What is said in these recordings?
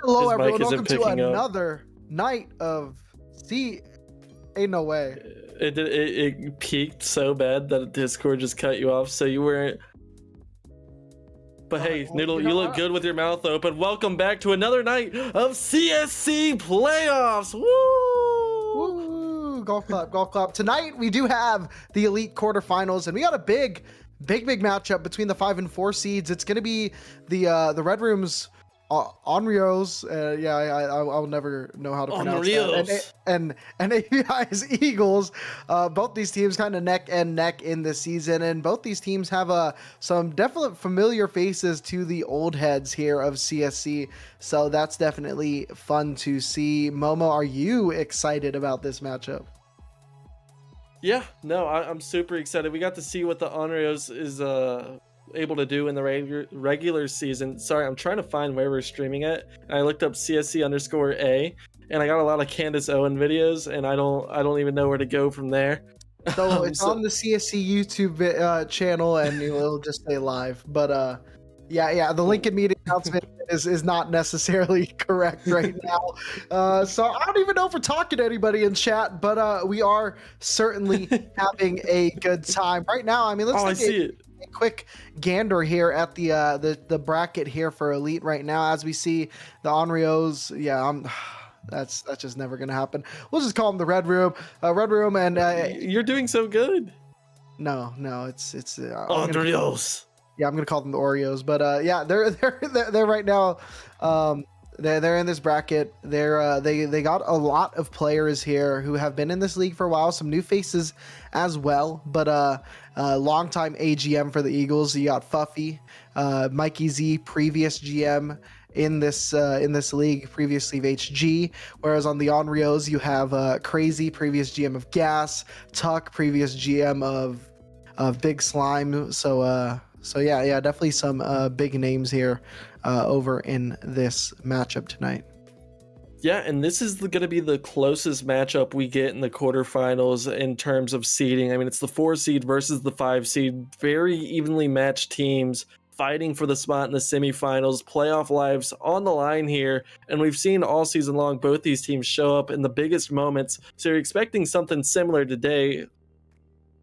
Hello, His everyone. mic isn't Welcome to picking up. another night of C. Ain't no way. It peaked so bad that Discord just cut you off, so you weren't. But hey, well, Noodle, you know you look what? good with your mouth open. Welcome back to another night of CSC playoffs. Woo! Woo! Golf clap, golf clap. Tonight we do have the elite quarterfinals, and we got a big matchup between the 5 and 4 seeds. It's gonna be the Red Room's Onryos. Yeah, I'll never know how to pronounce Onryos. that. And AVI's Eagles. Both these teams kind of neck and neck in this season, and both these teams have some definite familiar faces to the old heads here of CSC. So that's definitely fun to see. Momo, are you excited about this matchup? Yeah, no, I'm super excited. We got to see what the Onryos is able to do in the regular season. Sorry, I'm trying to find where we're streaming it. I looked up CSC_A, and I got a lot of Candace Owen videos, and I don't even know where to go from there. So it's on the CSC YouTube channel, and it'll just stay live. But yeah, the link in media announcement is not necessarily correct right now. So I don't even know if we're talking to anybody in chat, but we are certainly having a good time right now. I mean, let's see it. A quick gander here at the bracket here for elite right now, as we see the Onryos. Yeah, that's just never gonna happen. We'll just call them the Red Room, and you're doing so good. No, it's Onryos. Yeah, I'm gonna call them the Oreos, but yeah, they're right now. They're in this bracket. They got a lot of players here who have been in this league for a while. Some new faces as well, but longtime AGM for the Eagles. You got Fuffy, Mikey Z, previous GM in this league, previously of HG. Whereas on the Onryos, you have Crazy, previous GM of Gas, Tuck, previous GM of Big Slime. So yeah, definitely some big names here over in this matchup tonight. Yeah, and this is going to be the closest matchup we get in the quarterfinals in terms of seeding. I mean, it's the 4 seed versus the 5 seed, very evenly matched teams fighting for the spot in the semifinals, playoff lives on the line here, and we've seen all season long both these teams show up in the biggest moments, so you're expecting something similar today.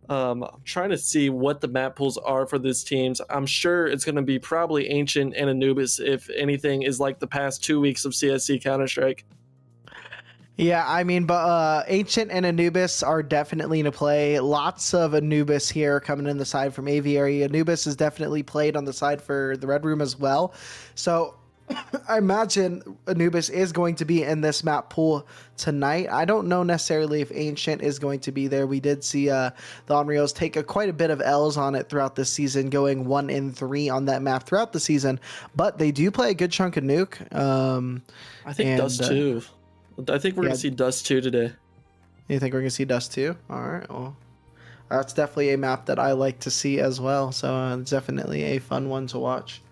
I'm trying to see what the map pools are for these teams. I'm sure it's going to be probably Ancient and Anubis, if anything is like the past 2 weeks of CSC Counter-Strike. Yeah, I mean, but Ancient and Anubis are definitely to play. Lots of Anubis here coming in the side from AVI. Anubis is definitely played on the side for the Red Room as well. So I imagine Anubis is going to be in this map pool tonight. I don't know necessarily if Ancient is going to be there. We did see the Onryos take quite a bit of L's on it throughout the season, going 1-3 on that map throughout the season. But they do play a good chunk of Nuke. I think Dust too. I think we're going to see Dust 2 today. You think we're going to see Dust 2? All right. Well, that's definitely a map that I like to see as well. So it's definitely a fun one to watch.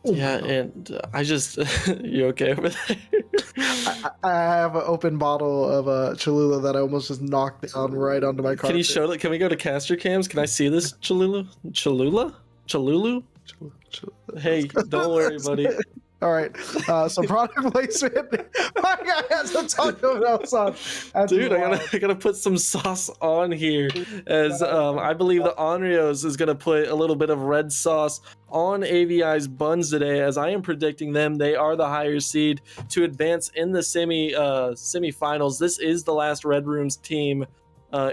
Yeah, and I just... You okay over there? I have an open bottle of Cholula that I almost just knocked down right onto my carpet. Can you show that? Can we go to caster cams? Can I see this Cholula? Cholulu? Hey, don't worry, buddy. All right. So product placement. My guy has a ton of notes on. Dude, I gotta put some sauce on here, as I believe the Onryos is gonna put a little bit of red sauce on AVI's buns today, as I am predicting them. They are the higher seed to advance in the semifinals. This is the last Red Room's team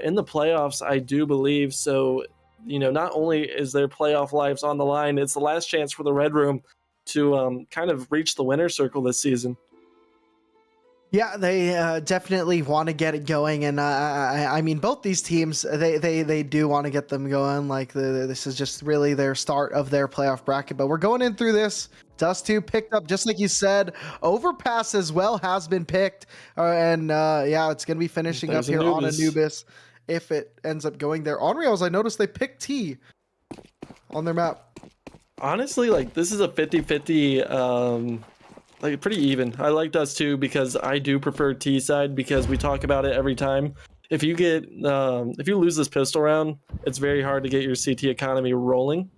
in the playoffs, I do believe. So, you know, not only is their playoff lives on the line, it's the last chance for the Red Room to kind of reach the winner's circle this season. Yeah, they definitely want to get it going, and I mean, both these teams, they do want to get them going. Like this is just really their start of their playoff bracket. But we're going in through this. Dust 2 picked up, just like you said. Overpass as well has been picked, and yeah, it's gonna be finishing up here on Anubis if it ends up going there. Onryos, I noticed they picked T on their map. Honestly, like, this is a 50-50, like, pretty even. I like Dust 2 because I do prefer T side, because we talk about it every time. If you get, if you lose this pistol round, it's very hard to get your CT economy rolling.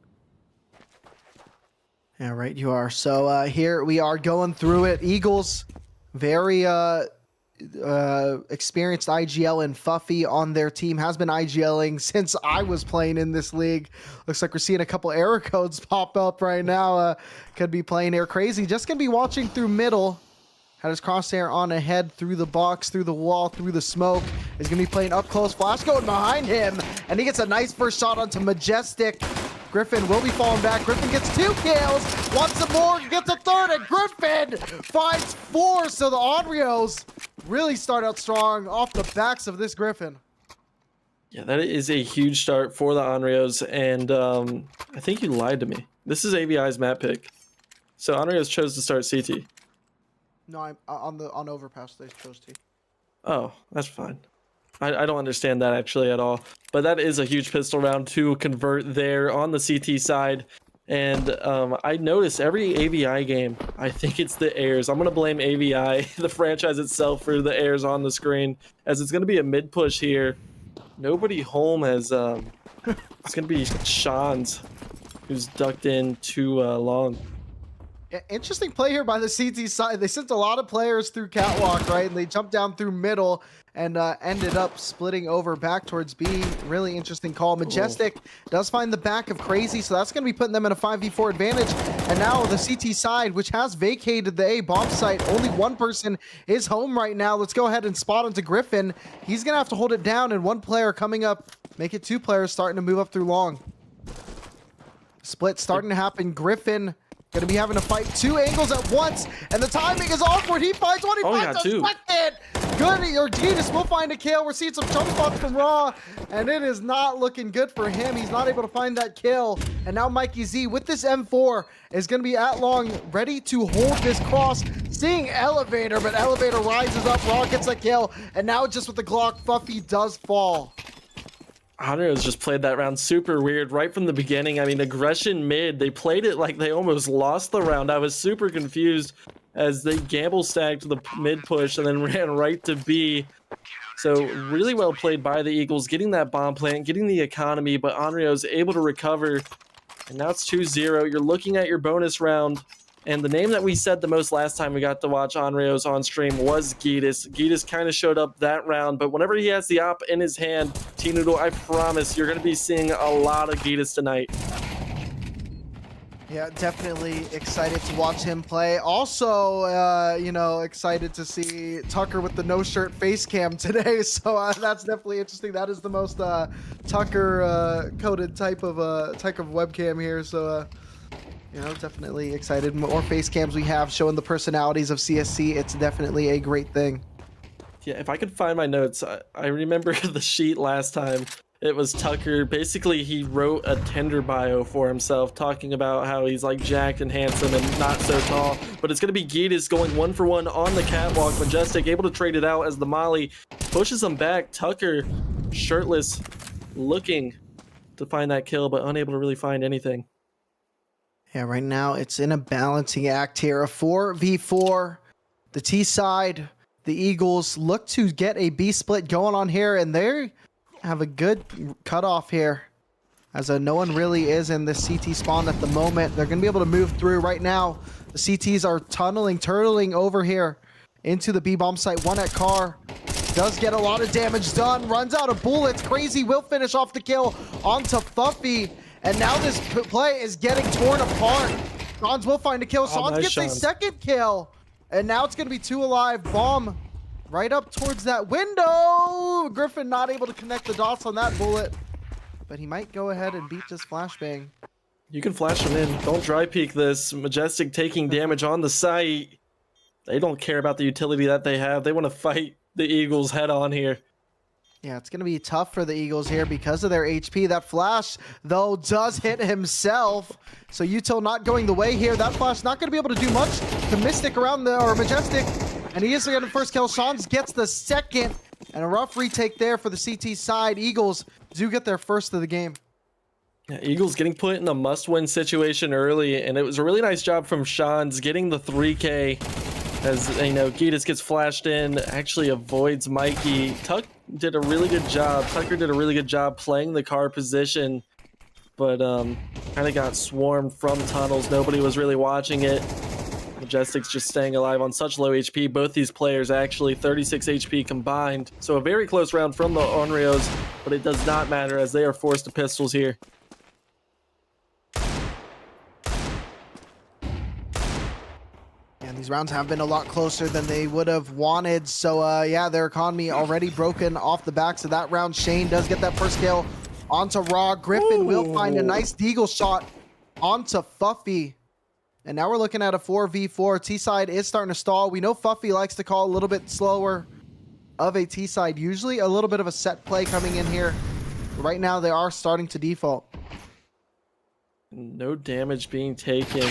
Yeah, right, you are. So here we are going through it. Eagles, very experienced IGL and Fuffy on their team, has been IGLing since I was playing in this league. Looks like we're seeing a couple error codes pop up right now. Could be playing Air Crazy. Just gonna be watching through middle. Had his crosshair on ahead, through the box, through the wall, through the smoke. He's gonna be playing up close. Flash going behind him, and he gets a nice first shot onto Majestic. Griffin will be falling back. Griffin gets 2 kills. Wants some more, gets a third, and Griffin finds 4. So the Onryos really start out strong off the backs of this Griffin. Yeah, that is a huge start for the Onryos, and I think you lied to me. This is AVI's map pick. So Onryos chose to start CT. No, I'm on Overpass. They chose T. Oh, that's fine. I don't understand that actually at all. But that is a huge pistol round to convert there on the CT side. And I notice every AVI game, I think it's the airs. I'm going to blame AVI, the franchise itself, for the airs on the screen, as it's going to be a mid push here. Nobody home has... it's going to be Sean's, who's ducked in too long. Interesting play here by the CT side. They sent a lot of players through catwalk, right? And they jumped down through middle and ended up splitting over back towards B. Really interesting call. Majestic does find the back of Crazy, so that's going to be putting them in a 5v4 advantage. And now the CT side, which has vacated the A bomb site, only one person is home right now. Let's go ahead and spot onto Griffin. He's going to have to hold it down, and one player coming up, make it 2 players starting to move up through long. Split starting to happen. Griffin gonna be having to fight 2 angles at once, and the timing is awkward. He finds one, he finds a second. Good, Ortiz will find a kill. We're seeing some jump spots from Raw, and it is not looking good for him. He's not able to find that kill, and now Mikey Z with this M4 is gonna be at long, ready to hold this cross. Seeing Elevator, but Elevator rises up. Raw gets a kill, and now just with the Glock, Fuffy does fall. Onryos just played that round super weird right from the beginning. I mean, aggression mid, they played it like they almost lost the round. I was super confused as they gamble stacked the mid push and then ran right to B. So really well played by the Eagles, getting that bomb plant, getting the economy, but Onryos able to recover. And now it's 2-0. You're looking at your bonus round. And the name that we said the most last time we got to watch Onryos on stream was Gitas. Gitas kind of showed up that round, but whenever he has the op in his hand, T-Noodle, I promise you're going to be seeing a lot of Gitas tonight. Yeah, definitely excited to watch him play. Also, you know, excited to see Tucker with the no-shirt face cam today. So that's definitely interesting. That is the most Tucker-coded type of webcam here. So, you know, definitely excited. More face cams we have showing the personalities of CSC. It's definitely a great thing. Yeah, if I could find my notes, I remember the sheet last time. It was Tucker. Basically, he wrote a Tinder bio for himself, talking about how he's like jacked and handsome and not so tall. But it's going to be Gitas going 1-for-1 on the catwalk. Majestic able to trade it out as the Molly pushes him back. Tucker, shirtless, looking to find that kill, but unable to really find anything. Yeah, right now it's in a balancing act here. A 4v4. The T side, the Eagles look to get a B split going on here, and they have a good cutoff here. As no one really is in the CT spawn at the moment. They're going to be able to move through right now. The CTs are turtling over here into the B bomb site. One at car. Does get a lot of damage done. Runs out of bullets. Crazy will finish off the kill onto Fuffy. And now this play is getting torn apart. Sans will find a kill. Sans gets a second kill. And now it's going to be 2 alive. Bomb right up towards that window. Griffin not able to connect the dots on that bullet. But he might go ahead and beat this flashbang. You can flash him in. Don't dry peek this. Majestic taking damage on the site. They don't care about the utility that they have. They want to fight the Eagles head on here. Yeah, it's going to be tough for the Eagles here because of their HP. That flash, though, does hit himself. So Util not going the way here. That flash not going to be able to do much to Mystic around the, or Majestic. And he is getting the first kill. Shans gets the second. And a rough retake there for the CT side. Eagles do get their first of the game. Yeah, Eagles getting put in a must-win situation early. And it was a really nice job from Shans getting the 3K. As, you know, Gitas gets flashed in, actually avoids Mikey. Tucker did a really good job playing the car position, but kind of got swarmed from tunnels. Nobody was really watching it. Majestic's just staying alive on such low HP. Both these players actually 36 HP combined. So a very close round from the Onryos, but it does not matter as they are forced to pistols here. And these rounds have been a lot closer than they would have wanted. So yeah, their economy already broken off the backs of that round. Shane does get that first kill onto Raw. Griffin will find a nice deagle shot onto Fuffy. And now we're looking at a 4v4. T-side is starting to stall. We know Fuffy likes to call a little bit slower of a T-side. Usually a little bit of a set play coming in here. Right now they are starting to default. No damage being taken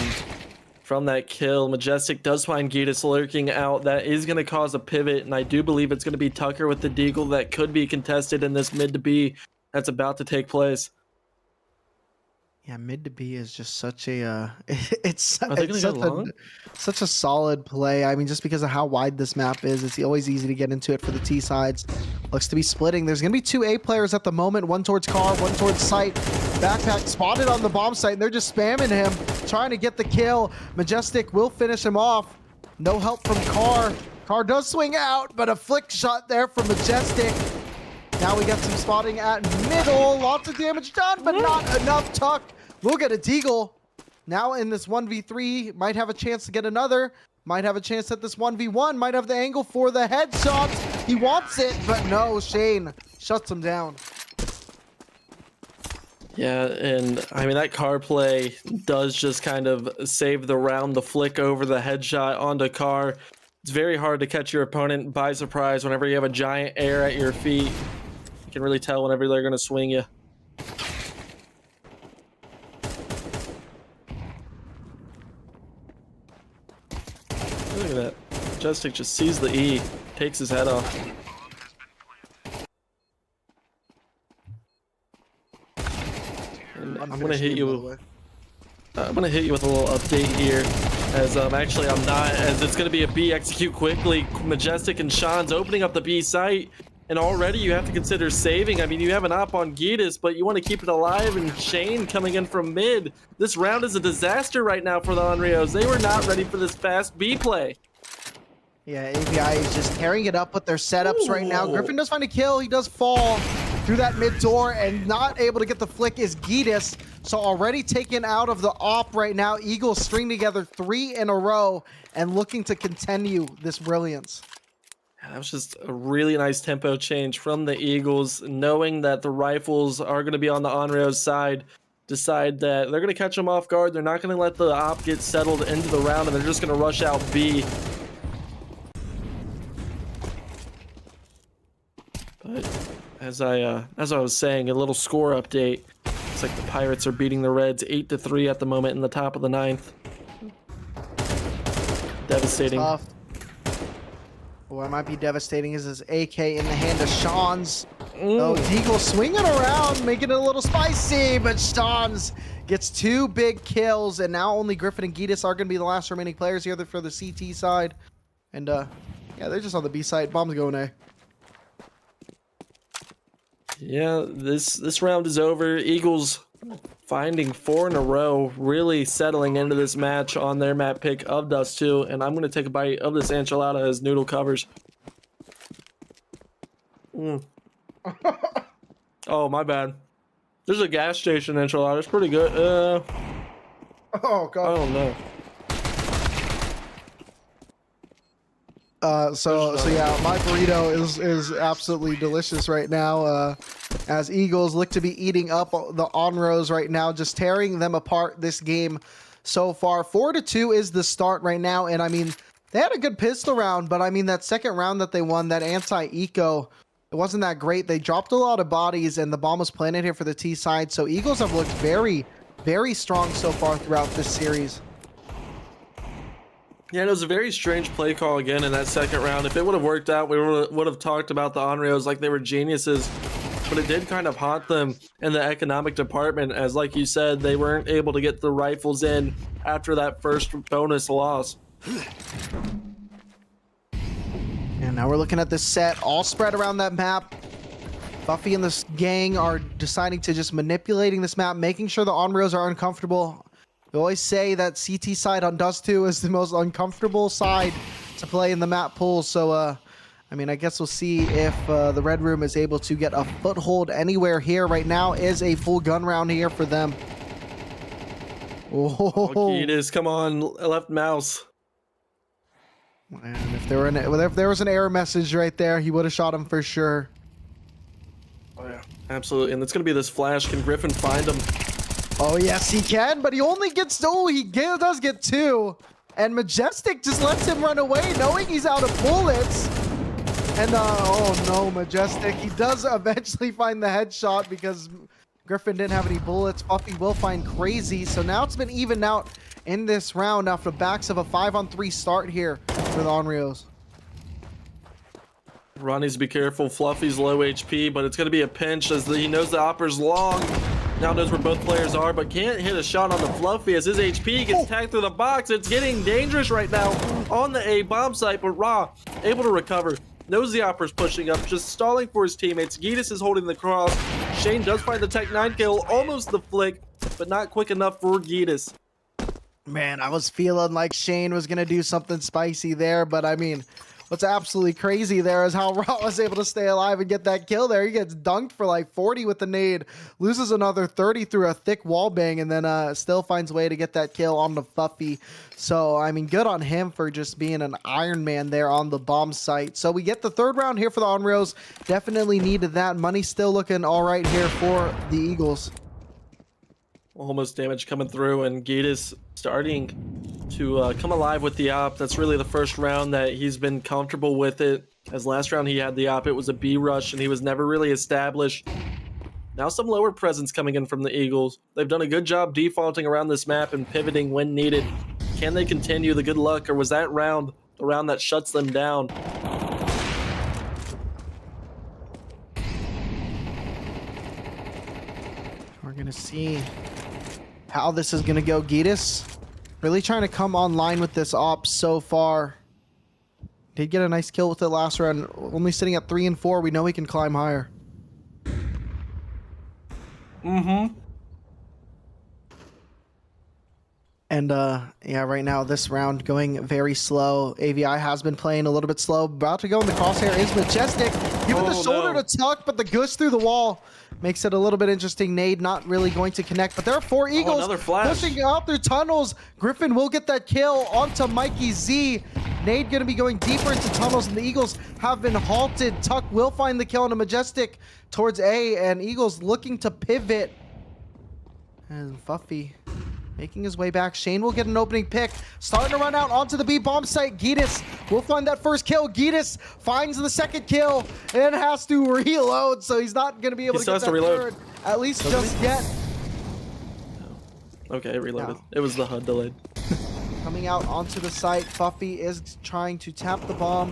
from that kill. Majestic does find Gitas lurking out. That is going to cause a pivot, and I do believe it's going to be Tucker with the deagle that could be contested in this mid to B that's about to take place. Yeah, mid to B is just such a it's such a solid play. I mean, just because of how wide this map is, it's always easy to get into it for the T sides. Looks to be splitting. There's gonna be two A players at the moment, one towards car, one towards site. Backpack spotted on the bomb site, and they're just spamming him, trying to get the kill. Majestic will finish him off. No help from car. Car does swing out, but a flick shot there from Majestic. Now we got some spotting at middle. Lots of damage done, but not enough. Tuck will get a deagle. Now in this 1v3, might have a chance to get another. Might have a chance at this 1v1. Might have the angle for the headshot. He wants it, but no. Shane shuts him down. Yeah, and I mean, that car play does just kind of save the round. The flick over the headshot onto car. It's very hard to catch your opponent by surprise whenever you have a giant air at your feet. You can really tell whenever they're going to swing you. Look at that. Majestic just sees the E, takes his head off. And I'm gonna hit you with a little update here. As actually I'm not, as it's gonna be a B execute quickly. Majestic and Sean's opening up the B site. And already you have to consider saving. I mean, you have an op on Gitas, but you want to keep it alive. And Shane coming in from mid. This round is a disaster right now for the Onryos. They were not ready for this fast B play. Yeah, AVI is just tearing it up with their setups right now. Griffin does find a kill. He does fall through that mid door, and not able to get the flick is Gitas. So already taken out of the op right now. Eagles string together 3 in a row and looking to continue this brilliance. That was just a really nice tempo change from the Eagles, knowing that the rifles are going to be on the Onryos side. Decide that they're going to catch them off guard. They're not going to let the op get settled into the round, and they're just going to rush out B. But as I was saying, a little score update. It's like the Pirates are beating the Reds 8-3 at the moment in the top of the 9th. Devastating. Tough. What might be devastating is his AK in the hand of Sean's. Oh, Deagle swinging around, making it a little spicy, but Sean's gets 2 big kills, and now only Griffin and Gitas are going to be the last remaining players here for the CT side. And yeah, they're just on the B side. Bomb's going A. Yeah, this round is over. Eagles finding 4 in a row, really settling into this match on their map pick of Dust 2, and I'm going to take a bite of this enchilada as Noodle covers. Oh, my bad. There's a gas station enchilada. It's pretty good. Oh, God. I don't know. So yeah, my burrito is absolutely delicious right now. As Eagles look to be eating up the Onryos right now, just tearing them apart this game so far. 4-2 is the start right now, and I mean, they had a good pistol round, but I mean, that second round that they won, that anti-eco, it wasn't that great. They dropped a lot of bodies, and the bomb was planted here for the T side, so Eagles have looked very, very strong so far throughout this series. Yeah, it was a very strange play call again in that second round. If it would have worked out, we would have talked about the Onryos like they were geniuses. But it did kind of haunt them in the economic department, as like you said, they weren't able to get the rifles in after that first bonus loss. And now we're looking at this set, all spread around that map. Buffy and this gang are deciding to just manipulating this map, making sure the Onryos are uncomfortable. We always say that CT side on Dust 2 is the most uncomfortable side to play in the map pool. So, I mean, I guess we'll see if the Red Room is able to get a foothold anywhere here. Right now is a full gun round here for them. Oh, it is. Come on, left mouse. Man, if there was an error message right there, he would have shot him for sure. Oh, yeah, absolutely. And it's going to be this flash. Can Griffin find him? Oh, yes, he can, but he only gets... Oh, he does get 2. And Majestic just lets him run away, knowing he's out of bullets. And, oh, no, Majestic. He does eventually find the headshot because Griffin didn't have any bullets. Buffy will find Crazy. So now it's been evened out in this round after the backs of a 5-on-3 start here for the Onryos. Ron needs to be careful. Fluffy's low HP, but it's going to be a pinch as he knows the opper's long. Now knows where both players are, but can't hit a shot on the Fluffy as his HP gets tagged through the box. It's getting dangerous right now on the A bomb site, but Ra able to recover. Knows the opper's pushing up, just stalling for his teammates. Giedis is holding the cross. Shane does find the Tech 9 kill, almost the flick, but not quick enough for Giedis. Man, I was feeling like Shane was going to do something spicy there, but I mean, what's absolutely crazy there is how Ra was able to stay alive and get that kill there. He gets dunked for like 40 with the nade, loses another 30 through a thick wall bang, and then still finds a way to get that kill on the Fuffy. So, I mean, good on him for just being an Iron Man there on the bomb site. So we get the third round here for the Onryos. Definitely needed that. Money still looking all right here for the Eagles. Almost damage coming through, and Giedis starting to come alive with the op. That's really the first round that he's been comfortable with it. As last round he had the op, it was a B rush, and he was never really established. Now some lower presence coming in from the Eagles. They've done a good job defaulting around this map and pivoting when needed. Can they continue the good luck, or was that round the round that shuts them down? We're going to see how this is going to go. Giedis really trying to come online with this op so far. Did get a nice kill with it last round. Only sitting at 3 and 4. We know he can climb higher. And yeah, right now this round going very slow. AVI has been playing a little bit slow. About to go in the crosshair is Majestic. Giving the shoulder to Tuck, but the gush through the wall makes it a little bit interesting. Nade not really going to connect, but there are 4 Eagles pushing out through tunnels. Griffin will get that kill onto Mikey Z. Nade going to be going deeper into tunnels, and the Eagles have been halted. Tuck will find the kill on a Majestic towards A, and Eagles looking to pivot. And Fuffy making his way back. Shane will get an opening pick. Starting to run out onto the B bomb site. Giedis will find that first kill. Giedis finds the second kill and has to reload, so he's not going to be able to get that third. At least just yet. Okay, reloaded. No. It was the HUD delayed. Coming out onto the site. Buffy is trying to tap the bomb.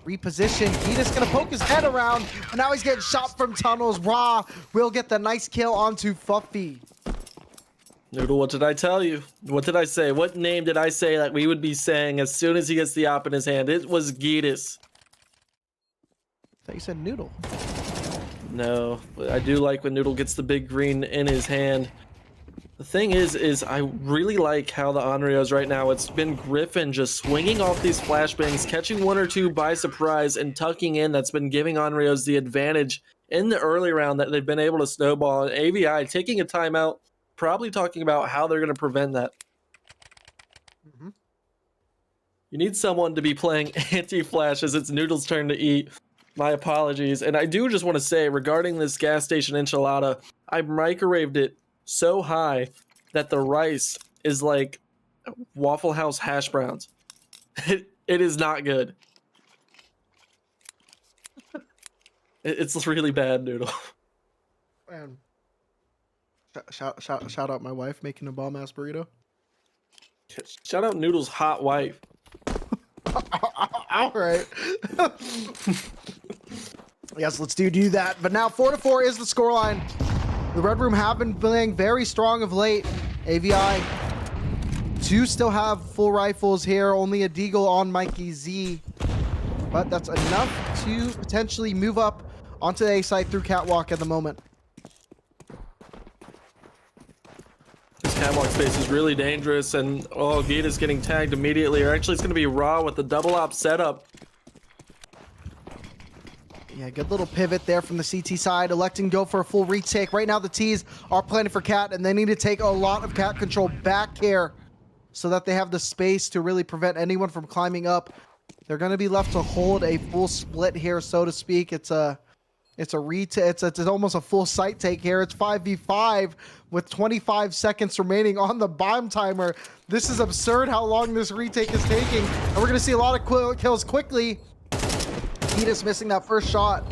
Reposition. Giedis going to poke his head around, and now he's getting shot from tunnels. Ra will get the nice kill onto Fuffy. Noodle, what did I tell you? What did I say? What name did I say that we would be saying as soon as he gets the op in his hand? It was Giedis. I thought you said Noodle. No, but I do like when Noodle gets the big green in his hand. The thing is I really like how the Onryos right now, it's been Griffin just swinging off these flashbangs, catching 1 or 2 by surprise and tucking in. That's been giving Onryos the advantage in the early round that they've been able to snowball. And AVI taking a timeout, probably talking about how they're going to prevent that. You need someone to be playing anti-flash as it's Noodle's turn to eat. My apologies. And I do just want to say, regarding this gas station enchilada, I microwaved it so high that the rice is like Waffle House hash browns. It is not good. It's really bad, Noodle. Man. Shout out my wife making a bomb ass burrito. Shout out Noodle's hot wife. All right. Yes, let's do that. But now 4-4 is the scoreline. The Red Room have been playing very strong of late. AVI do still have full rifles here. Only a deagle on Mikey Z. But that's enough to potentially move up onto the A site through catwalk at the moment. This catwalk space is really dangerous, and oh, Gita's getting tagged immediately. Or actually, it's going to be Raw with the double op setup. Yeah, good little pivot there from the CT side, electing to go for a full retake. Right now, the T's are planning for Cat, and they need to take a lot of Cat control back here so that they have the space to really prevent anyone from climbing up. They're going to be left to hold a full split here, so to speak. It's almost a full site take here. It's 5v5 with 25 seconds remaining on the bomb timer. This is absurd how long this retake is taking, and we're going to see a lot of kills quickly. Edis missing that first shot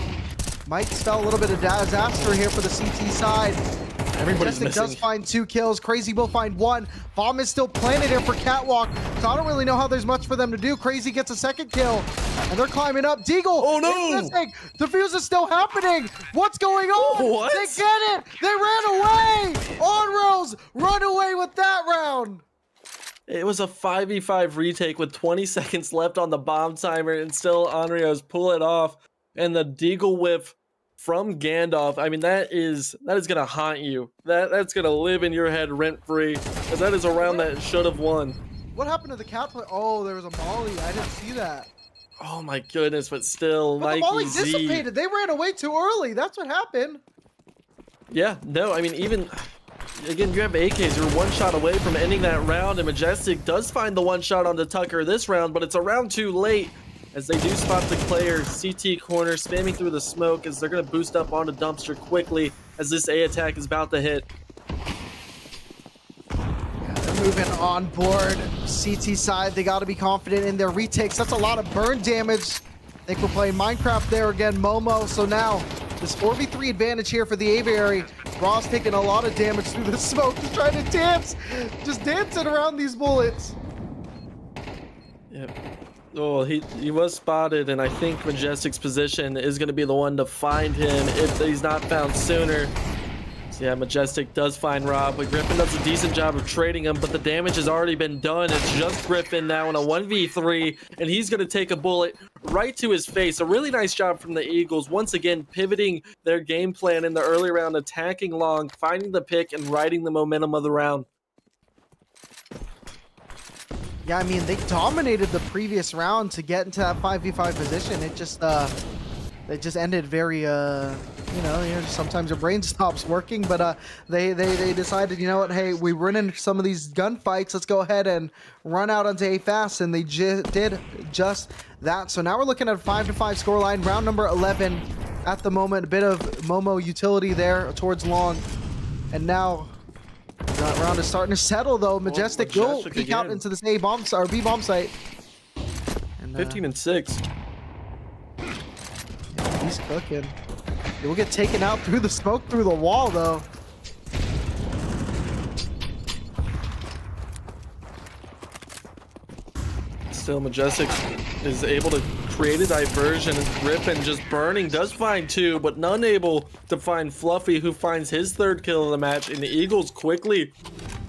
might spell a little bit of disaster here for the CT side. Everybody's missing. Does find 2 kills. Crazy will find 1. Bomb is still planted here for Catwalk, so I don't really know how there's much for them to do. Crazy gets a second kill, and they're climbing up. Deagle, oh no! Defuse is still happening. What's going on? What? They get it. They ran away. Onryos run away with that round. It was a 5v5 retake with 20 seconds left on the bomb timer, and still Onryos pull it off. And the Deagle whiff from Gandalf, I mean, that is gonna haunt you. That's gonna live in your head rent free, because that is a round that should have won. What happened to the cat play? Oh, there was a molly. I didn't see that. Oh my goodness, but still, but the molly Z. dissipated. They ran away too early. That's what happened. Yeah, no, I mean, even again, you have AKs. You're one shot away from ending that round, and Majestic does find the one shot onto Tucker this round, but it's a round too late, as they do spot the player CT corner, spamming through the smoke, as they're going to boost up onto Dumpster quickly as this A attack is about to hit. Yeah, they're moving on board. CT side, they got to be confident in their retakes. That's a lot of burn damage. I think we're playing Minecraft there again, Momo. So now, this 4v3 advantage here for the aviary. Raw's taking a lot of damage through the smoke, just trying to dance, just dancing around these bullets. Yep. Oh, he was spotted, and I think Majestic's position is going to be the one to find him if he's not found sooner. So yeah, Majestic does find Rob, but Griffin does a decent job of trading him, but the damage has already been done. It's just Griffin now in a 1v3, and he's going to take a bullet right to his face. A really nice job from the Eagles, once again pivoting their game plan in the early round, attacking long, finding the pick, and riding the momentum of the round. Yeah, I mean, they dominated the previous round to get into that 5v5 position. It just ended very, you know, sometimes your brain stops working, but they decided, you know what, hey, we run into some of these gunfights, let's go ahead and run out onto A fast, and they did just that. So now we're looking at a 5-5 scoreline, round number 11 at the moment. A bit of Momo utility there towards long, and now that round is starting to settle, though. Majestic will peek out into this A bomb or B bomb site. And, 15-6. Yeah, he's cooking. He will get taken out through the smoke through the wall, though. Still, Majestic is able to create a diversion, and Griffin just burning does find 2, but none able to find Fluffy, who finds his 3rd kill of the match, and the Eagles quickly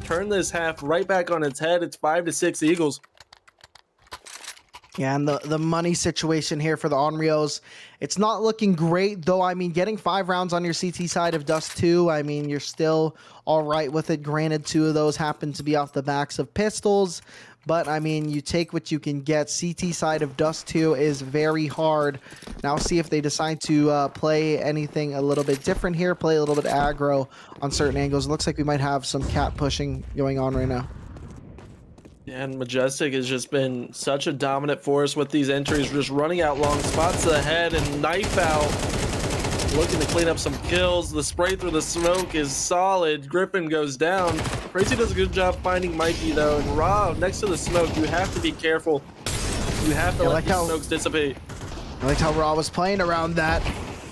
turn this half right back on its head. It's 5-6 Eagles. Yeah, and the money situation here for the Onryos, it's not looking great, though. I mean, getting 5 rounds on your CT side of Dust 2, I mean, you're still all right with it. Granted, 2 of those happen to be off the backs of pistols, but I mean, you take what you can get. CT side of Dust 2 is very hard. Now see if they decide to play anything a little bit different here, play a little bit aggro on certain angles. It looks like we might have some cat pushing going on right now. And Majestic has just been such a dominant force with these entries, just running out long spots to the head and knife out, looking to clean up some kills. The spray through the smoke is solid. Griffin goes down. Crazy does a good job finding Mikey, though, and Rob next to the smoke. You have to be careful. You have to let these smokes dissipate. I liked how Raw was playing around that,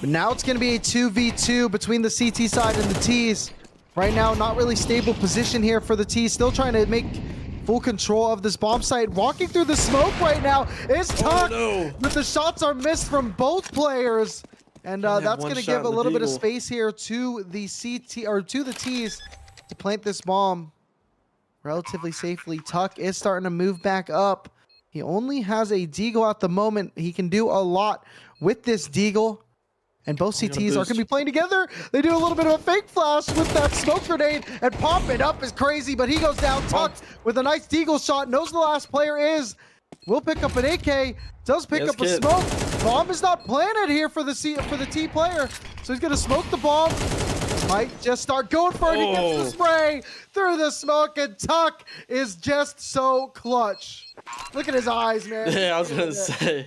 but now it's going to be a 2v2 between the CT side and the T's. Right now, not really stable position here for the T's, still trying to make full control of this bomb site. Walking through the smoke right now is Tuck, but the shots are missed from both players. And that's going to give a little bit of space here to the CT or to the T's to plant this bomb relatively safely. Tuck is starting to move back up. He only has a Deagle at the moment. He can do a lot with this Deagle. And both Oh, CTs are going to be playing together. They do a little bit of a fake flash with that smoke grenade, and pop it up is crazy, but he goes down tucked with a nice deagle shot. Knows the last player is. Will pick up an AK. Does pick up a smoke. Bomb is not planted here for the T player, so he's going to smoke the bomb. Might just start going for it. He gets the spray through the smoke, and Tuck is just so clutch. Look at his eyes, man. Yeah, I was going to say.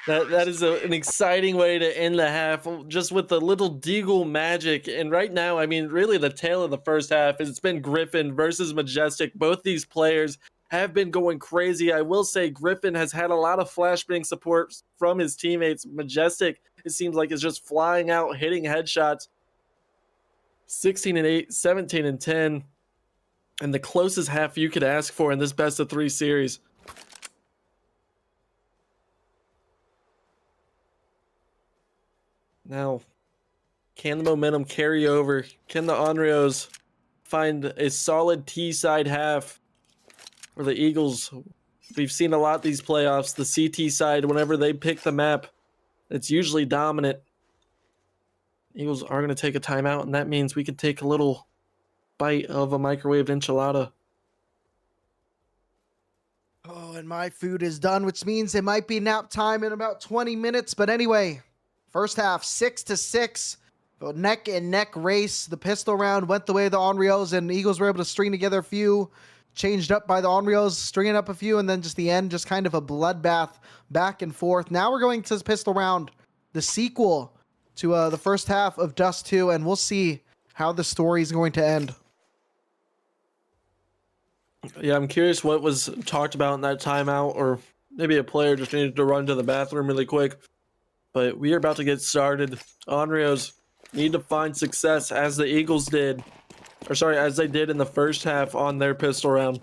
That is an exciting way to end the half, just with a little deagle magic. And right now, I mean, really the tail of the first half is it's been Griffin versus Majestic. Both these players have been going crazy. I will say Griffin has had a lot of flashbang support from his teammates. Majestic, it seems like, is just flying out, hitting headshots. 16-8, 17-10, and the closest half you could ask for in this best of 3 series. Now, can the momentum carry over? Can the Onryos find a solid T-side half for the Eagles? We've seen a lot these playoffs. The CT side, whenever they pick the map, it's usually dominant. Eagles are going to take a timeout, and that means we can take a little bite of a microwaved enchilada. Oh, and my food is done, which means it might be nap time in about 20 minutes. But anyway, first half, 6-6, neck and neck race. The pistol round went the way of the Onryos, and the Eagles were able to string together a few, changed up by the Onryos, stringing up a few, and then just the end, just kind of a bloodbath back and forth. Now we're going to the pistol round, the sequel to the first half of Dust 2, and we'll see how the story is going to end. Yeah, I'm curious what was talked about in that timeout, or maybe a player just needed to run to the bathroom really quick. But we are about to get started. Onryos need to find success as the Eagles did, or sorry, as they did in the first half on their pistol round.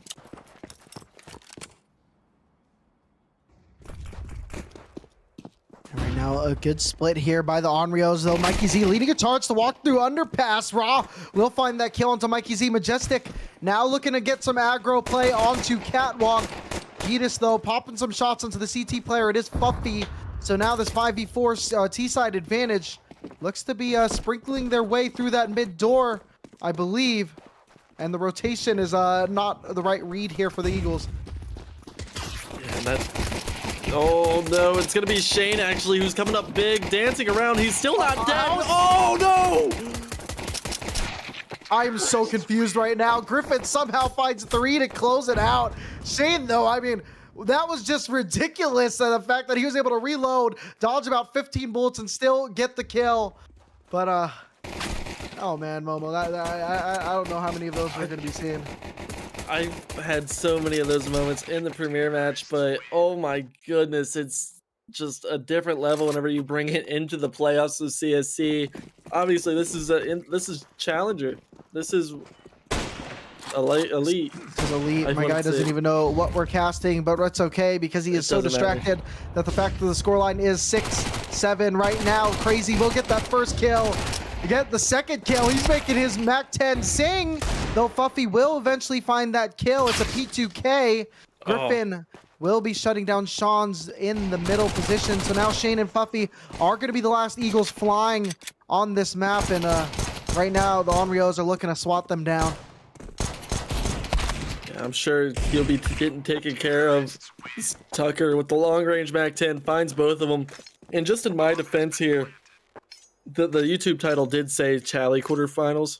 Right now, a good split here by the Onryos, though. Mikey Z leading a charge to walk through underpass. Raw will find that kill onto Mikey Z. Majestic now looking to get some aggro play onto Catwalk. Gitas, though, popping some shots onto the CT player. It is Fuffy. So now this 5v4 T-side advantage looks to be sprinkling their way through that mid door, I believe. And the rotation is not the right read here for the Eagles. Yeah, and that... Oh no, it's gonna be Shane actually who's coming up big, dancing around. He's still not dead. Oh no! I am so confused right now. Griffin somehow finds 3 to close it out. Shane, though, I mean, that was just ridiculous. The fact that he was able to reload, dodge about 15 bullets, and still get the kill. But, oh man, Momo, I don't know how many of those we're gonna be seeing. I've had so many of those moments in the premiere match, but oh my goodness, it's just a different level whenever you bring it into the playoffs of CSC. Obviously, this is Challenger. This is elite. This is elite. My guy doesn't even know what we're casting, but it's okay because he is so distracted that the fact that the scoreline is 6-7 right now. Crazy will get that first kill. Get the second kill. He's making his MAC-10 sing, though Fuffy will eventually find that kill. It's a P2K. Griffin will be shutting down Sean's in the middle position. So now Shane and Fuffy are going to be the last Eagles flying on this map. And right now, the Onryos are looking to swat them down. Yeah, I'm sure he'll be getting taken care of. Tucker with the long-range MAC-10 finds both of them. And just in my defense here, the YouTube title did say Chally quarterfinals.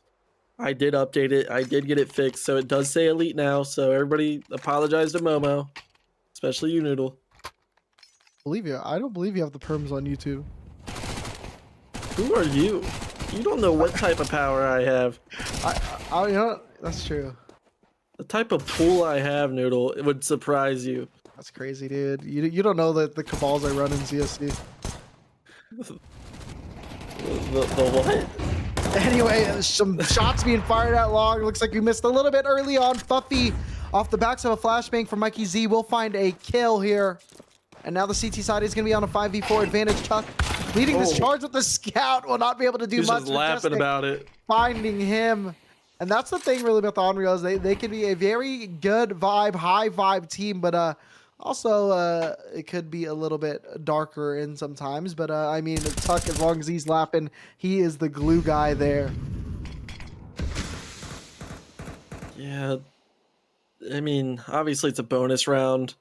I did update it. I did get it fixed, so it does say Elite now. So everybody apologize to Momo, especially you, Noodle. Believe you, I don't believe you have the perms on YouTube. Who are you? You don't know what type of power I have. I you know, that's true. The type of pool I have, Noodle, it would surprise you. That's crazy, dude. You don't know the cabals I run in CSC. The what? Anyway, some shots being fired out long. Looks like we missed a little bit early on. Fuffy, off the backs of a flashbang from Mikey Z, will find a kill here. And now the CT side is going to be on a 5v4 advantage. Chuck leading this charge with the scout. Will not be able to do He's much. just laughing about it. Finding him. And that's the thing really about the Onryos. They can be a very good vibe, high vibe team. But Also, it could be a little bit darker in sometimes, but I mean, Tuck, as long as he's laughing, he is the glue guy there. Yeah, I mean, obviously it's a bonus round.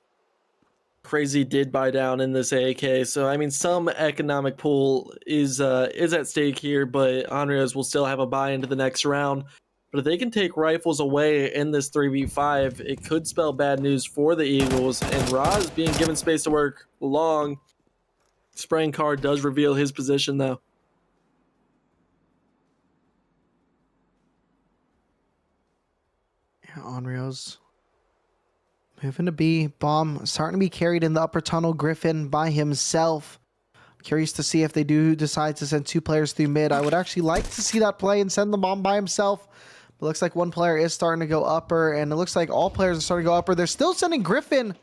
Crazy did buy down in this AK, so I mean, some economic pool is at stake here, but Onryos will still have a buy into the next round. But if they can take rifles away in this 3v5, it could spell bad news for the Eagles. And Roz being given space to work long. Spraying card does reveal his position though. Yeah, Onryos moving to B. Bomb starting to be carried in the upper tunnel. Griffin by himself. Curious to see if they do decide to send 2 players through mid. I would actually like to see that play and send the bomb by himself. But looks like one player is starting to go upper, and it looks like all players are starting to go upper. They're still sending Griffin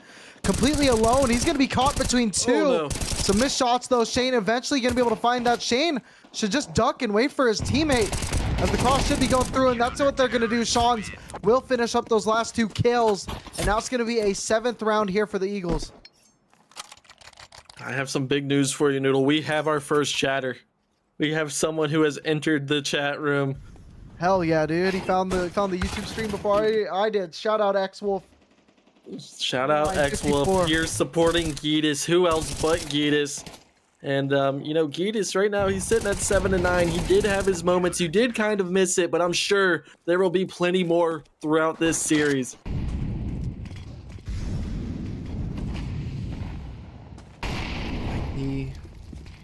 completely alone. He's going to be caught between 2. Oh, no. Some missed shots, though. Shane eventually going to be able to find that. Shane should just duck and wait for his teammate, as the cross should be going through, and that's what they're going to do. Sean's will finish up those last 2 kills, and now it's going to be a 7th round here for the Eagles. I have some big news for you, Noodle. We have our first chatter. We have someone who has entered the chat room. Hell yeah, dude. He found the YouTube stream before I did. Shout out X-Wolf. Shout out X-Wolf here supporting Giedis. Who else but Giedis? And, you know, Giedis right now, he's sitting at 7-9. He did have his moments. You did kind of miss it, but I'm sure there will be plenty more throughout this series.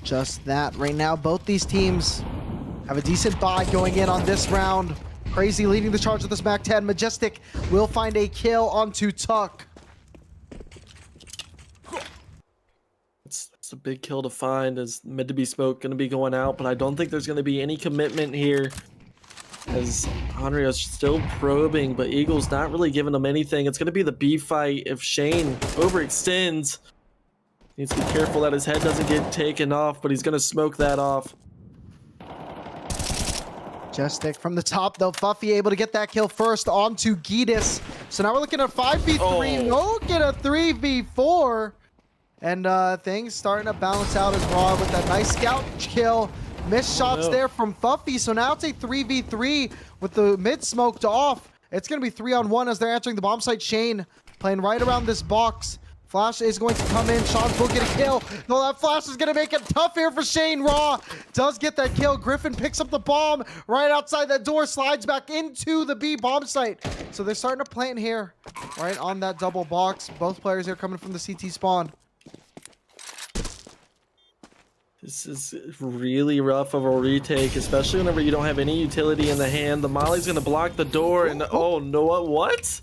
Just that. Right now, both these teams have a decent buy going in on this round. Crazy leading the charge with this Mac 10. Majestic will find a kill onto Tuck. It's a big kill to find, as mid to be smoke going to be going out, but I don't think there's going to be any commitment here, as Onryos still probing, but Eagles not really giving them anything. It's going to be the B fight if Shane overextends. Needs to be careful that his head doesn't get taken off, but he's going to smoke that off. Majestic from the top, though. Fuffy able to get that kill first onto Giedis. So now we're looking at 5v3. Oh. No, get a 3v4. And things starting to balance out as Raw with that nice scout kill. Missed shots there from Fuffy. So now it's a 3v3 with the mid smoked off. It's going to be 3-on-1 as they're entering the bomb site. Shane playing right around this box. Flash is going to come in. Sean will get a kill. No, that flash is going to make it tough here for Shane. Raw does get that kill. Griffin picks up the bomb right outside that door, slides back into the B bomb site. So they're starting to plant here, right on that double box. Both players here coming from the CT spawn. This is really rough of a retake, especially whenever you don't have any utility in the hand. The Molly's going to block the door, and oh no, what?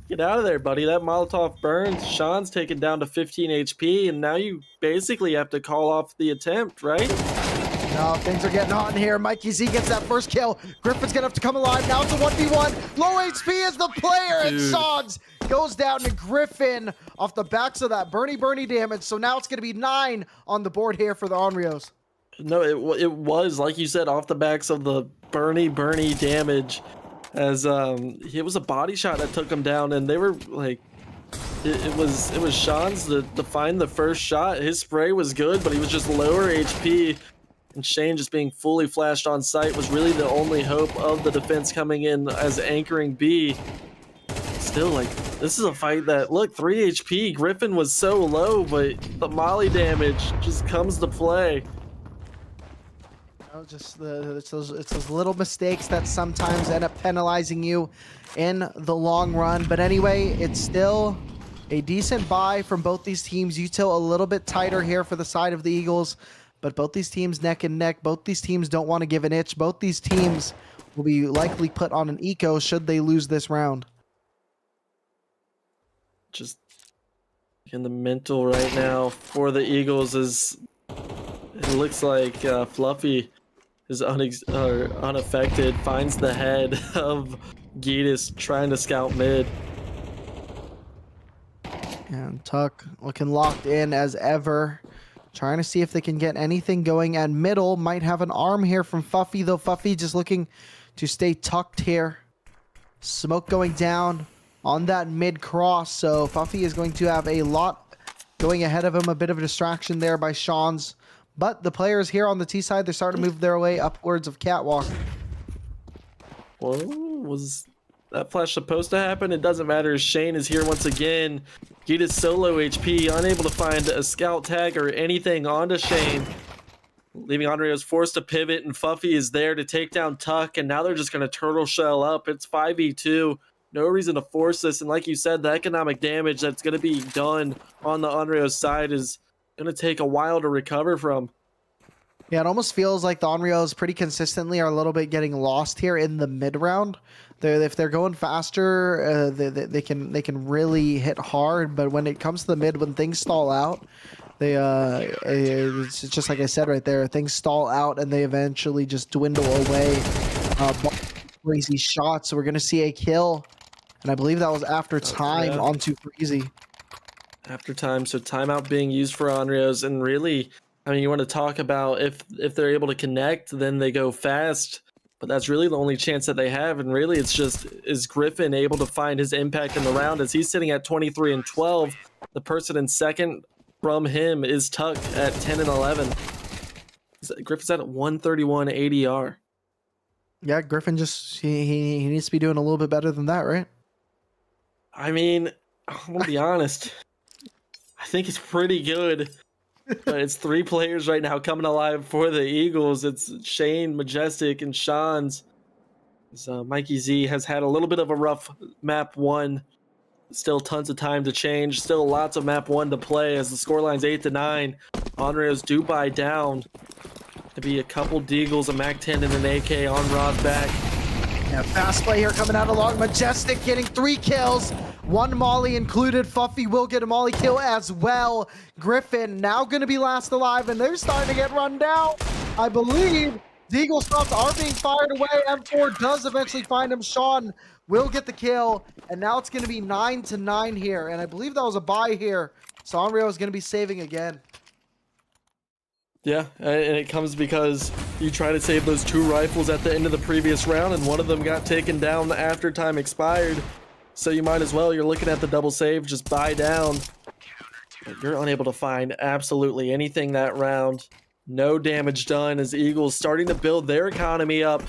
Get out of there, buddy. That Molotov burns. Sean's taken down to 15 HP, and now you basically have to call off the attempt, right? No, things are getting hot in here. Mikey Z gets that first kill. Griffin's gonna have to come alive. Now it's a 1v1. Low HP is the player, and Sean's goes down to Griffin off the backs of that Bernie damage. So now it's gonna be 9 on the board here for the Onryos. No, it was, like you said, off the backs of the Bernie damage. As it was a body shot that took him down, and they were like, it was Sean's to find the first shot. His spray was good, but he was just lower HP, and Shane just being fully flashed on sight was really the only hope of the defense coming in as anchoring B. Still, like, this is a fight that, look, 3 HP. Griffin was so low, but the Molly damage just comes to play. Just it's those little mistakes that sometimes end up penalizing you in the long run. But anyway, it's still a decent buy from both these teams. Util a little bit tighter here for the side of the Eagles, but both these teams neck and neck. Both these teams don't want to give an inch. Both these teams will be likely put on an eco should they lose this round. Just in the mental right now for the Eagles is, it looks like Fluffy is unaffected, finds the head of Giedis trying to scout mid. And Tuck looking locked in as ever, trying to see if they can get anything going at middle. Might have an arm here from Fuffy, though. Fuffy just looking to stay tucked here. Smoke going down. on that mid cross. So Fuffy is going to have a lot going ahead of him. A bit of a distraction there by Sean's. But the players here on the T side, they're starting to move their way upwards of Catwalk. Well, was that flash supposed to happen? It doesn't matter. Shane is here once again. Gita's solo HP, unable to find a scout tag or anything onto Shane. Leaving Onryos forced to pivot, and Fuffy is there to take down Tuck, and now they're just going to turtle shell up. It's 5v2. No reason to force this, and like you said, the economic damage that's going to be done on the Onryos side is going to take a while to recover from. Yeah, it almost feels like the Onryos pretty consistently are a little bit getting lost here in the mid round. If they're going faster, they can really hit hard. But when it comes to the mid, when things stall out, it's just like I said right there. Things stall out and they eventually just dwindle away. Crazy shots. So we're gonna see a kill, and I believe that was after time onto Freezy. After time, so timeout being used for Onryos, and really, I mean, you want to talk about if they're able to connect, then they go fast. But that's really the only chance that they have, and really it's just, is Griffin able to find his impact in the round as he's sitting at 23 and 12. The person in second from him is Tuck at 10 and 11. Griffin's at 131 ADR. Yeah, Griffin just he needs to be doing a little bit better than that, right? I mean, I'm gonna be honest. I think it's pretty good. But it's 3 players right now coming alive for the Eagles. It's Shane, Majestic, and Sean's. So Mikey Z has had a little bit of a rough map 1. Still tons of time to change. Still lots of map 1 to play as the scoreline's 8-9. Onryos do buy down. To be a couple Deagles, a Mac-10, and an AK on Rod's back. Yeah, fast play here coming out along. Majestic getting 3 kills. 1 Molly included. Fuffy will get a Molly kill as well. Griffin now going to be last alive, and they're starting to get run down. I believe Deagle shots are being fired away. M4 does eventually find him. Sean will get the kill, and now it's going to be 9-9 here, and I believe that was a buy here. So Onryo is going to be saving again. Yeah, and it comes because you try to save those 2 rifles at the end of the previous round, and one of them got taken down after time expired. So you might as well, you're looking at the double save, just buy down. But you're unable to find absolutely anything that round. No damage done as Eagles starting to build their economy up.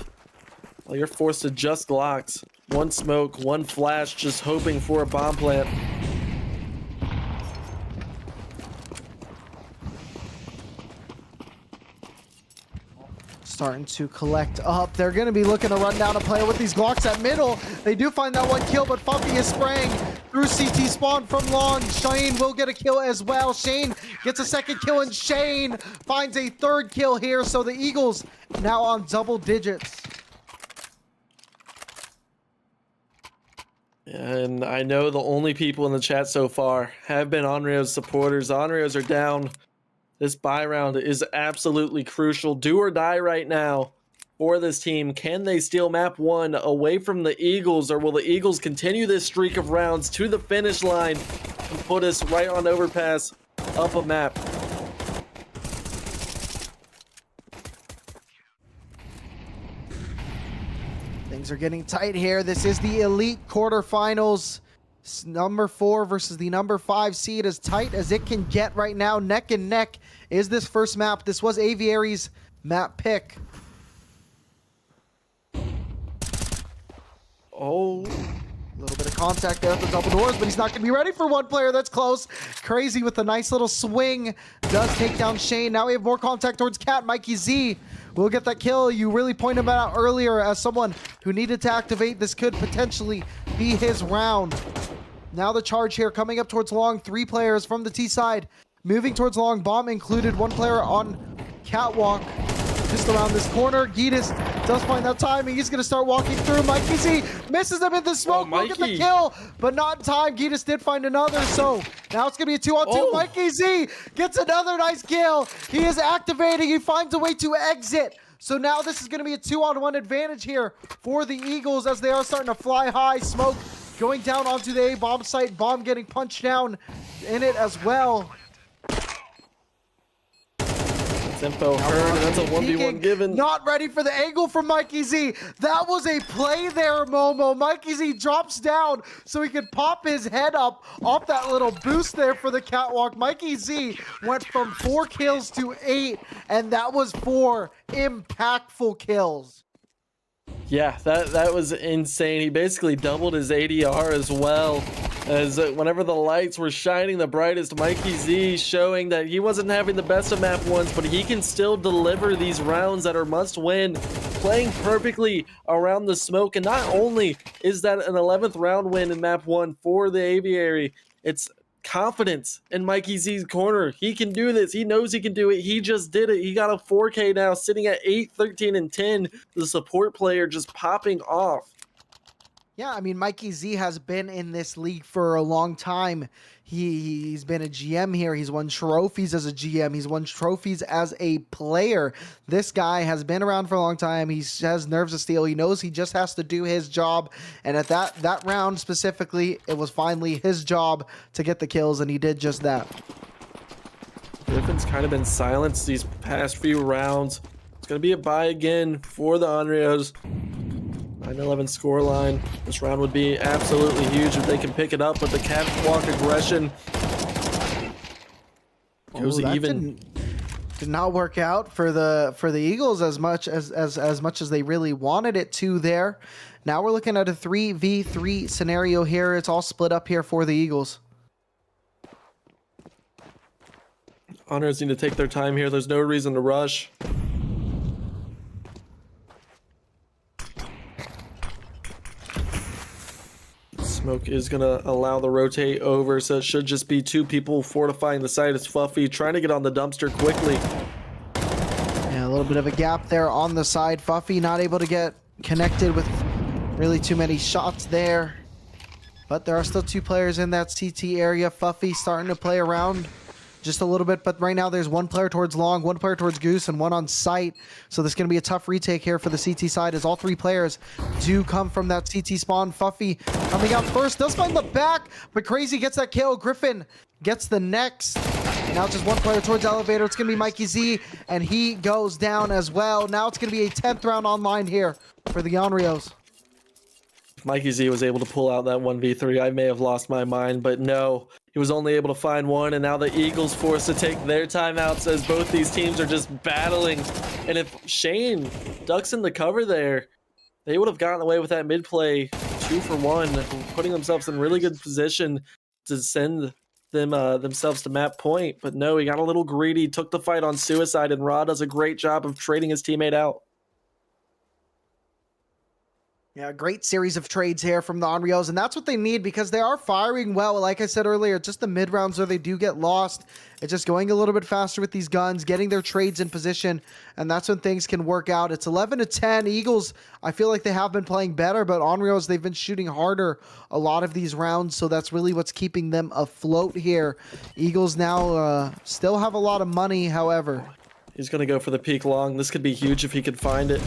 Well, you're forced to just Glocks. 1 smoke, 1 flash, just hoping for a bomb plant. Starting to collect up. They're going to be looking to run down a player with these Glocks at middle. They do find that 1 kill, but Fuffy is spraying through CT spawn from long. Shane will get a kill as well. Shane gets a 2nd kill, and Shane finds a 3rd kill here. So the Eagles now on double digits. And I know the only people in the chat so far have been Onryos supporters. Onryos are down. This buy round is absolutely crucial. Do or die right now for this team. Can they steal map 1 away from the Eagles, or will the Eagles continue this streak of rounds to the finish line and put us right on overpass up a map? Things are getting tight here. This is the Elite quarterfinals. Number 4 versus the number 5 seed, as tight as it can get right now. Neck and neck is this first map. This was Aviary's map pick. Oh, a little bit of contact there at the double doors, but he's not going to be ready for 1 player. That's close. Crazy with a nice little swing. Does take down Shane. Now we have more contact towards Cat. Mikey Z will get that kill. You really pointed him out earlier as someone who needed to activate. This could potentially be his round. Now the charge here coming up towards long. 3 players from the T side moving towards long. Bomb included. 1 player on Catwalk just around this corner. Gitas does find that timing. He's going to start walking through. Mikey Z misses him in the smoke. Will get the kill, but not in time. Gitas did find another, so now it's going to be a 2-on-2. Mikey Z gets another nice kill. He is activating. He finds a way to exit. So now this is going to be a 2-on-1 advantage here for the Eagles as they are starting to fly high. Smoke going down onto the A-bomb site. Bomb getting punched down in it as well. Info heard, and that's a 1v1 given. Not ready for the angle from Mikey Z. That was a play there, Momo. Mikey Z drops down so he could pop his head up off that little boost there for the catwalk. Mikey Z went from 4 kills to 8, and that was 4 impactful kills. Yeah, that was insane. He basically doubled his ADR as well, as whenever the lights were shining the brightest, Mikey Z showing that he wasn't having the best of map ones, but he can still deliver these rounds that are must win, playing perfectly around the smoke. And not only is that an 11th round win in map 1 for the Aviary, it's confidence in Mikey Z's corner. He can do this. He knows he can do it. He just did it. He got a 4K now, sitting at 8, 13, and 10. The support player just popping off. Yeah, I mean, Mikey Z has been in this league for a long time. He's been a GM here. He's won trophies as a GM. He's won trophies as a player. This guy has been around for a long time. He has nerves of steel. He knows he just has to do his job. And at that round specifically, it was finally his job to get the kills, and he did just that. Griffin's kind of been silenced these past few rounds. It's going to be a bye again for the Onryos. 9-11 scoreline. This round would be absolutely huge if they can pick it up, but the catwalk aggression goes even. Did not work out for the Eagles as much as they really wanted it to there. Now we're looking at a 3v3 scenario here. It's all split up here for the Eagles. Onryos need to take their time here. There's no reason to rush. Smoke is going to allow the rotate over, so it should just be 2 people fortifying the site. It's Fluffy trying to get on the dumpster quickly. Yeah, a little bit of a gap there on the side. Fuffy not able to get connected with really too many shots there. But there are still 2 players in that CT area. Fuffy starting to play around just a little bit, but right now there's 1 player towards long, 1 player towards goose, and 1 on site. So this is going to be a tough retake here for the CT side, as all 3 players do come from that CT spawn. Fuffy coming out first, does find the back, but Crazy gets that kill. Griffin gets the next. Now it's just 1 player towards elevator. It's going to be Mikey Z, and he goes down as well. Now it's going to be a 10th round online here for the Onryos. If Mikey Z was able to pull out that 1v3, I may have lost my mind, but no. He was only able to find 1, and now the Eagles forced to take their timeouts as both these teams are just battling. And if Shane ducks in the cover there, they would have gotten away with that mid play 2 for 1, putting themselves in really good position to send them themselves to map point. But no, he got a little greedy, took the fight on suicide, and Ra does a great job of trading his teammate out. Yeah, great series of trades here from the Onryos, and that's what they need because they are firing well. Like I said earlier, just the mid rounds where they do get lost. It's just going a little bit faster with these guns, getting their trades in position, and that's when things can work out. It's 11-10. Eagles, I feel like they have been playing better, but Onryos, they've been shooting harder a lot of these rounds, so that's really what's keeping them afloat here. Eagles now still have a lot of money, however. He's going to go for the peak long. This could be huge if he could find it.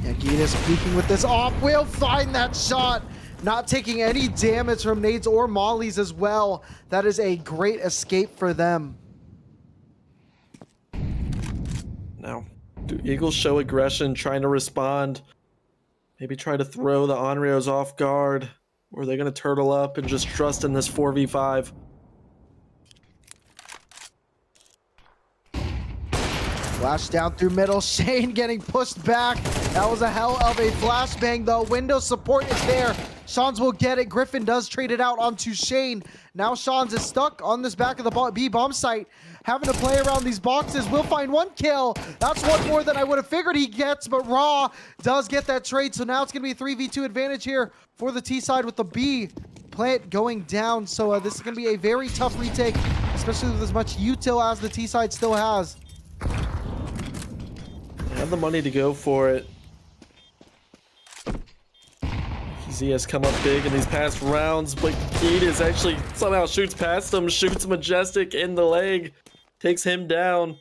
Yeah, Gitas peeking with this off. Will find that shot. Not taking any damage from nades or mollies as well. That is a great escape for them. Now, do Eagles show aggression, trying to respond? Maybe try to throw the Onryos off guard? Or are they going to turtle up and just trust in this 4v5? Flash down through middle. Shane getting pushed back. That was a hell of a flashbang, though. Window support is there. Shans will get it. Griffin does trade it out onto Shane. Now Shans is stuck on this back of the B bomb site, having to play around these boxes. Will find 1 kill. That's 1 more than I would have figured he gets, but Raw does get that trade. So now it's going to be a 3v2 advantage here for the T side with the B plant going down. So this is going to be a very tough retake, especially with as much util as the T side still has. They have the money to go for it. Z has come up big in these past rounds, but Gitas actually somehow shoots past him, shoots Majestic in the leg, takes him down.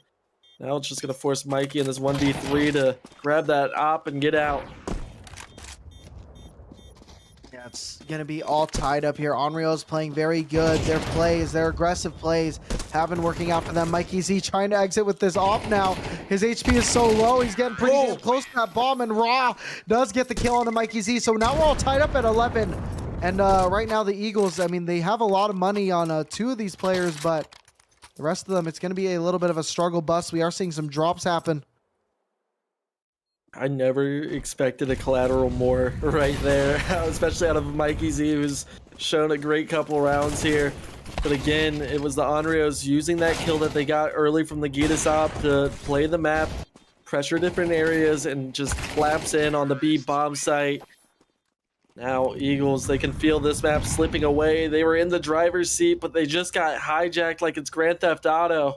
Now it's just going to force Mikey in this 1v3 to grab that op and get out. Yeah, That's going to be all tied up here. Onryos playing very good. Their plays, their aggressive plays have been working out for them. Mikey Z trying to exit with this off now. His HP is so low. He's getting pretty damn close to that bomb, and Raw does get the kill on the Mikey Z. So now we're all tied up at 11. And right now the Eagles, I mean, they have a lot of money on 2 of these players, but the rest of them, it's going to be a little bit of a struggle bus. We are seeing some drops happen. I never expected a collateral more right there, especially out of Mikey Z, who's shown a great couple rounds here. But again, it was the Onryos using that kill that they got early from the Gitas op to play the map, pressure different areas, and just collapse in on the B bomb site. Now, Eagles, they can feel this map slipping away. They were in the driver's seat, but they just got hijacked like it's Grand Theft Auto.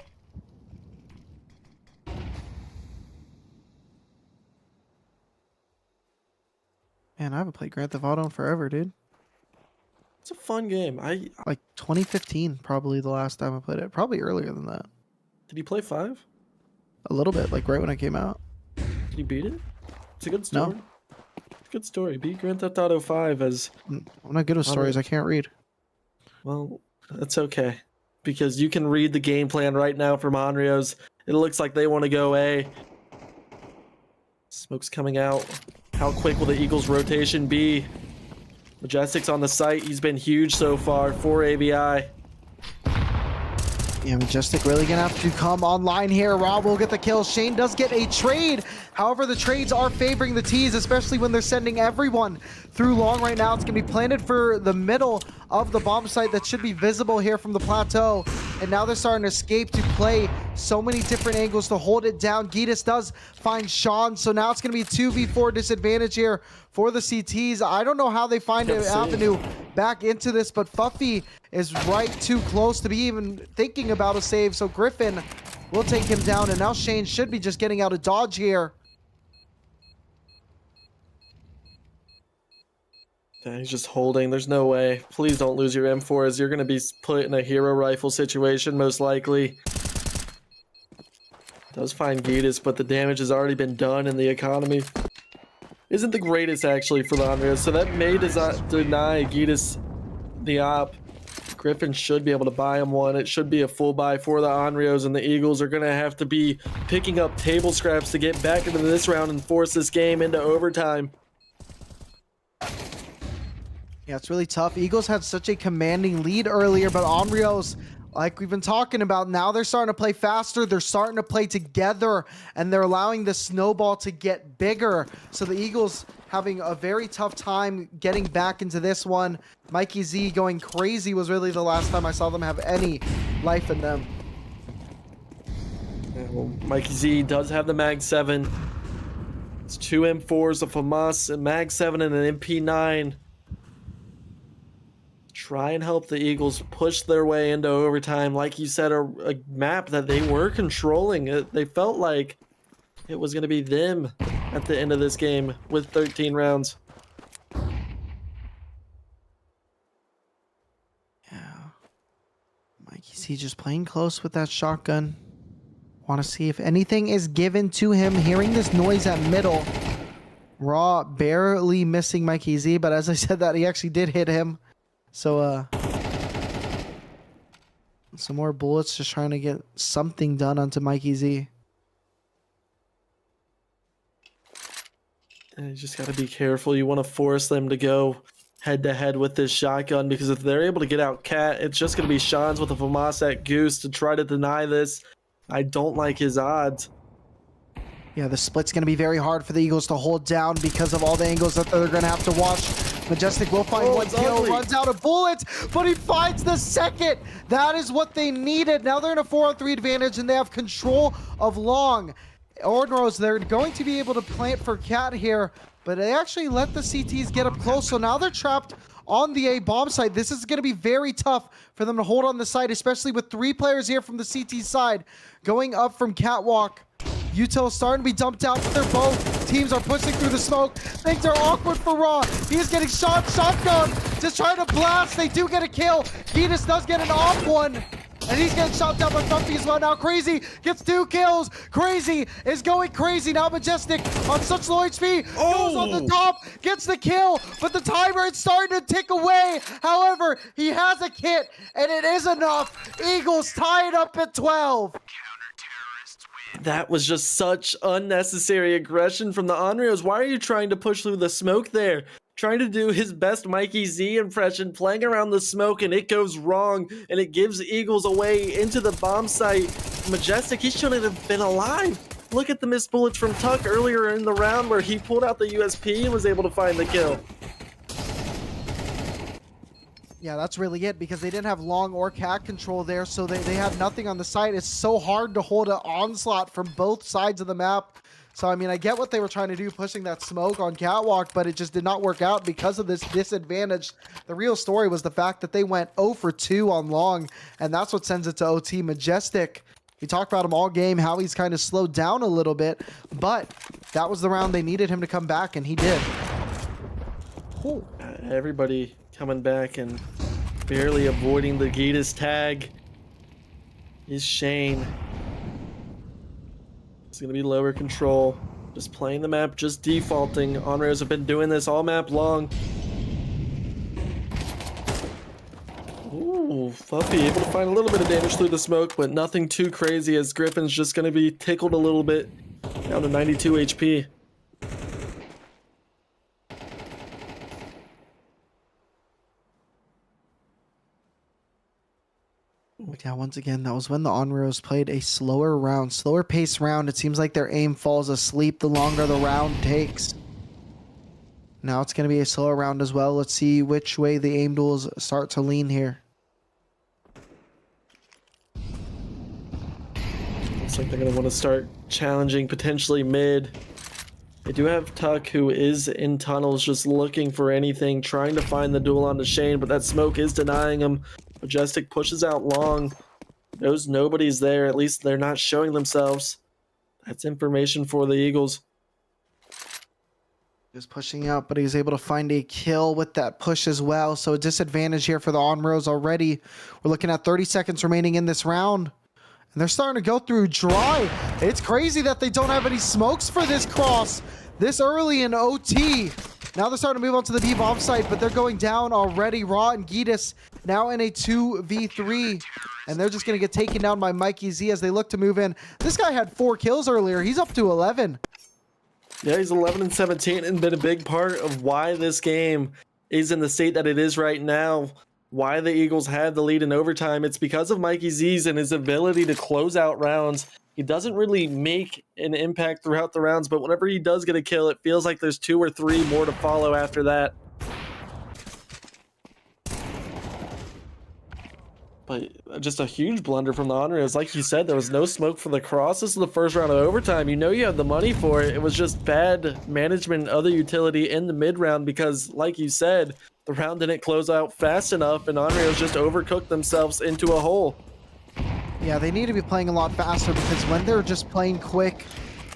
Man, I haven't played Grand Theft Auto in forever, dude. It's a fun game. Like 2015, probably the last time I played it. Probably earlier than that. Did you play 5? A little bit, like right when I came out. Did you beat it? It's a good story. No. It's a good story. Beat Grand Theft Auto 5 as... I'm not good with stories. I can't read. Well, that's okay. Because you can read the game plan right now from Onryos. It looks like they want to go A. Smoke's coming out. How quick will the Eagles' rotation be? Majestic's on the site. He's been huge so far for AVI. Yeah, Majestic really gonna have to come online here. Rob will get the kill. Shane does get a trade. However, the trades are favoring the T's, especially when they're sending everyone through long right now. It's gonna be planted for the middle of the bomb site that should be visible here from the plateau. And now they're starting to escape to play so many different angles to hold it down. Gitas does find Sean, so now it's going to be a 2v4 disadvantage here for the CTs. I don't know how they find an avenue back into this, but Fuffy is right too close to be even thinking about a save, so Griffin will take him down, and now Shane should be just getting out of dodge here. Yeah, he's just holding. There's no way. Please don't lose your M4 as you're going to be put in a hero rifle situation, most likely. Does find Gitas, but the damage has already been done, and the economy isn't the greatest, actually, for the Onryos. So that may deny Gitas the op. Griffin should be able to buy him one. It should be a full buy for the Onryos, and the Eagles are going to have to be picking up table scraps to get back into this round and force this game into overtime. Yeah, it's really tough. Eagles had such a commanding lead earlier, but Onryos, like we've been talking about, now they're starting to play faster. They're starting to play together, and they're allowing the snowball to get bigger. So the Eagles having a very tough time getting back into this one. Mikey Z going crazy was really the last time I saw them have any life in them. Yeah, well, Mikey Z does have the Mag 7. It's 2 M4s, a FAMAS, a Mag 7, and an MP9. Try and help the Eagles push their way into overtime. Like you said, a map that they were controlling. They felt like it was going to be them at the end of this game with 13 rounds. Yeah. Mikey's just playing close with that shotgun. Want to see if anything is given to him. Hearing this noise at middle. Raw barely missing Mikey Z, but as I said that, he actually did hit him. So, some more bullets, just trying to get something done onto Mikey Z. You just got to be careful. You want to force them to go head-to-head with this shotgun, because if they're able to get out Cat, it's just going to be Sean's with a FAMAS at Goose to try to deny this. I don't like his odds. Yeah, the split's going to be very hard for the Eagles to hold down because of all the angles that they're going to have to watch. Majestic will find one kill, runs out of bullets, but he finds the second. That is what they needed. Now they're in a 4-on-3 advantage, and they have control of long. Onryos, they're going to be able to plant for Cat here, but they actually let the CTs get up close, so now they're trapped on the A bomb site. This is going to be very tough for them to hold on the site, especially with 3 players here from the CT side going up from Catwalk. Util starting to be dumped out, but they're both teams are pushing through the smoke. Things are awkward for Raw. He is getting shotgun, just trying to blast. They do get a kill. Gitas does get an off one, and he's getting shot down by Fuffy as well. Now Crazy gets 2 kills. Crazy is going crazy. Now Majestic on such low HP goes on the top, gets the kill, but the timer is starting to tick away. However, he has a kit, and it is enough. Eagles tie it up at 12. That was just such unnecessary aggression from the Onryos. Why are you trying to push through the smoke there? Trying to do his best Mikey Z impression, playing around the smoke, and it goes wrong, and it gives Eagles away into the bomb site. Majestic, he shouldn't have been alive. Look at the missed bullets from Tuck earlier in the round where he pulled out the USP and was able to find the kill. Yeah, that's really it, because they didn't have long or cat control there, so they had nothing on the site. It's so hard to hold an onslaught from both sides of the map. So, I mean, I get what they were trying to do, pushing that smoke on Catwalk, but it just did not work out because of this disadvantage. The real story was the fact that they went 0 for 2 on long, and that's what sends it to OT. Majestic, we talked about him all game, how he's kind of slowed down a little bit, but that was the round they needed him to come back, and he did. Ooh. Everybody coming back and barely avoiding the Gitas tag is Shane. It's gonna be lower control, just playing the map, just defaulting. Onryos have been doing this all map long. Ooh, Fluffy able to find a little bit of damage through the smoke, but nothing too crazy, as Griffin's just gonna be tickled a little bit, down to 92 HP. Yeah, once again, that was when the Onryos played a slower round, slower pace round. It seems like their aim falls asleep the longer the round takes. Now it's going to be a slower round as well. Let's see which way the aim duels start to lean here. Looks like they're going to want to start challenging potentially mid. They do have Tuck, who is in tunnels, just looking for anything, trying to find the duel onto Shane, but that smoke is denying him. Majestic pushes out long, knows nobody's there, at least they're not showing themselves. That's information for the Eagles. Just pushing out, but he's able to find a kill with that push as well. So a disadvantage here for the Onryos already. We're looking at 30 seconds remaining in this round, and they're starting to go through dry. It's crazy that they don't have any smokes for this cross this early in OT. Now they're starting to move on to the B bomb site, but they're going down already. Raw and Gitas now in a 2v3, and they're just going to get taken down by Mikey Z as they look to move in. This guy had 4 kills earlier. He's up to 11. Yeah, he's 11 and 17 and been a big part of why this game is in the state that it is right now. Why the Eagles had the lead in overtime. It's because of Mikey Z's and his ability to close out rounds. He doesn't really make an impact throughout the rounds, but whenever he does get a kill, it feels like there's 2 or 3 more to follow after that. But just a huge blunder from the Onryos. Like you said, there was no smoke for the cross. This is the first round of overtime. You know you have the money for it. It was just bad management and other utility in the mid round because, like you said, the round didn't close out fast enough and Onryos just overcooked themselves into a hole. Yeah, they need to be playing a lot faster because when they're just playing quick,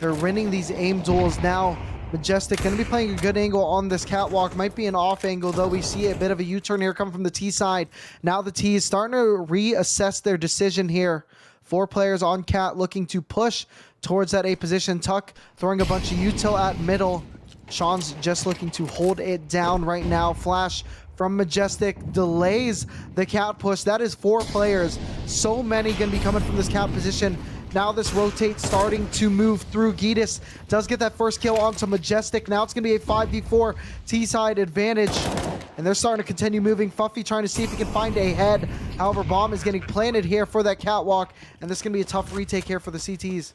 they're winning these aim duels. Now, Majestic going to be playing a good angle on this catwalk. Might be an off angle, though. We see a bit of a U-turn here coming from the T side. Now the T is starting to reassess their decision here. 4 players on cat looking to push towards that A position. Tuck throwing a bunch of util at middle. Sean's just looking to hold it down right now. Flash from Majestic delays the cat push. That is 4 players. So many going to be coming from this cat position. Now this rotate starting to move through. Gitas does get that first kill onto Majestic. Now it's going to be a 5v4 T-side advantage. And they're starting to continue moving. Fuffy trying to see if he can find a head. However, bomb is getting planted here for that catwalk. And this is going to be a tough retake here for the CTs.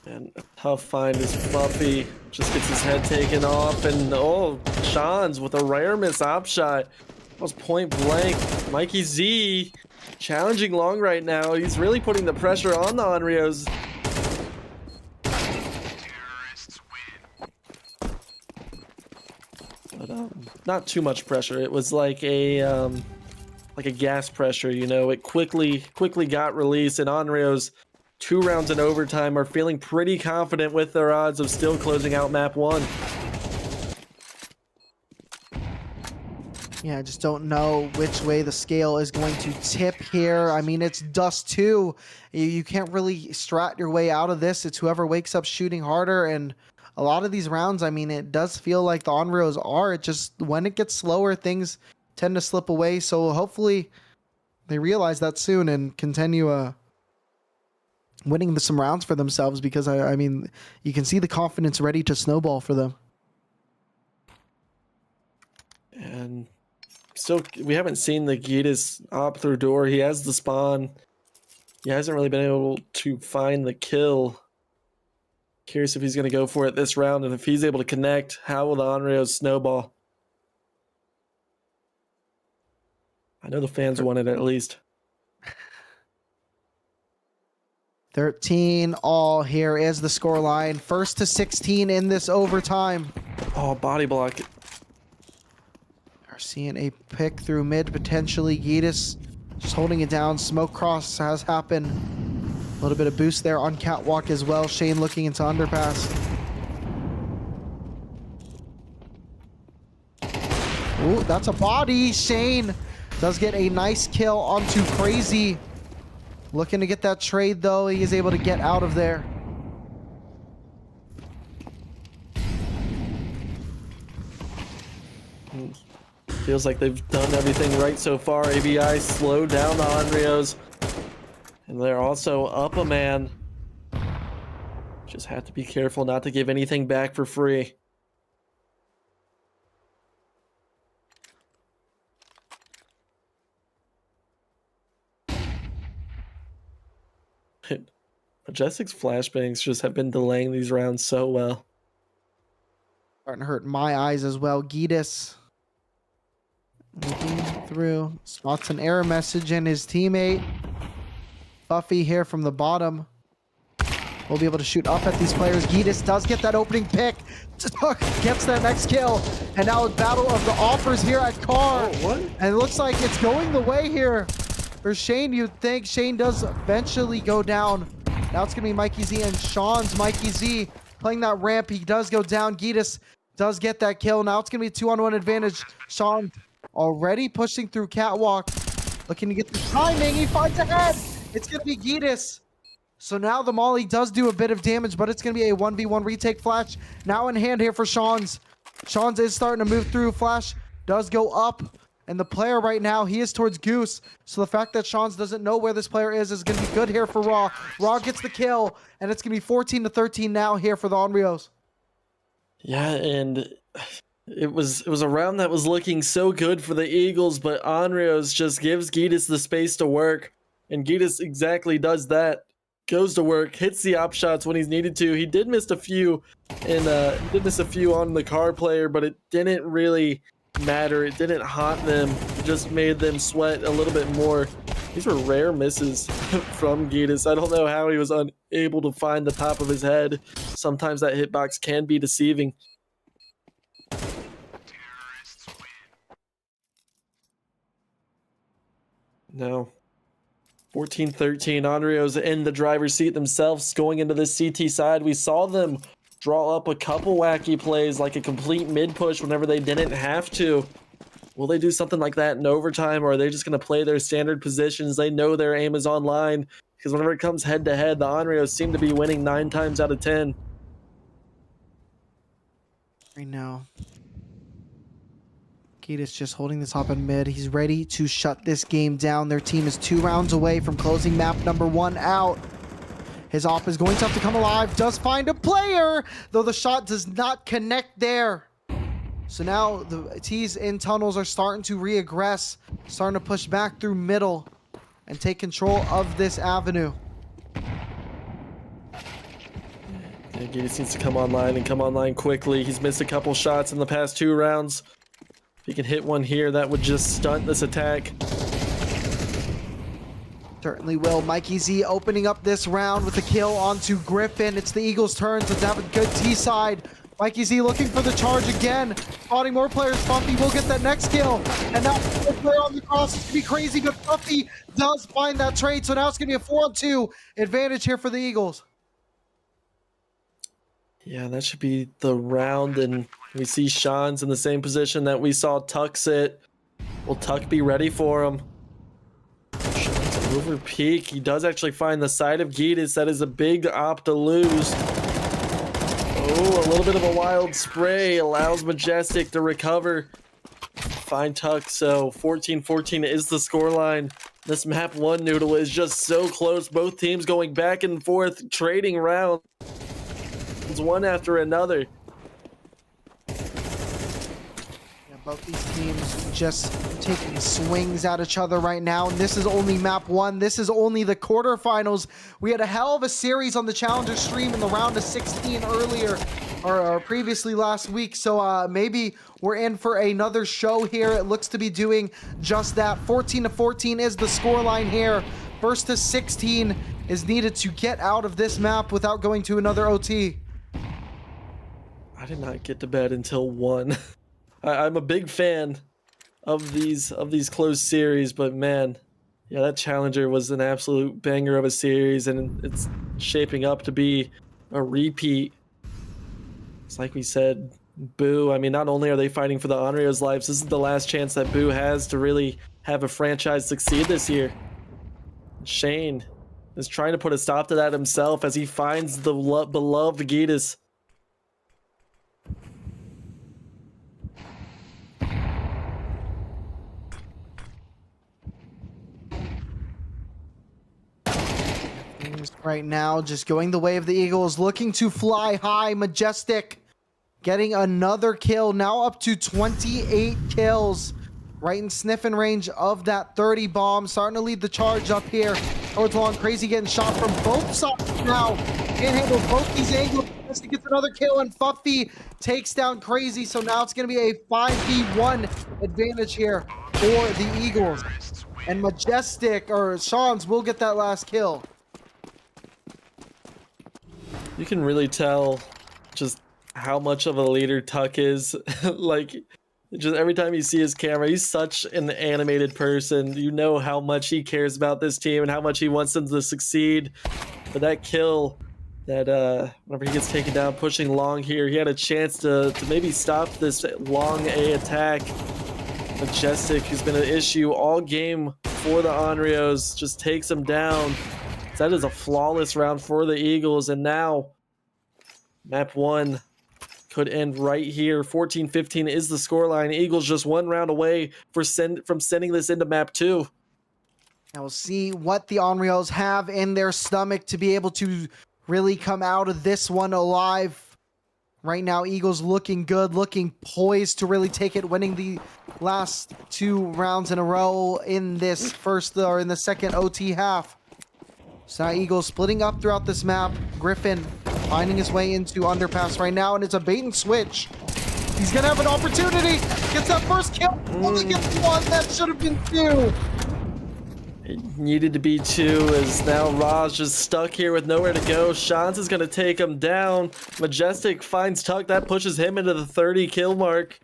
And a tough find is Fluffy. Just gets his head taken off. And oh, Sean's with a rare miss op shot. That was point blank. Mikey Z challenging long right now. He's really putting the pressure on the Onryos. But not too much pressure. It was like a gas pressure, you know. It quickly got released, and Onryos 2 rounds in overtime are feeling pretty confident with their odds of still closing out map 1. Yeah, I just don't know which way the scale is going to tip here. I mean, it's dust too. You can't really strat your way out of this. It's whoever wakes up shooting harder. And a lot of these rounds, I mean, it does feel like the Onryos are. It just, when it gets slower, things tend to slip away. So hopefully they realize that soon and continue winning some rounds for themselves, because I mean, you can see the confidence ready to snowball for them. And still, we haven't seen the Gitas op through door. He has the spawn. He hasn't really been able to find the kill. Curious if he's going to go for it this round, and if he's able to connect, how will the Onryos snowball? I know the fans want it at least. 13 all. Here is the score line. 1st to 16 in this overtime. Oh, body block. Are seeing a pick through mid, potentially. Gitas just holding it down. Smoke cross has happened. A little bit of boost there on catwalk as well. Shane looking into underpass. Ooh, that's a body. Shane does get a nice kill onto Crazy. Looking to get that trade, though. He is able to get out of there. Feels like they've done everything right so far. AVI slowed down the Onryos. And they're also up a man. Just have to be careful not to give anything back for free. Majestic's flashbangs just have been delaying these rounds so well. Starting to hurt my eyes as well. Gitas looking through. Spots an error message in his teammate. Buffy here from the bottom. We'll be able to shoot up at these players. Gitas does get that opening pick. Gets that next kill. And now a battle of the offers here at Car. Oh, what? And it looks like it's going the way here for Shane. You'd think Shane does eventually go down. Now it's going to be Mikey Z and Sean's Mikey Z playing that ramp. He does go down. Gitas does get that kill. Now it's going to be a 2-on-1 advantage. Sean already pushing through catwalk. Looking to get the timing. He finds ahead. It's going to be Gitas. So now the Molly does do a bit of damage, but it's going to be a 1v1 retake. Flash now in hand here for Sean's. Sean's is starting to move through. Flash does go up. And the player right now, he is towards Goose. So the fact that Sean's doesn't know where this player is going to be good here for Raw. Raw gets the kill, and it's going to be 14 to 13 now here for the Onryos. Yeah, and it was a round that was looking so good for the Eagles, but Onryos just gives Gitas the space to work. And Gitas exactly does that. Goes to work, hits the op shots when he's needed to. He did miss a few, and on the Car player, but it didn't really matter. It didn't haunt them. It just made them sweat a little bit more. These were rare misses from Gitas. I don't know how he was unable to find the top of his head. Sometimes that hitbox can be deceiving. No. 14-13, Onryos in the driver's seat themselves going into this CT side. We saw them draw up a couple wacky plays, like a complete mid-push whenever they didn't have to. Will they do something like that in overtime, or are they just going to play their standard positions? They know their aim is online, because whenever it comes head-to-head, the Onryos seem to be winning 9 times out of 10. Right now, Gitas just holding the top in mid. He's ready to shut this game down. Their team is 2 rounds away from closing map number 1 out. His op is going to have to come alive. Does find a player, though the shot does not connect there. So now the T's in tunnels are starting to reaggress, starting to push back through middle and take control of this avenue. Yeah, Gitas needs to come online and come online quickly. He's missed a couple shots in the past 2 rounds. If he can hit one here, that would just stunt this attack. Certainly will. Mikey Z opening up this round with a kill onto Griffin. It's the Eagles' turn to have a good T side. Mikey Z looking for the charge again. Spotting more players. Buffy will get that next kill. And now the player on the cross is going to be crazy, but Buffy does find that trade. So now it's going to be a 4-on-2 advantage here for the Eagles. Yeah, that should be the round, and we see Sean's in the same position that we saw Tuck sit. Will Tuck be ready for him? Over peak. He does actually find the side of Gitas. That is a big op to lose. Oh, a little bit of a wild spray allows Majestic to recover. Find Tuck. So 14-14 is the scoreline. This map 1 Noodle is just so close. Both teams going back and forth, trading rounds one after another. Both these teams just taking swings at each other right now. And this is only map 1. This is only the quarterfinals. We had a hell of a series on the Challenger stream in the round of 16 earlier, or previously last week. So maybe we're in for another show here. It looks to be doing just that. 14-14 is the scoreline here. First to 16 is needed to get out of this map without going to another OT. I did not get to bed until 1. I'm a big fan of these close series, but man, yeah, that Challenger was an absolute banger of a series, and it's shaping up to be a repeat. It's like we said, Boo. I mean, not only are they fighting for the Onryos' lives, this is the last chance that Boo has to really have a franchise succeed this year. Shane is trying to put a stop to that himself as he finds the beloved Gitas. Right now, just going the way of the Eagles, looking to fly high. Majestic getting another kill, now up to 28 kills, right in sniffing range of that 30 bomb, starting to lead the charge up here towards Long. Crazy getting shot from both sides now, can't handle both these angles. Majestic gets another kill, and Fuffy takes down Crazy, so now it's going to be a 5v1 advantage here for the Eagles, and Majestic, or Sean's, will get that last kill. You can really tell just how much of a leader Tuck is. Like, just every time you see his camera, he's such an animated person. You know how much he cares about this team and how much he wants them to succeed. But that kill, that whenever he gets taken down, pushing Long here, he had a chance to maybe stop this Long A attack. Majestic, who's been an issue all game for the Onryos, just takes him down. That is a flawless round for the Eagles, and now map 1 could end right here. 14-15 is the scoreline. Eagles just 1 round away from sending this into map 2. Now we'll see what the Onryos have in their stomach to be able to really come out of this one alive. Right now, Eagles looking good, looking poised to really take it, winning the last 2 rounds in a row in this in the second OT half. So now Eagles splitting up throughout this map. Griffin finding his way into underpass right now, and it's a bait and switch. He's gonna have an opportunity. Gets that first kill. Only gets 1. That should have been 2. It needed to be 2, as now Raj just stuck here with nowhere to go. Shans is gonna take him down. Majestic finds Tuck. That pushes him into the 30 kill mark.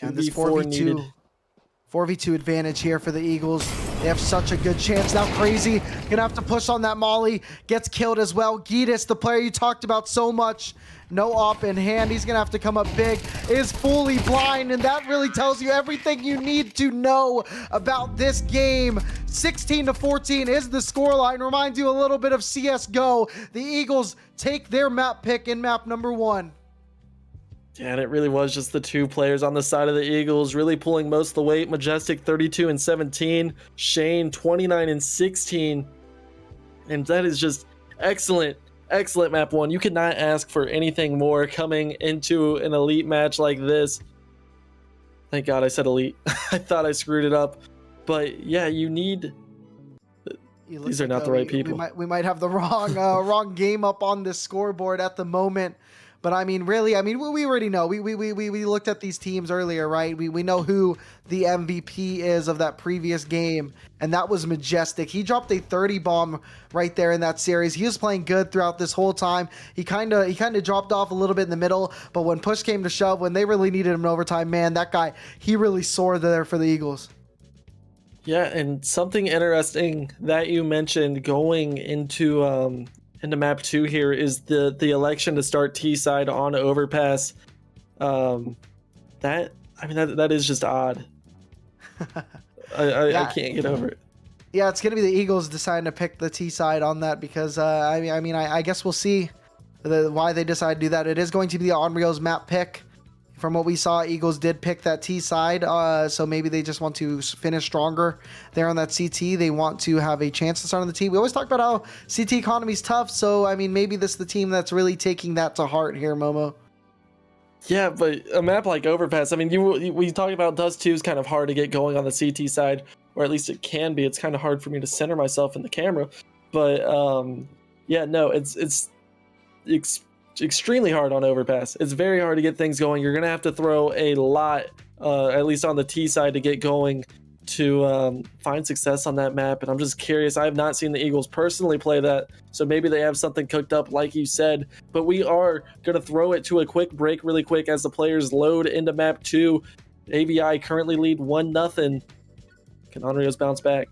And this 4v2 advantage here for the Eagles. They have such a good chance. Now Crazy gonna have to push on that molly. Gets killed as well. Gitas, the player you talked about so much, no op in hand. He's gonna have to come up big. Is fully blind, and that really tells you everything you need to know about this game. 16-14 is the scoreline. Reminds you a little bit of CSGO. The Eagles take their map pick in map number 1. Yeah, and it really was just the 2 players on the side of the Eagles really pulling most of the weight. Majestic 32-17, Shane 29-16, and that is just excellent map 1. You could not ask for anything more coming into an elite match like this. Thank God I said elite. I thought I screwed it up, but yeah, you need. These are not the right people. We might have the wrong game up on this scoreboard at the moment. But I mean, really, we already know. We looked at these teams earlier, right? We know who the MVP is of that previous game, and that was Majestic. He dropped a 30 bomb right there in that series. He was playing good throughout this whole time. He kind of dropped off a little bit in the middle, but when push came to shove, when they really needed him in overtime, man, that guy, he really soared there for the Eagles. Yeah, and something interesting that you mentioned going into map 2 here is the election to start T side on overpass. That is just odd. I Yeah, can't get over it. yeah, it's gonna be the Eagles deciding to pick the T side on that because I guess we'll see why they decide to do that. It is going to be the Onryos map pick. From what we saw, Eagles did pick that T side, so maybe they just want to finish stronger there on that CT. They want to have a chance to start on the T. We always talk about how CT economy is tough, so I mean maybe this is the team that's really taking that to heart here, Momo. Yeah, but a map like Overpass, I mean, we talk about Dust 2 is kind of hard to get going on the CT side, or at least it can be. It's kind of hard for me to center myself in the camera, but yeah, no, it's extremely hard on Overpass. It's very hard to get things going. You're gonna have to throw a lot, at least on the T side, to get going to find success on that map. And I'm just curious. I have not seen the Eagles personally play that, so maybe they have something cooked up, like you said. But we are gonna throw it to a quick break, really quick, as the players load into map 2. AVI currently lead 1-0. Can Onryos bounce back?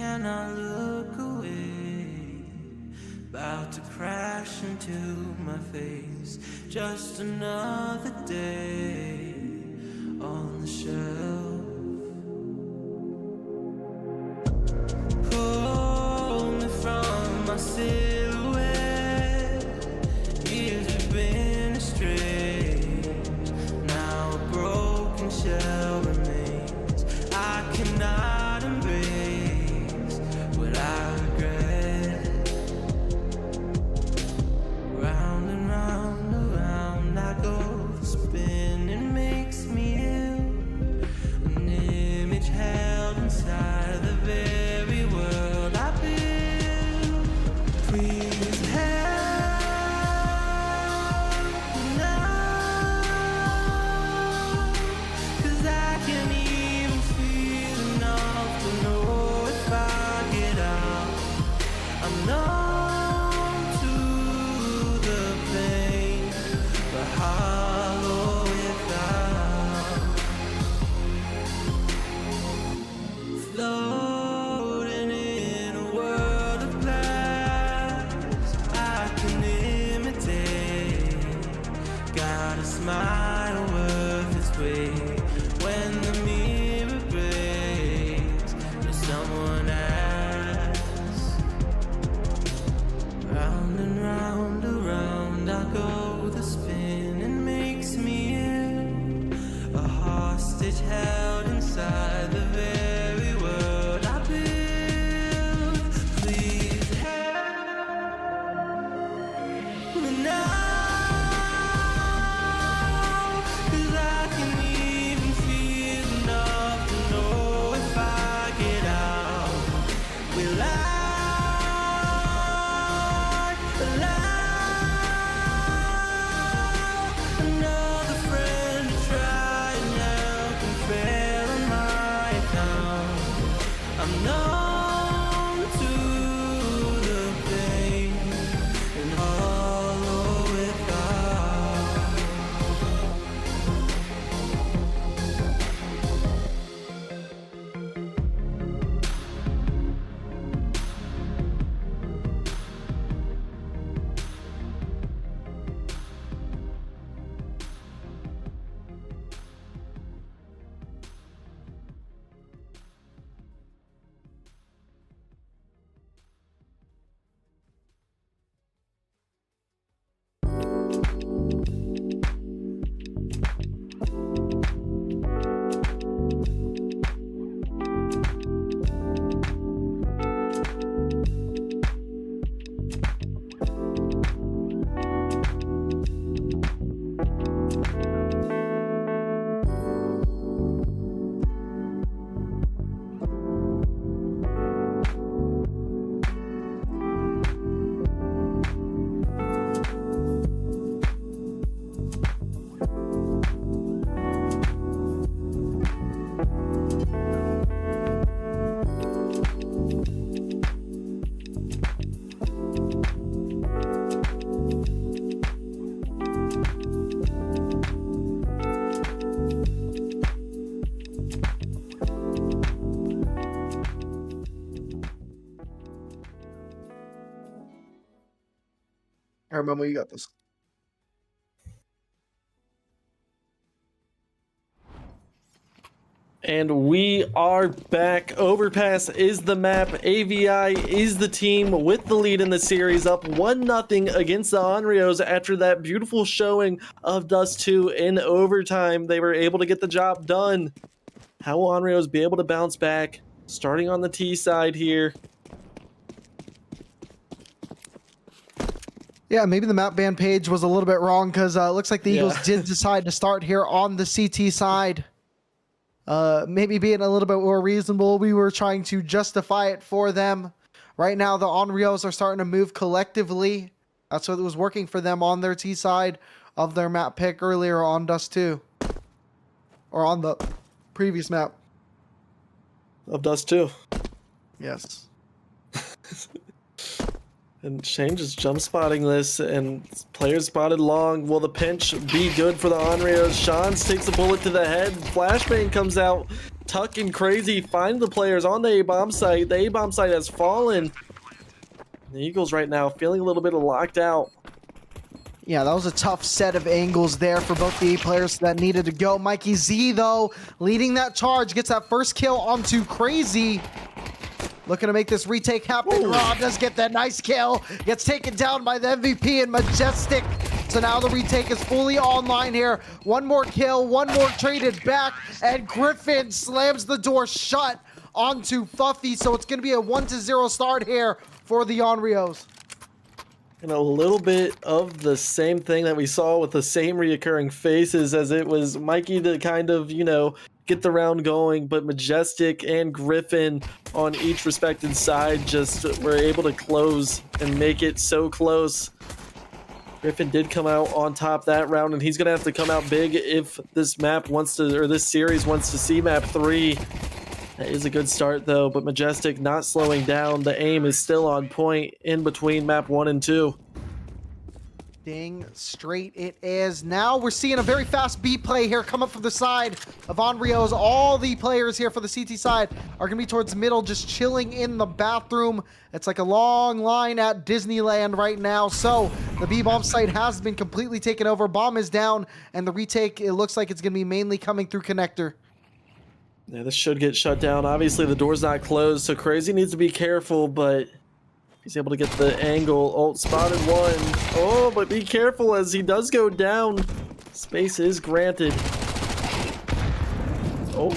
cannot look away. About to crash into my face. Just another day on the shelf. Pull me from my silhouette. Years have been estranged. Now a broken shell remains. I cannot embrace what I regret. Round and round, around I go. The spinning makes me ill. An image held inside the very world I build. Please help me now, 'cause I can't even feel enough to know if I get out. I'm numb to the pain, but hollow without. Floating in a world of glass, I can imitate. Got a smile worth its weight. When the mirror breaks, there's someone else. Round and round, around I go. The spinning makes me ill. A hostage held inside the very world I build. Please help me now, 'cause I can't even feel enough to know if I get out. Will I allow another friend to try and help and fail on my account? I'm numb to the pain and hollow without. All right, Momo, you got this. And we are back. Overpass is the map. AVI is the team with the lead in the series, up 1-0 against the Onryos after that beautiful showing of Dust 2 in overtime. They were able to get the job done. How will Onryos be able to bounce back? Starting on the T side here. Yeah, maybe the map ban page was a little bit wrong because it looks like the Eagles Yeah. did decide to start here on the CT side. Maybe being a little bit more reasonable. We were trying to justify it for them. Right now, the Onryos are starting to move collectively. That's what was working for them on their T side of their map pick earlier on Dust 2. Or on the previous map. Of Dust 2. Yes. And Shane just jump spotting this, and players spotted long. Will the pinch be good for the Onryos? Shans takes a bullet to the head. Flashbang comes out. Tuck and Crazy find the players on the A-bomb site. The A-bomb site has fallen. The Eagles right now feeling a little bit locked out. Yeah, that was a tough set of angles there for both the A players that needed to go. Mikey Z, though, leading that charge, gets that first kill onto Crazy. Looking to make this retake happen. Rob does get that nice kill. Gets taken down by the MVP and Majestic. So now the retake is fully online here. One more kill, one more traded back, and Griffin slams the door shut onto Fuffy. So it's going to be a 1-0 start here for the Onryos. And a little bit of the same thing that we saw with the same reoccurring faces, as it was Mikey to kind of, you know, get the round going, but Majestic and Griffin on each respected side just were able to close and make it so close. Griffin did come out on top that round, and he's gonna have to come out big if this map wants to, or this series wants to see map 3. That is a good start though, but Majestic not slowing down. The aim is still on point in between map 1 and 2. Ding straight it is. Now we're seeing a very fast B play here come up from the side of Onryos. All the players here for the CT side are going to be towards middle, just chilling in the bathroom. It's like a long line at Disneyland right now. So the B-bomb site has been completely taken over. Bomb is down, and the retake, it looks like it's going to be mainly coming through connector. Yeah, this should get shut down. Obviously the door's not closed, so Crazy needs to be careful, but he's able to get the angle. Oh, spotted one. Oh, but be careful as he does go down. Space is granted. Oh.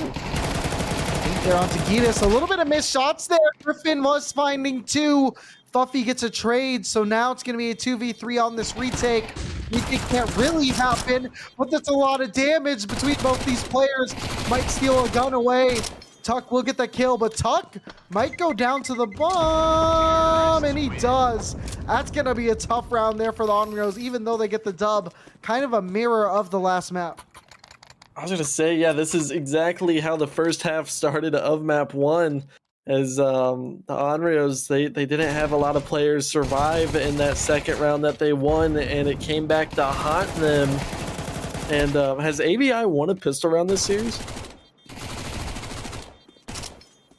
There onto Gitas. A little bit of missed shots there. Griffin was finding 2. Fuffy gets a trade, so now it's going to be a 2v3 on this retake. Retake can't really happen, but that's a lot of damage between both these players. Might steal a gun away. Tuck will get that kill, but Tuck might go down to the bomb, and he does. That's going to be a tough round there for the Onryos, even though they get the dub. Kind of a mirror of the last map. I was going to say, yeah, this is exactly how the first half started of map 1, as the Onryos, they didn't have a lot of players survive in that second round that they won, and it came back to haunt them. And has AVI won a pistol round this series?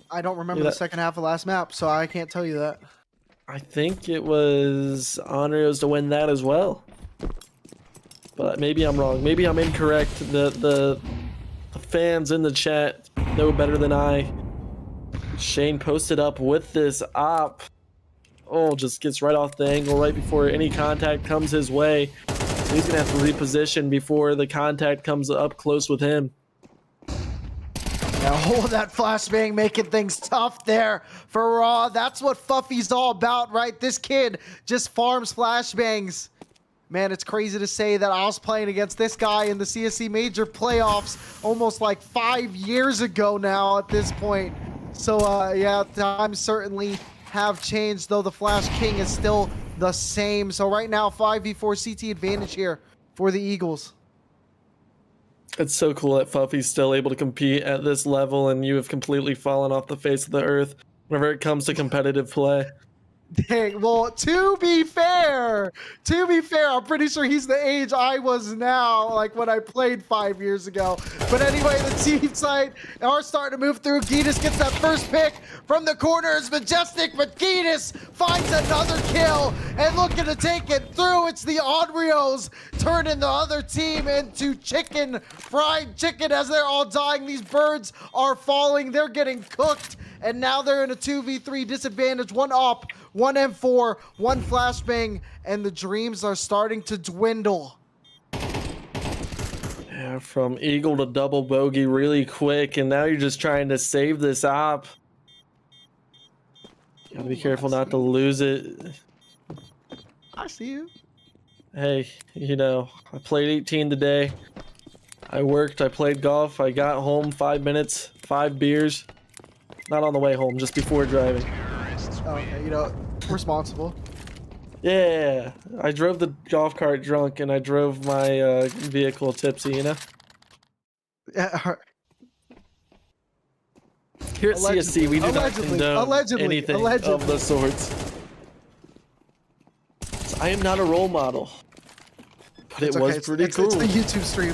I don't remember the second half of last map, so I can't tell you that. I think it was Onryos to win that as well. But maybe I'm wrong. Maybe I'm incorrect. The fans in the chat know better than I. Shane posted up with this op. Oh, just gets right off the angle right before any contact comes his way. So he's going to have to reposition before the contact comes up close with him. Oh, that flashbang making things tough there for Raw. That's what Fuffy's all about, right? This kid just farms flashbangs. Man, it's crazy to say that I was playing against this guy in the CSC Major playoffs almost like 5 years ago now at this point. So, yeah, times certainly have changed, though the Flash King is still the same. So right now, 5v4 CT advantage here for the Eagles. It's so cool that Fuffy's still able to compete at this level, and you have completely fallen off the face of the earth whenever it comes to competitive play. Dang, well, to be fair, I'm pretty sure he's the age I was now, like when I played 5 years ago. But anyway, the team side are starting to move through. Gitas gets that first pick from the corner. It's Majestic, but Gitas finds another kill and looking to take it through. It's the Onryos turning the other team into chicken, fried chicken as they're all dying. These birds are falling. They're getting cooked. And now they're in a 2v3 disadvantage. One op, one M4, one flashbang, and the dreams are starting to dwindle. Yeah, from eagle to double bogey really quick, and now you're just trying to save this op. You gotta be careful not to lose it. I see you. Hey, you know, I played 18 today. I worked, I played golf, I got home 5 minutes, 5 beers. Not on the way home, just before driving. Okay, you know, responsible. Yeah, I drove the golf cart drunk, and I drove my vehicle tipsy, you know? Yeah, Here at CSC, we do not condone anything of the sorts. So I am not a role model, but it was pretty cool. It's the YouTube stream.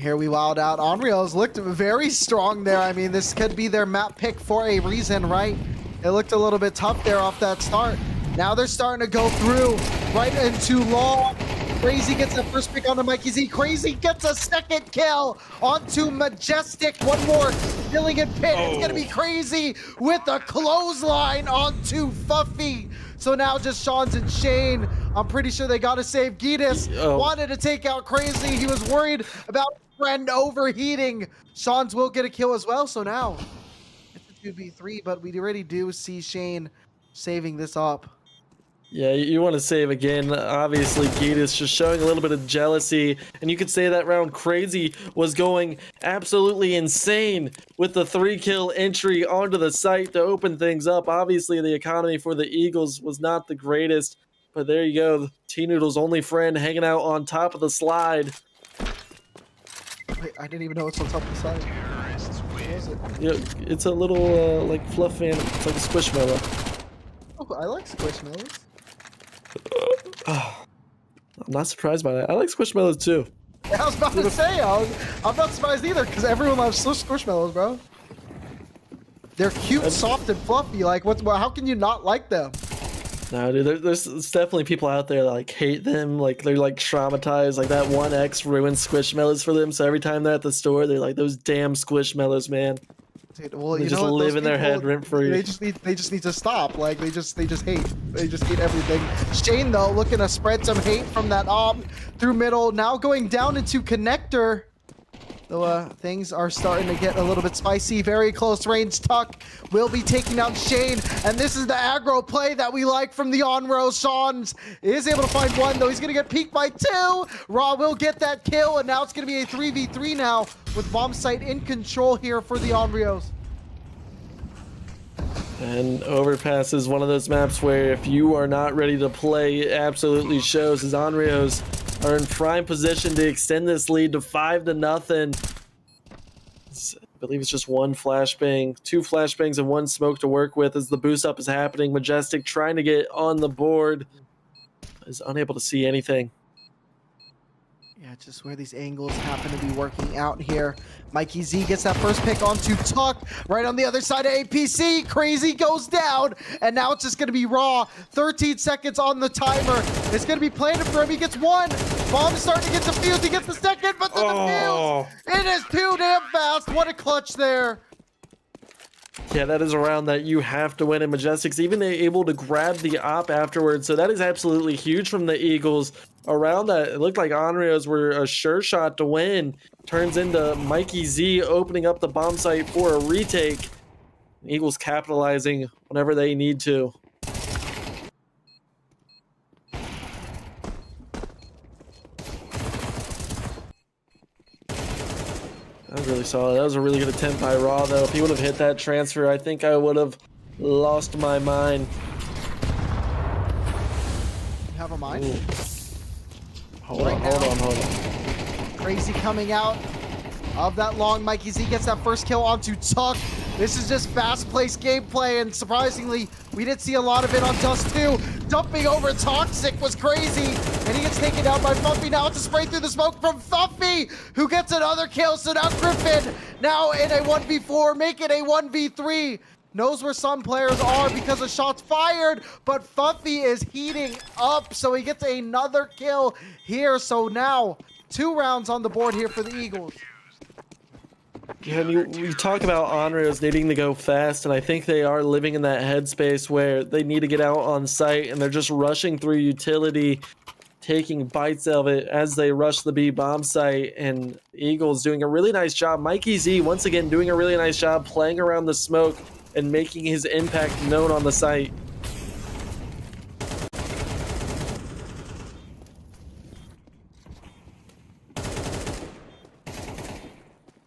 Here we wild out. Onryos looked very strong there. I mean, this could be their map pick for a reason, right? It looked a little bit tough there off that start. Now they're starting to go through right into long. Crazy gets the first pick onto Mikey Z. Crazy gets a second kill onto Majestic. One more killing it pit. It's going to be Crazy with a clothesline onto Fuffy. So now just Sean's and Shane. I'm pretty sure they got to save Gitas. Wanted to take out Crazy. He was worried about friend overheating. Sean's will get a kill as well. So now it's a 2v3, but we already do see Shane saving this up. Yeah, you want to save again. Obviously, Gitas just showing a little bit of jealousy. And you could say that round Crazy was going absolutely insane with the 3-kill entry onto the site to open things up. Obviously, the economy for the Eagles was not the greatest. But there you go. T-Noodle's only friend hanging out on top of the slide. Wait, I didn't even know it's on top of the slide. What is it? Yeah, it's a little, like, fluff and it's like a squishmallow. Oh, I like squishmallows. I'm not surprised by that. I like squishmallows too. I was about to say, I'm not surprised either, because everyone loves squishmallows, bro. They're cute, soft, and fluffy. Like, how can you not like them? No, dude, there's definitely people out there that like hate them. Like they're like traumatized. Like that one ex ruined squishmallows for them. So every time they're at the store, they're like, those damn squishmallows, man. Dude, well, they you just know what? live Those in their people, head rent free. They just need to stop. Like they just hate. They just hate everything. Shane though looking to spread some hate from that op through middle. Now going down into connector. So things are starting to get a little bit spicy. Very close range. Tuck will be taking out Shane, and this is the aggro play that we like from the Onryos. Sean is able to find one, though he's gonna get peeked by two. Raw will get that kill, and now it's gonna be a 3v3 now with bomb site in control here for the Onryos. And Overpass is one of those maps where if you are not ready to play, it absolutely shows, as Onryos are in prime position to extend this lead to 5-0. I believe it's just one flashbang, 2 flashbangs, and 1 smoke to work with as the boost up is happening. Majestic trying to get on the board is unable to see anything. Yeah, just where these angles happen to be working out here. Mikey Z gets that first pick onto Tuck. Right on the other side of APC. Crazy goes down. And now it's just going to be Raw. 13 seconds on the timer. It's going to be planted for him. He gets one. Bomb's starting to get defused. He gets the second, but the defuse. It is too damn fast. What a clutch there. Yeah, that is a round that you have to win, and Majestic's even able to grab the op afterwards, so that is absolutely huge from the Eagles. A round that it looked like Onryos were a sure shot to win turns into Mikey Z opening up the bomb site for a retake. Eagles capitalizing whenever they need to. That was really solid. That was a really good attempt by Raw, though. If he would have hit that transfer, I think I would have lost my mind. You have a mind? Ooh. Hold on. Crazy coming out of that long. Mikey Z gets that first kill onto Tuck. This is just fast-paced gameplay, and surprisingly, we did see a lot of it on Dust 2. Dumping over Toxic was crazy, and he gets taken down by Fuffy. Now it's a spray through the smoke from Fuffy, who gets another kill. So now Griffin, now in a 1v4, make it a 1v3. Knows where some players are because of shots fired, but Fuffy is heating up, so he gets another kill here. So now 2 rounds on the board here for the Eagles. Yeah, and you talk about Onryos needing to go fast, and I think they are living in that headspace where they need to get out on site, and they're just rushing through utility, taking bites of it as they rush the B bomb site, and Eagles doing a really nice job. Mikey Z, once again, doing a really nice job playing around the smoke and making his impact known on the site.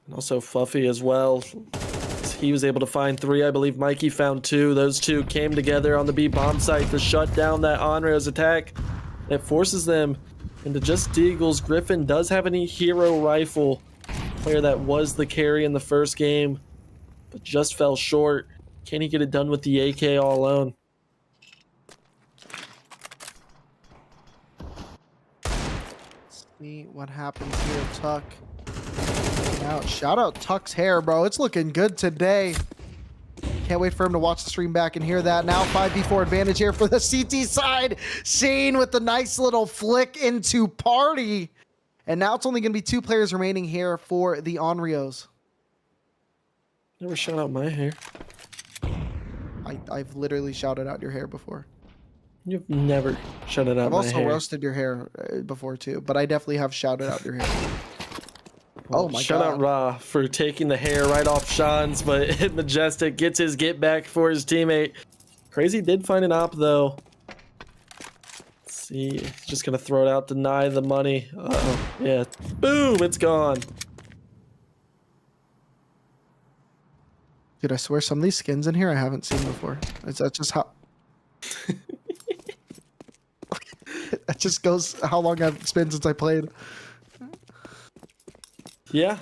And also Fuffy as well. He was able to find 3. I believe Mikey found 2. Those 2 came together on the B bomb site to shut down that Onryos attack. It forces them into just Eagles. Griffin does have a hero rifle, player that was the carry in the first game, but just fell short. Can he get it done with the AK all alone? Let's see what happens here. Tuck Shout out Tuck's hair, bro. It's looking good today. Can't wait for him to watch the stream back and hear that. Now 5v4 advantage here for the CT side. Shane with the nice little flick into party. And now it's only going to be 2 players remaining here for the Onryos. Never shout out my hair. I've literally shouted out your hair before. You've never shouted out I've my also hair. roasted your hair before too, but I definitely have shouted out your hair. Well, oh my shout god. out Ra for taking the hair right off Sean's, but Majestic gets his get back for his teammate. Crazy did find an op though. Let's see, he's just gonna throw it out, deny the money. Uh-oh, yeah, boom, it's gone. Dude, I swear some of these skins in here I haven't seen before. That's just how... That just goes how long it's been since I played. Yeah,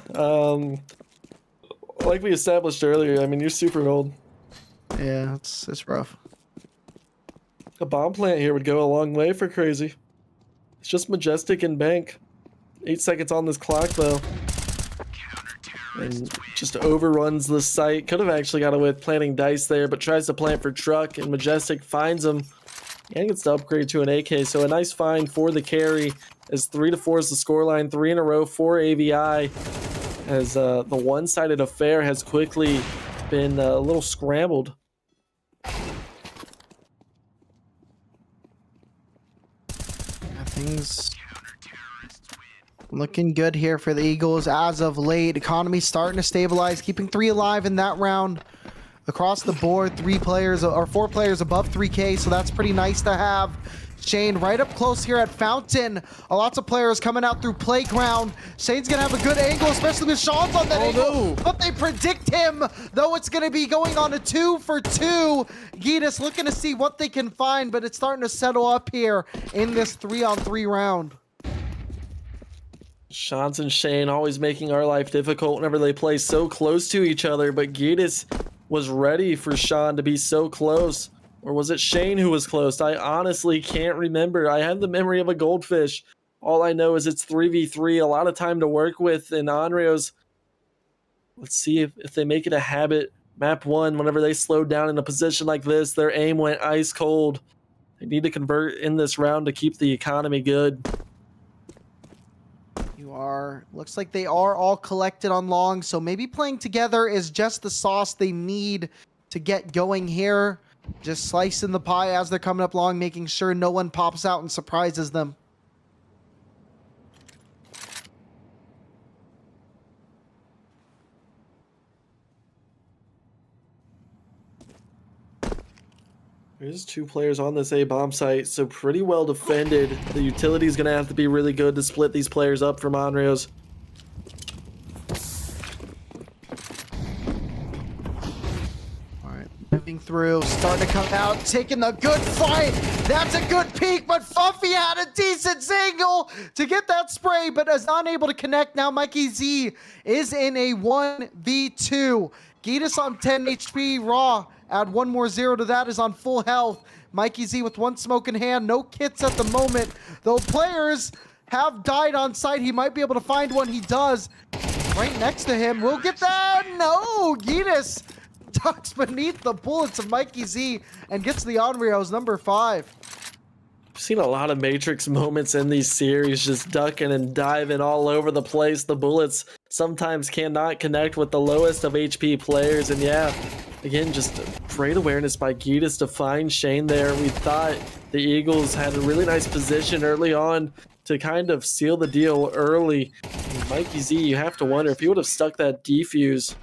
like we established earlier, I mean, you're super old. Yeah, it's rough. A bomb plant here would go a long way for Crazy. It's just Majestic and Bank. 8 seconds on this clock though. And just overruns the site. Could have actually got away with planting dice there, but tries to plant for Truck, and Majestic finds him and gets to upgrade to an AK. So a nice find for the carry, as 3-4 is the scoreline, 3 in a row for AVI, as the one-sided affair has quickly been a little scrambled. Things looking good here for the Eagles as of late. Economy starting to stabilize, keeping 3 alive in that round. Across the board, 4 players above 3K, so that's pretty nice to have. Shane right up close here at Fountain. Lots of players coming out through Playground. Shane's gonna have a good angle, especially with Sean's on that angle. No. But they predict him, though it's gonna be going on a 2-for-2. Gitas looking to see what they can find, but it's starting to settle up here in this 3-on-3 round. Shans and Shane always making our life difficult whenever they play so close to each other, but Gitas was ready for Sean to be so close. Or was it Shane who was close? I honestly can't remember. I have the memory of a goldfish. All I know is it's 3v3, a lot of time to work with in Onryos. Let's see if they make it a habit. Map 1, whenever they slowed down in a position like this, their aim went ice cold. They need to convert in this round to keep the economy good. Looks like they are all collected on long, so maybe playing together is just the sauce they need to get going here. Just slicing the pie as they're coming up long, making sure no one pops out and surprises them. There's 2 players on this A bomb site, so pretty well defended. The utility is going to have to be really good to split these players up from Onryos. Moving through, starting to come out, taking the good fight. That's a good peek, but Fuffy had a decent single to get that spray, but is unable to connect. Now Mikey Z is in a 1v2. Gitas on 10 HP, Raw. Add 1 more 0 to that, is on full health. Mikey Z with 1 smoke in hand, no kits at the moment. Though players have died on site, he might be able to find one. He does. Right next to him, we'll get that. No, Gitas ducks beneath the bullets of Mikey Z and gets the Onryos number 5. I've seen a lot of Matrix moments in these series, just ducking and diving all over the place. The bullets sometimes cannot connect with the lowest of HP players, and yeah, again, just great awareness by Gitas to find Shane there. We thought the Eagles had a really nice position early on to kind of seal the deal early. And Mikey Z, you have to wonder if he would have stuck that defuse.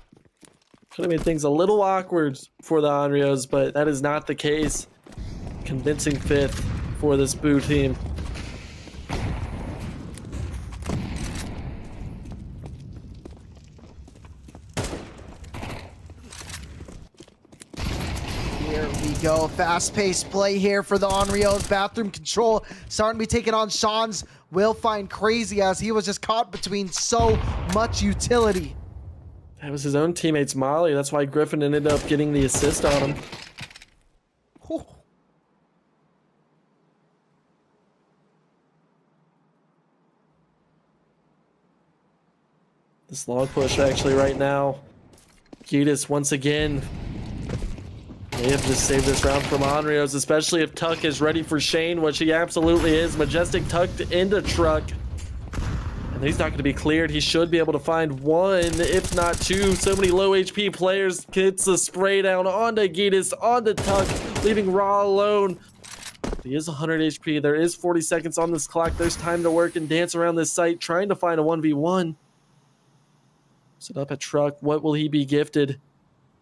Could have made things a little awkward for the Onryos, but that is not the case. Convincing 5th for this Boo team. Here we go. Fast-paced play here for the Onryos. Bathroom control starting to be taken on Sean's. Will find Crazy as he was just caught between so much utility. That was his own teammate's Molly. That's why Griffin ended up getting the assist on him. Whew. This long push actually right now. Gitas once again. They have to save this round from Onryos, especially if Tuck is ready for Shane, which he absolutely is. Majestic tucked into truck. And he's not going to be cleared. He should be able to find one, if not two. So many low HP players. Gets the spray down onto Gitas, onto Tuck, leaving Raw alone. He is 100 HP. There is 40 seconds on this clock. There's time to work and dance around this site, trying to find a 1v1. Set up a truck. What will he be gifted?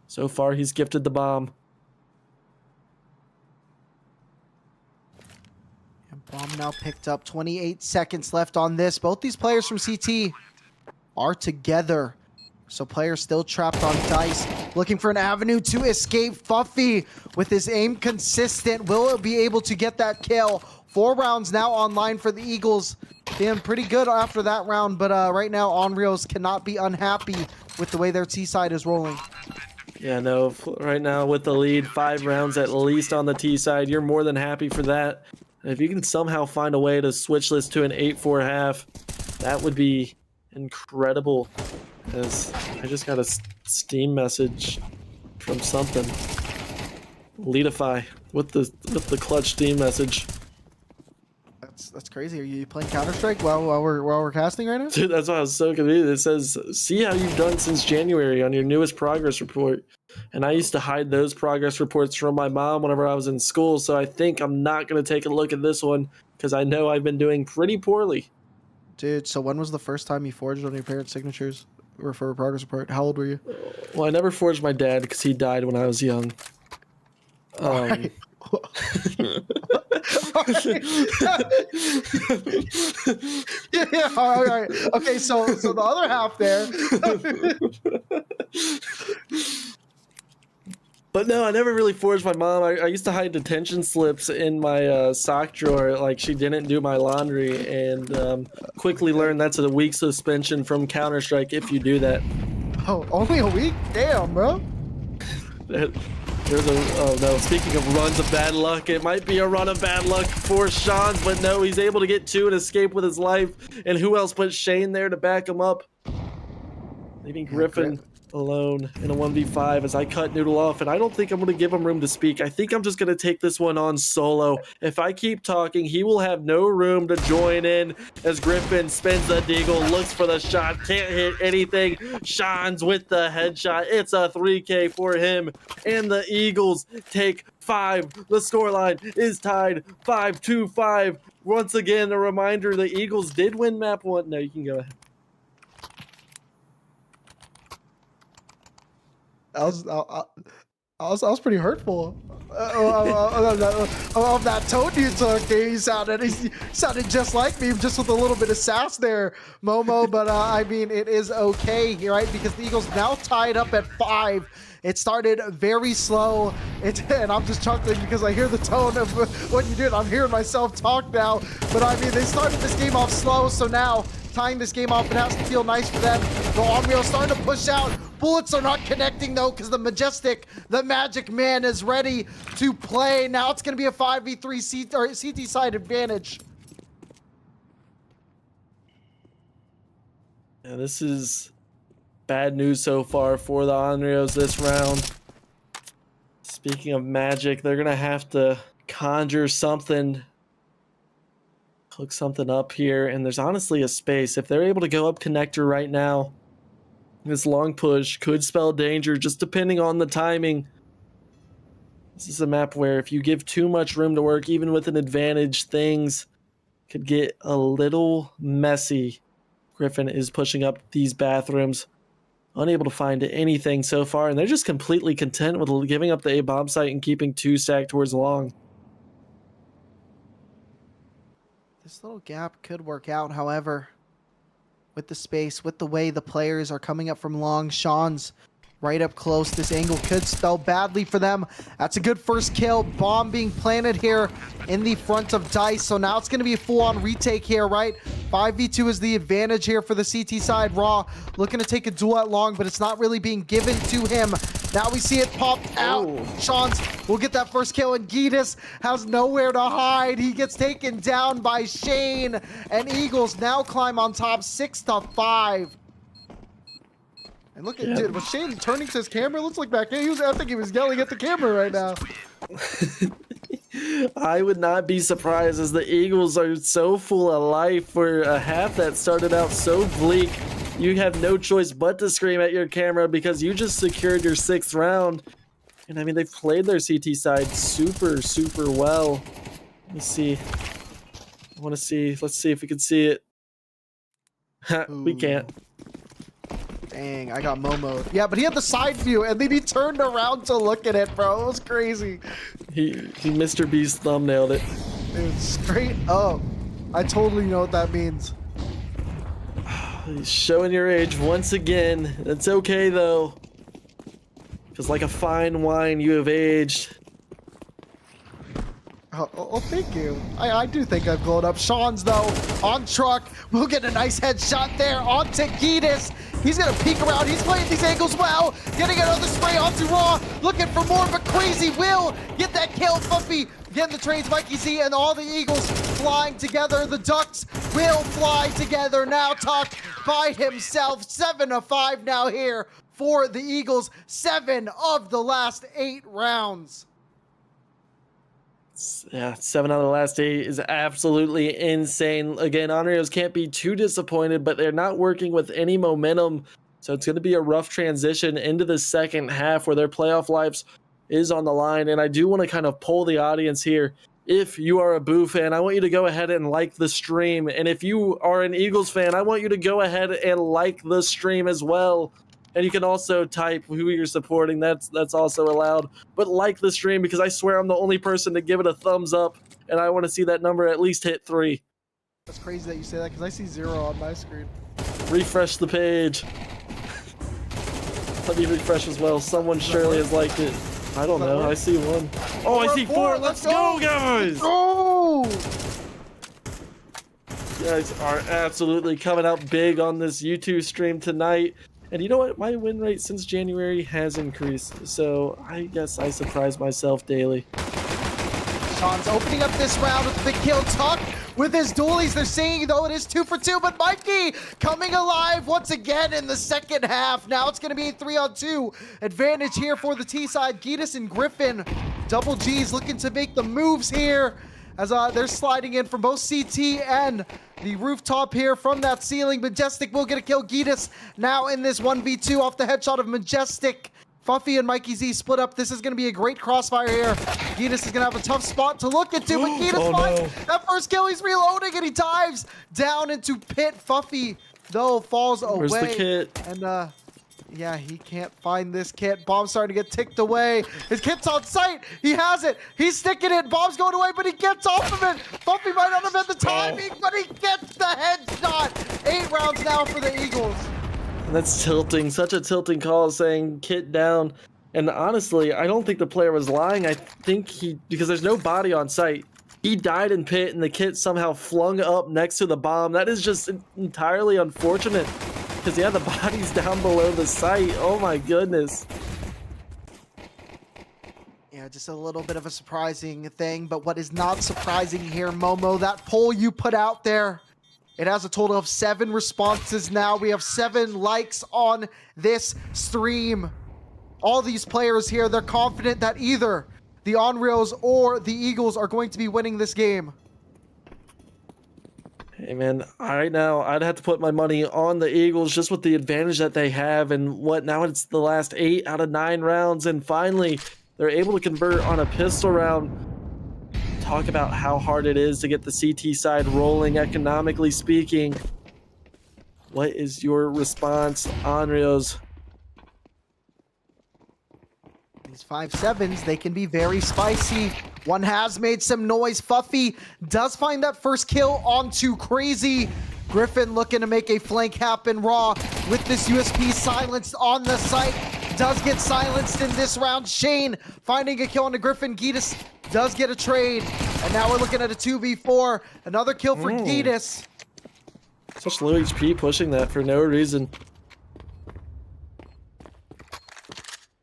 So far, he's gifted the bomb. Bomb now picked up. 28 seconds left on this. Both these players from CT are together. So players still trapped on Dice. Looking for an avenue to escape. Fuffy with his aim consistent. Will be able to get that kill. 4 rounds now online for the Eagles. Feeling pretty good after that round. But right now, Onryos cannot be unhappy with the way their T side is rolling. Yeah, no. Right now with the lead, 5 rounds at least on the T side. You're more than happy for that. If you can somehow find a way to switch this to an 8-4 half, that would be incredible. As I just got a Steam message from something. Leadify with the clutch Steam message. That's crazy. Are you playing Counter-Strike while we're casting right now? Dude, that's why I was so confused. It says, see how you've done since January on your newest progress report. And I used to hide those progress reports from my mom whenever I was in school, so I think I'm not going to take a look at this one because I know I've been doing pretty poorly. Dude, so when was the first time you forged on your parents' signatures or for a progress report? How old were you? Well, I never forged my dad because he died when I was young. Alright. Yeah, all right. Okay, so the other half there. But no, I never really forged my mom. I used to hide detention slips in my sock drawer, like she didn't do my laundry, and quickly learned that's a week suspension from Counter-Strike if you do that. Oh, only a week? Damn, bro. There's a, oh no, speaking of runs of bad luck, it might be a run of bad luck for Sean, but no, he's able to get 2 and escape with his life. And who else but Shane there to back him up? Leaving Griffin alone in a 1v5 as I cut Noodle off, and I don't think I'm going to give him room to speak. I think I'm just going to take this one on solo. If I keep talking, he will have no room to join in as Griffin spins the deagle, looks for the shot, can't hit anything. Sean's with the headshot. It's a 3K for him, and the Eagles take 5. The scoreline is tied 5-5. Once again, a reminder, the Eagles did win map 1. No, you can go ahead. I was pretty hurtful of that tone you took. He sounded just like me, just with a little bit of sass there, Momo. But I mean, it is okay, right? Because the Eagles now tied up at 5. It started very slow, and I'm just chuckling because I hear the tone of what you did. I'm hearing myself talk now. But I mean, they started this game off slow, so now tying this game off, it has to feel nice for them. The Onryos starting to push out. Bullets are not connecting though, because the Majestic, the Magic Man, is ready to play. Now it's going to be a 5v3 CT side advantage. Yeah, this is bad news so far for the Onryos this round. Speaking of magic, they're going to have to conjure something, cook something up here, and there's honestly a space. If they're able to go up connector right now, this long push could spell danger, just depending on the timing. This is a map where if you give too much room to work, even with an advantage, things could get a little messy. Griffin is pushing up these bathrooms, unable to find anything so far, and they're just completely content with giving up the A bomb site and keeping 2 stacked towards long. This little gap could work out, however, with the space, with the way the players are coming up from long. Sean's right up close. This angle could spell badly for them. That's a good first kill. Bomb being planted here in the front of Dice. So now it's going to be a full-on retake here, right? 5v2 is the advantage here for the CT side. Raw looking to take a duel at long, but it's not really being given to him. Now we see it popped out. Sean's will get that first kill, and Gitas has nowhere to hide. He gets taken down by Shane, and Eagles now climb on top 6-5. And look at dude, was Shane turning to his camera? It looks like back there. I think he was yelling at the camera right now. I would not be surprised, as the Eagles are so full of life for a half that started out so bleak. You have no choice but to scream at your camera because you just secured your 6th round. And I mean, they've played their CT side super, super well. Let me see. I want to see. Let's see if we can see it. We can't. Dang, I got Momo. Yeah, but he had the side view, and then he turned around to look at it, bro. It was crazy. He Mr. Beast thumbnailed it. Dude, straight up. I totally know what that means. He's showing your age once again. It's okay, though. Because like a fine wine, you have aged. Oh, thank you. I do think I've glowed up. Sean's, though, on truck. We'll get a nice headshot there onto Giedis. He's going to peek around. He's playing these angles well. Getting another spray onto Raw. Looking for more, but Crazy will get that kill. Fuffy getting the trades. Mikey Z and all the Eagles flying together. The Ducks will fly together. Now Tuck by himself. 7 of 5 now here for the Eagles. 7 of the last 8 rounds. Yeah, 7 out of the last 8 is absolutely insane. Again, Onryos can't be too disappointed, but they're not working with any momentum. So it's going to be a rough transition into the second half where their playoff lives is on the line. And I do want to kind of poll the audience here. If you are a Boo fan, I want you to go ahead and like the stream. And if you are an Eagles fan, I want you to go ahead and like the stream as well. And you can also type who you're supporting. That's also allowed. But like the stream, because I swear I'm the only person to give it a thumbs up. And I want to see that number at least hit 3. That's crazy that you say that, because I see 0 on my screen. Refresh the page. Let me refresh as well. Someone surely has liked it. I don't know. I see 1. Oh, I see 4. Let's go, guys! Oh! You guys are absolutely coming out big on this YouTube stream tonight. And you know what? My win rate since January has increased. So I guess I surprise myself daily. Sean's opening up this round with the kill. Tuck with his dualies. They're saying, though, it is 2 for 2. But Mikey coming alive once again in the second half. Now it's going to be a 3-on-2 advantage here for the T side. Giedis and Griffin. Double G's looking to make the moves here, as they're sliding in from both CT and the rooftop here from that ceiling. Majestic will get a kill. Giedis now in this 1v2 off the headshot of Majestic. Fuffy and Mikey Z split up. This is going to be a great crossfire here. Giedis is going to have a tough spot to look into, but Giedis finds that first kill. He's reloading and he dives down into pit. Fuffy, though, falls away. Where's the kit? And yeah, he can't find this kit. Bomb's starting to get ticked away. His kit's on site. He has it. He's sticking it. Bomb's going away, but he gets off of it. Buffy might not have had the timing, but he gets the headshot. 8 rounds now for the Eagles. That's tilting. Such a tilting call, saying kit down. And honestly, I don't think the player was lying. I think because there's no body on site. He died in pit and the kit somehow flung up next to the bomb. That is just entirely unfortunate. Because, yeah, the body's down below the site. Oh, my goodness. Yeah, just a little bit of a surprising thing. But what is not surprising here, Momo, that poll you put out there, it has a total of 7 responses now. We have 7 likes on this stream. All these players here, they're confident that either the Onryos or the Eagles are going to be winning this game. Hey man, right now I'd have to put my money on the Eagles just with the advantage that they have, and now it's the last 8 out of 9 rounds, and finally they're able to convert on a pistol round. Talk about how hard it is to get the CT side rolling, economically speaking. What is your response, Onryos? These 5-7s, they can be very spicy. One has made some noise. Fuffy does find that first kill onto Crazy. Griffin looking to make a flank happen. Raw with this USP silenced on the site. Does get silenced in this round. Shane finding a kill on the Griffin. Giedis does get a trade. And now we're looking at a 2v4. Another kill for Giedis. Such low HP pushing that for no reason.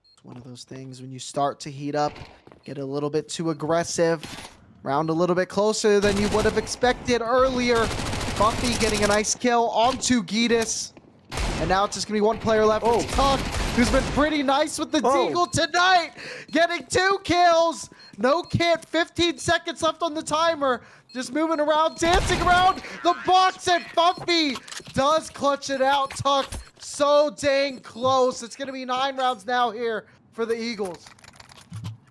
It's one of those things when you start to heat up, get a little bit too aggressive. Round a little bit closer than you would have expected earlier. Buffy getting a nice kill onto Giedis. And now it's just gonna be one player left. It's Tuck, who's been pretty nice with the Deagle tonight, getting 2 kills. No kit, 15 seconds left on the timer. Just moving around, dancing around the box, and Bumpy does clutch it out. Tuck, so dang close. It's gonna be 9 rounds now here for the Eagles.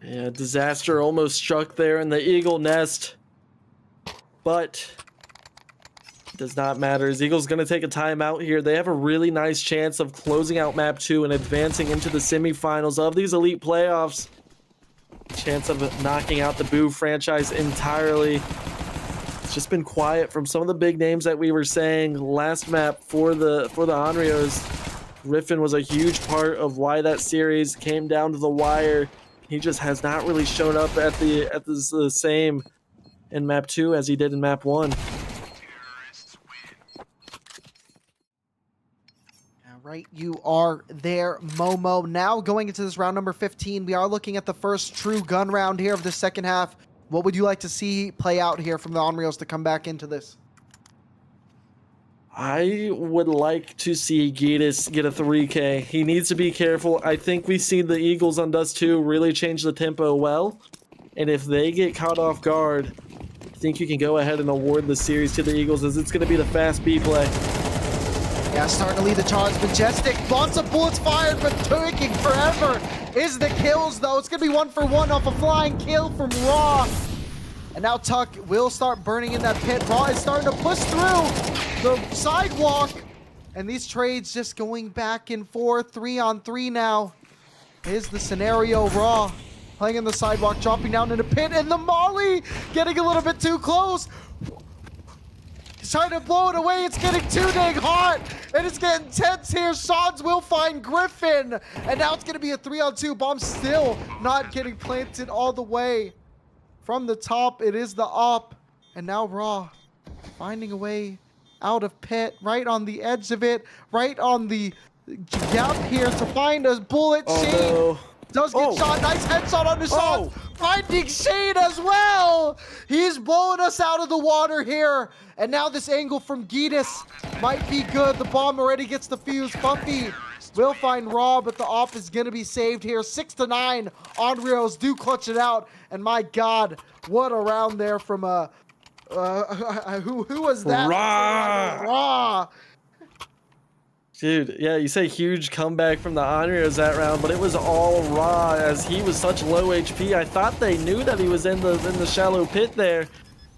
Yeah, disaster almost struck there in the Eagle nest, but it does not matter. As Eagles gonna take a timeout here. They have a really nice chance of closing out map 2 and advancing into the semifinals of these elite playoffs. Chance of knocking out the Boo franchise entirely. It's just been quiet from some of the big names that we were saying last map for the Onryos. Griffin was a huge part of why that series came down to the wire. He just has not really shown up at the same in map 2 as he did in map 1. Right, you are there, Momo. Now going into this round number 15, we are looking at the first true gun round here of the second half. What would you like to see play out here from the Onryos to come back into this? I would like to see Gitas get a 3K. He needs to be careful. I think we've seen the Eagles on Dust 2 really change the tempo well. And if they get caught off guard, I think you can go ahead and award the series to the Eagles, as it's going to be the fast B play. Yeah, starting to lead the charge. Majestic, lots of bullets fired, but taking forever is the kills, though. It's going to be 1 for 1 off a flying kill from Raw. And now Tuck will start burning in that pit. Raw is starting to push through the sidewalk. And these trades just going back and forth. 3-on-3 now is the scenario. Raw playing in the sidewalk, dropping down in a pit. And the Molly getting a little bit too close. He's trying to blow it away. It's getting too dang hot. And it's getting tense here. Shawns will find Griffin. And now it's going to be a 3-on-2. Bomb still not getting planted all the way. From the top, it is the op. And now Raw finding a way out of pit. Right on the edge of it. Right on the gap here to find a bullet. Shane no. does get shot. Nice headshot on the shot. Finding Shane as well. He's blowing us out of the water here. And now this angle from Gitas might be good. The bomb already gets the fuse. Bumpy will find Raw, but the op is going to be saved here. 6-9. Onryos do clutch it out. And my God, what a round there from who was that? Raw. Dude, yeah, you say huge comeback from the Onryos that round, but it was all Raw as he was such low HP. I thought they knew that he was in the shallow pit there,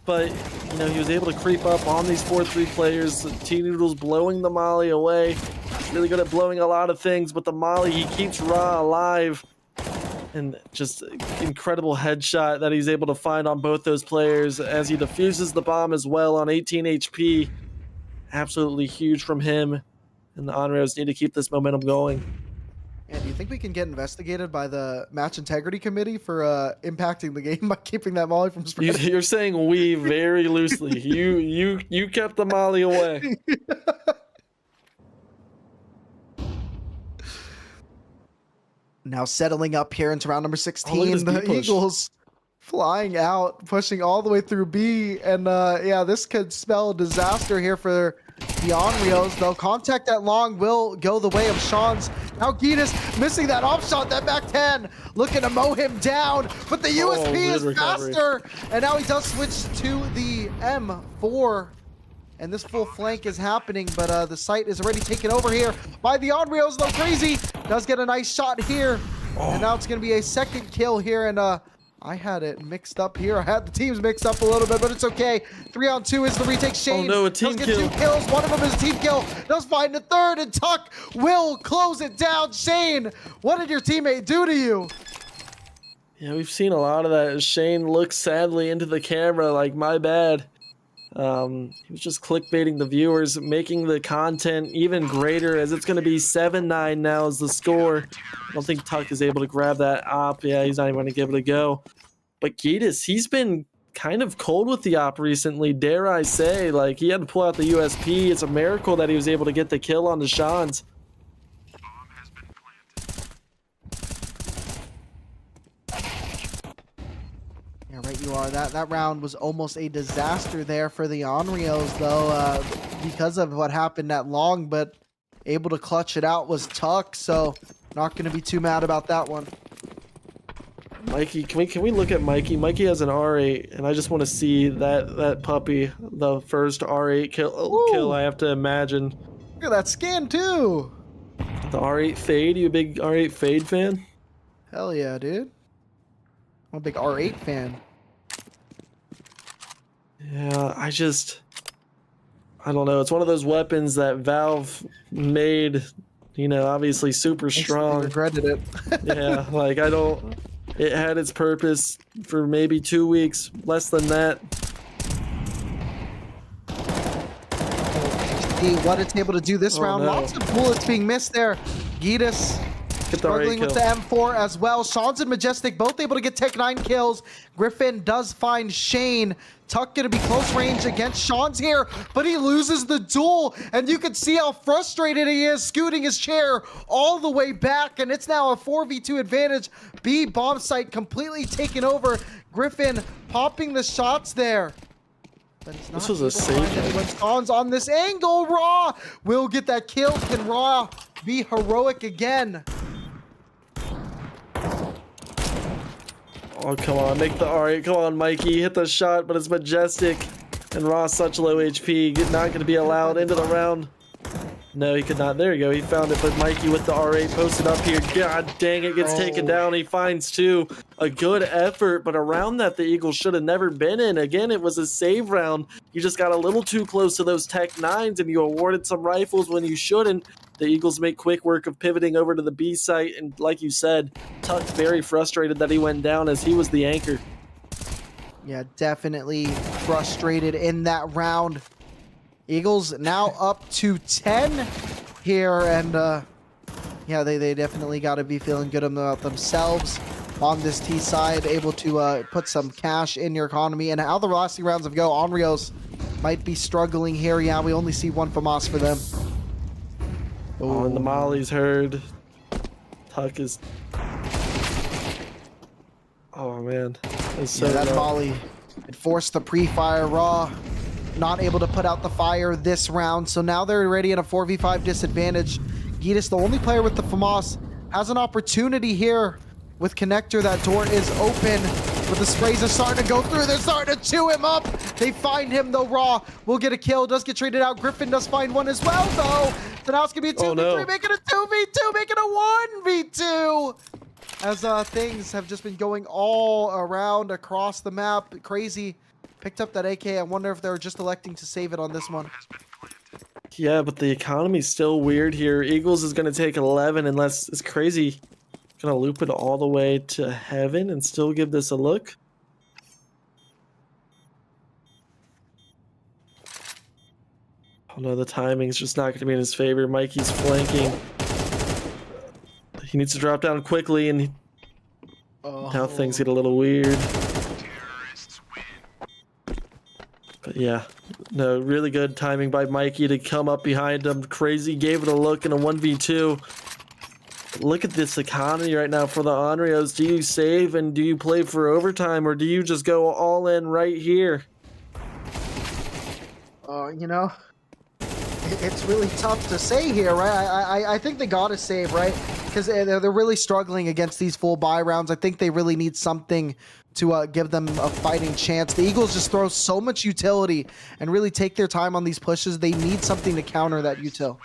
but you know, he was able to creep up on these 4-3 players. T-Noodles blowing the Molly away. He's really good at blowing a lot of things, but the Molly, he keeps Raw alive. And just incredible headshot that he's able to find on both those players as he defuses the bomb as well on 18 HP. Absolutely huge from him. And the Onryos need to keep this momentum going. And do you think we can get investigated by the match integrity committee for impacting the game by keeping that Molly from spreading? You're saying we very loosely. You kept the Molly away. Now settling up here into round number 16, the Eagles flying out, pushing all the way through B. And yeah, this could spell disaster here for the Onryos, though. Contact at long will go the way of Shawns. Now Gitas missing that off shot, that back 10, looking to mow him down, but the USP is faster. And now he does switch to the M4. And this full flank is happening, but the site is already taken over here by the Onryos, though. Crazy does get a nice shot here. And now it's going to be a second kill here, and I had it mixed up here. I had the teams mixed up a little bit, but it's okay. 3-on-2 is the retake. Shane a team does get kill. 2 kills. One of them is a team kill. Does find a third, and Tuck will close it down. Shane, what did your teammate do to you? Yeah, we've seen a lot of that. Shane looks sadly into the camera like, my bad. He was just clickbaiting the viewers, making the content even greater, as it's going to be 7-9 now is the score. I don't think Tuck is able to grab that op. Yeah, he's not even going to give it a go. But Gitas, he's been kind of cold with the op recently, dare I say. Like, he had to pull out the USP. It's a miracle that he was able to get the kill on the Shawns. Yeah, right you are. That round was almost a disaster there for the Onryos, though, because of what happened at long. But able to clutch it out was Tuck, so not going to be too mad about that one. Mikey, can we look at Mikey? Mikey has an R8, and I just want to see that puppy, the first R8 kill I have to imagine. Look at that skin too. The R8 fade. You a big R8 fade fan? Hell yeah, dude. I'm a big R8 fan. Yeah, I don't know. It's one of those weapons that Valve made, you know, obviously super strong. I regretted it. Yeah, like it had its purpose for maybe 2 weeks, less than that. See what it's able to do this round. No. Lots of bullets being missed there. Gitas struggling with the M4 as well. Sean's and Majestic both able to get Tech 9 kills. Griffin does find Shane. Tuck gonna be close range against Sean's here, but he loses the duel, and you can see how frustrated he is, scooting his chair all the way back, and it's now a 4v2 advantage. B bomb site completely taken over. Griffin popping the shots there. But it's not this was a safe. when Sean's on this angle. Raw will get that kill. Can Raw be heroic again? Oh, come on, make the R8. Come on, Mikey, hit the shot, but it's Majestic. And Raw such low HP, not going to be allowed into the round. No, he could not. There you go, he found it, but Mikey with the R8 posted up here. God dang it, gets taken down. He finds 2. A good effort, but a round that the Eagles should have never been in. Again, it was a save round. You just got a little too close to those Tech 9s, and you awarded some rifles when you shouldn't. The Eagles make quick work of pivoting over to the B site, and like you said, Tuck's very frustrated that he went down as he was the anchor. Yeah, definitely frustrated in that round. Eagles now up to 10 here, and yeah, they definitely got to be feeling good about themselves on this T side, able to put some cash in your economy. And how the last 2 rounds of go, Onryos might be struggling here. Yeah, we only see 1 FAMAS for them. Oh, and the Molly's heard. Tuck is... Oh, man. So that Molly, it forced the pre-fire. Raw not able to put out the fire this round, so now they're already in a 4v5 disadvantage. Gitas, the only player with the FAMAS, has an opportunity here with Connector. That door is open, but the sprays are starting to go through. They're starting to chew him up. They find him, though. Raw will get a kill, does get traded out. Griffin does find one as well, though. So now it's going to be a 2v3, making a 2v2, making a 1v2. As things have just been going all around across the map. Crazy. Picked up that AK. I wonder if they're just electing to save it on this one. Yeah, but the economy's still weird here. Eagles is going to take 11 unless it's crazy. Going to loop it all the way to heaven and still give this a look. Oh no, the timing's just not going to be in his favor. Mikey's flanking. He needs to drop down quickly, and now things get a little weird. But yeah, no, really good timing by Mikey to come up behind him. Crazy gave it a look in a 1v2. Look at this economy right now for the Onryos. Do you save and do you play for overtime, or do you just go all in right here? You know, it's really tough to say here, right? I think they gotta save, right? Because they're really struggling against these full buy rounds. I think they really need something to give them a fighting chance. The Eagles just throw so much utility and really take their time on these pushes. They need something to counter that util.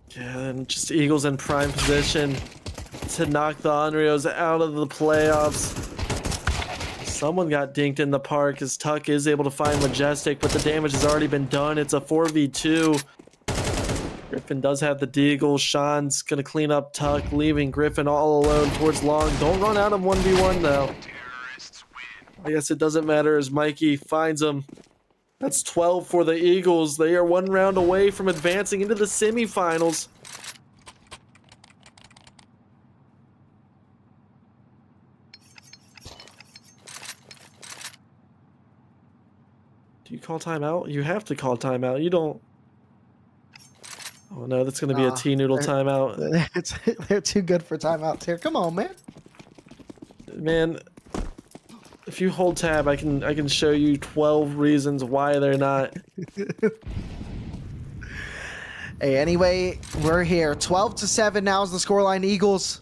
Yeah, and just Eagles in prime position to knock the Onryos out of the playoffs. Someone got dinked in the park as Tuck is able to find Majestic, but the damage has already been done. It's a 4v2. Griffin does have the deagle. Sean's going to clean up Tuck, leaving Griffin all alone towards long. Don't run out of 1v1 though. I guess it doesn't matter as Mikey finds him. That's 12 for the Eagles. They are 1 round away from advancing into the semifinals. Do you call timeout? You have to call timeout. You don't... Oh no, that's going to be a T-Noodle timeout. They're too good for timeouts here. Come on, man. Man, if you hold tab, I can show you 12 reasons why they're not. Hey, anyway, we're here. 12-7 now is the scoreline. Eagles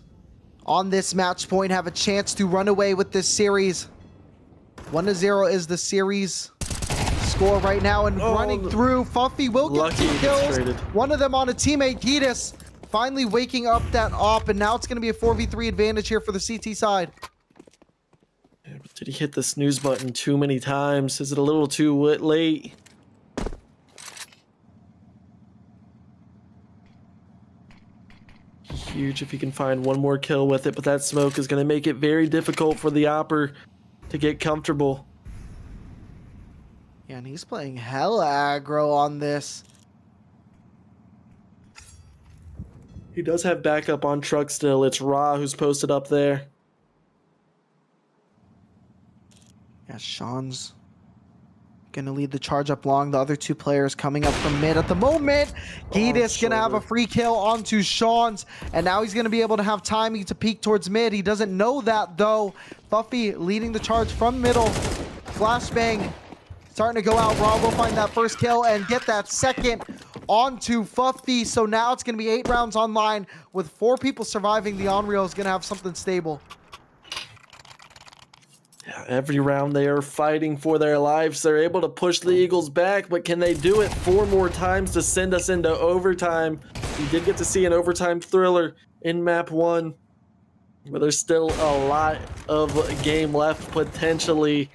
on this match point have a chance to run away with this series. 1-0 is the series score right now, and running through. Fuffy will get Lucky 2 he gets kills. traded. One of them on a teammate, Gitas, finally waking up that op, and now it's going to be a 4v3 advantage here for the CT side. Did he hit the snooze button too many times? Is it a little too late? Huge if he can find one more kill with it, but that smoke is going to make it very difficult for the Opper to get comfortable. Yeah, and he's playing hella aggro on this. He does have backup on truck still. It's Ra who's posted up there. Yeah, Sean's gonna lead the charge up long. The other 2 players coming up from mid at the moment. Gitas gonna have a free kill onto Sean's, and now he's gonna be able to have timing to peek towards mid. He doesn't know that though. Fuffy leading the charge from middle. Flashbang starting to go out. Raw will find that first kill and get that second onto Fuffy. So now it's gonna be 8 rounds online with 4 people surviving. The Onryos is gonna have something stable. Every round they are fighting for their lives. They're able to push the Eagles back, but can they do it 4 more times to send us into overtime? We did get to see an overtime thriller in map 1, but there's still a lot of game left potentially.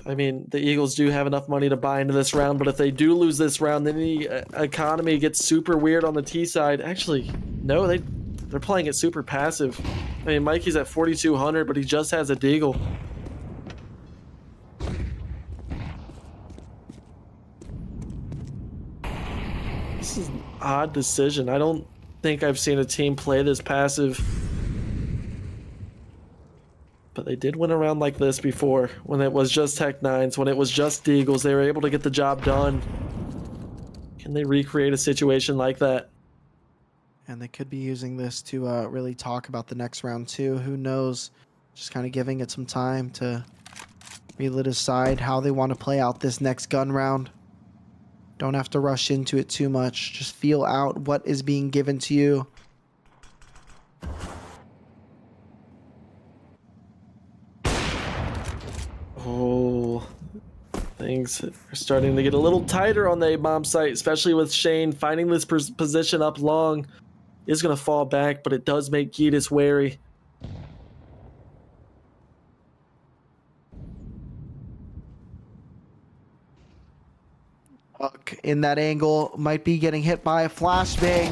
I mean, the Eagles do have enough money to buy into this round, but if they do lose this round, then the economy gets super weird on the T side. Actually, no, they're playing it super passive. I mean, Mikey's at 4,200, but he just has a deagle. This is an odd decision. I don't think I've seen a team play this passive. But they did win a round like this before, when it was just Tech 9s, when it was just Deagles. They were able to get the job done. Can they recreate a situation like that? And they could be using this to really talk about the next round too. Who knows? Just kind of giving it some time to really decide how they want to play out this next gun round. Don't have to rush into it too much. Just feel out what is being given to you. Oh, things are starting to get a little tighter on the A-bomb site, especially with Shane finding this position up long. Is going to fall back, but it does make Gitas wary. In that angle, might be getting hit by a flashbang.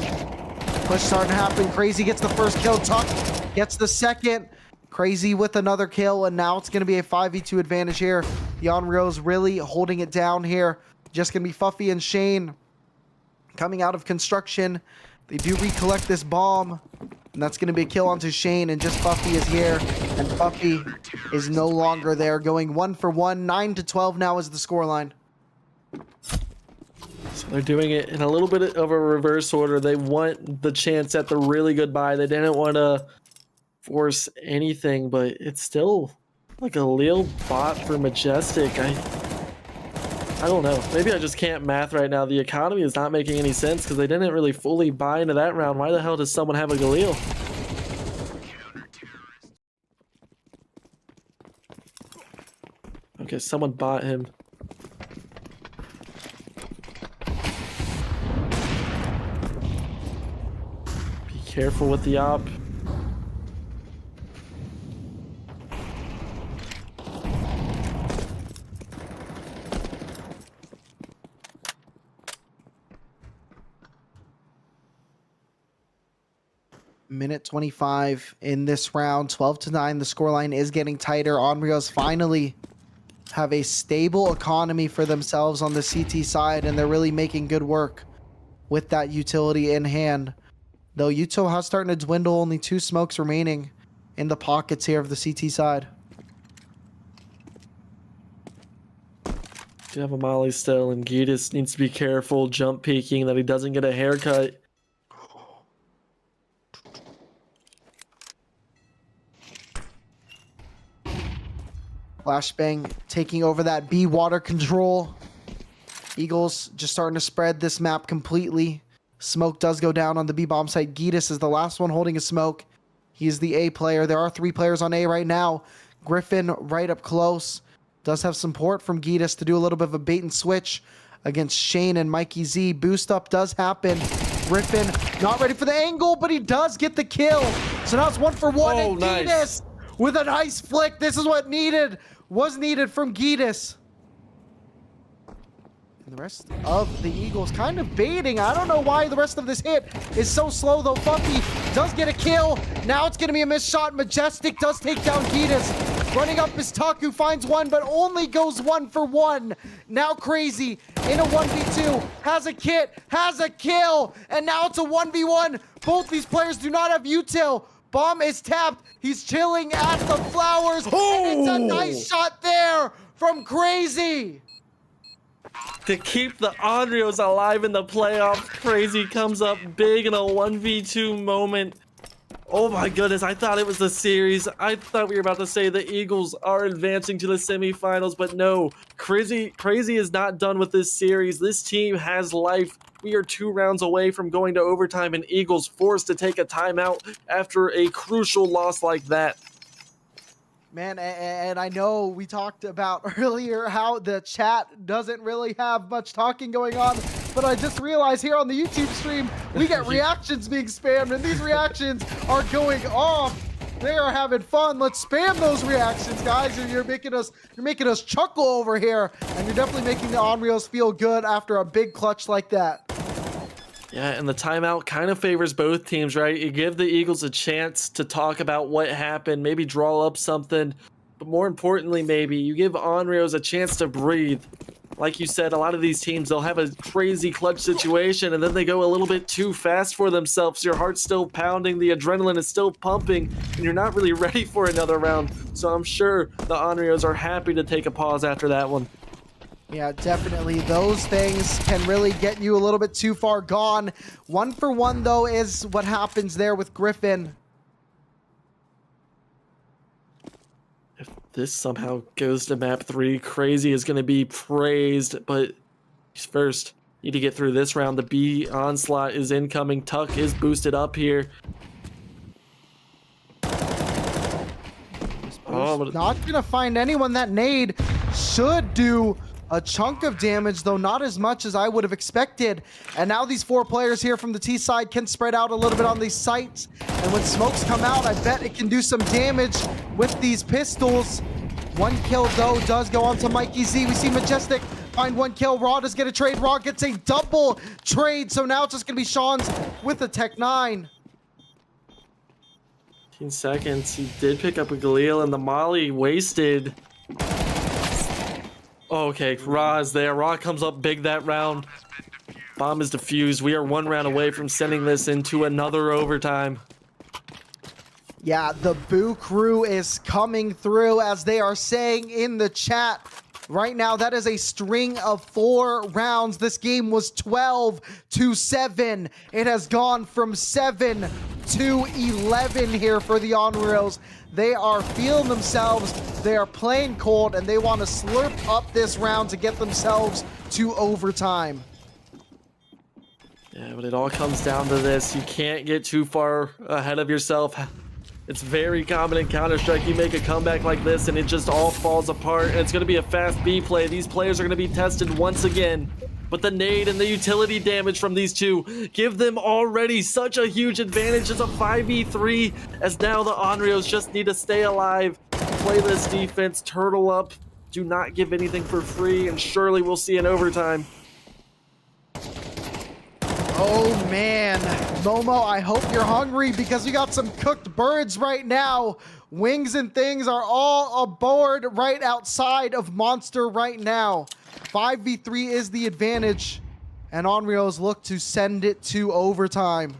Push starting to happen. Crazy gets the first kill. Tuck gets the second. Crazy with another kill, and now it's going to be a 5v2 advantage here. The Onryos really holding it down here. Just going to be Fuffy and Shane coming out of construction. They do recollect this bomb, and that's going to be a kill onto Shane, and just Fuffy is here, and Fuffy is no longer there. Going 1 for 1, 9-12 now is the scoreline. So they're doing it in a little bit of a reverse order. They want the chance at the really good buy. They didn't want to force anything, but it's still like a little bot for Majestic. I don't know. Maybe I just can't math right now. The economy is not making any sense because they didn't really fully buy into that round. Why the hell does someone have a Galil? Okay, someone bought him. Be careful with the op. Minute 25 in this round, 12-9. The scoreline is getting tighter. Onryos finally have a stable economy for themselves on the CT side, and they're really making good work with that utility in hand. Though Uto has starting to dwindle, only 2 smokes remaining in the pockets here of the CT side. Do have a Molly still, and Gitas needs to be careful jump peeking that he doesn't get a haircut. Flashbang taking over that B water control. Eagles just starting to spread this map completely. Smoke does go down on the B bomb site. Gitas is the last one holding a smoke. He's the A player. There are 3 players on A right now. Griffin right up close. Does have support from Gitas to do a little bit of a bait and switch against Shane and Mikey Z. Boost up does happen. Griffin not ready for the angle, but he does get the kill. So now it's 1 for 1. Oh, and nice. Gitas with a nice flick. This is what was needed from Gitas. And the rest of the Eagles kind of baiting. I don't know why the rest of this hit is so slow, though. Funky does get a kill. Now it's going to be a missed shot. Majestic does take down Gitas. Running up is Tuck, who finds 1, but only goes 1 for 1. Now Crazy in a 1v2. Has a kit, has a kill. And now it's a 1v1. Both these players do not have util. Bomb is tapped. He's chilling at the flowers. Oh! And it's a nice shot there from Crazy. To keep the Onryos alive in the playoffs, Crazy comes up big in a 1v2 moment. Oh my goodness, I thought it was the series. I thought we were about to say the Eagles are advancing to the semifinals, but no. Crazy is not done with this series. This team has life. We are 2 rounds away from going to overtime, and Eagles forced to take a timeout after a crucial loss like that. Man, and I know we talked about earlier how the chat doesn't really have much talking going on, but I just realized here on the YouTube stream, we get reactions being spammed, and these reactions are going off. They are having fun. Let's spam those reactions, guys. You're making us chuckle over here, and you're definitely making the Onryos feel good after a big clutch like that. Yeah, and the timeout kind of favors both teams, right? You give the Eagles a chance to talk about what happened, maybe draw up something, but more importantly, maybe you give Onryos a chance to breathe. Like you said, a lot of these teams, they'll have a crazy clutch situation, and then they go a little bit too fast for themselves. Your heart's still pounding, the adrenaline is still pumping, and you're not really ready for another round. So I'm sure the Onryos are happy to take a pause after that one. Yeah, definitely. Those things can really get you a little bit too far gone. 1 for 1, though, is what happens there with Griffin. If this somehow goes to map 3, Crazy is going to be praised, but he's first. Need to get through this round. The B onslaught is incoming. Tuck is boosted up here. Oh, not going to find anyone. That nade should do a chunk of damage, though not as much as I would have expected. And now these 4 players here from the T side can spread out a little bit on these sites. And when smokes come out, I bet it can do some damage with these pistols. 1 kill, though, does go on to Mikey Z. We see Majestic find 1 kill. Raw does get a trade. Raw gets a double trade. So now it's just going to be Sean's with the Tech 9. 15 seconds. He did pick up a Galil, and the Molly wasted. Okay, Ra is there. Ra comes up big that round. Bomb is defused. We are 1 round away from sending this into another overtime. Yeah, the Boo crew is coming through, as they are saying in the chat. Right now, that is a string of 4 rounds. This game was 12-7. It has gone from 7 to 11 here for the Onryos. They are feeling themselves. They are playing cold, and they want to slurp up this round to get themselves to overtime. Yeah, but it all comes down to this. You can't get too far ahead of yourself. It's very common in Counter-Strike. You make a comeback like this, and it just all falls apart. And it's going to be a fast B play. These players are going to be tested once again. But the nade and the utility damage from these 2 give them already such a huge advantage. It's a 5v3, as now the Onryos just need to stay alive, play this defense, turtle up, do not give anything for free, and surely we'll see an overtime. Oh man, Momo, I hope you're hungry, because you got some cooked birds right now. Wings and things are all aboard right outside of Monster right now. 5v3 is the advantage, and Onryos look to send it to overtime.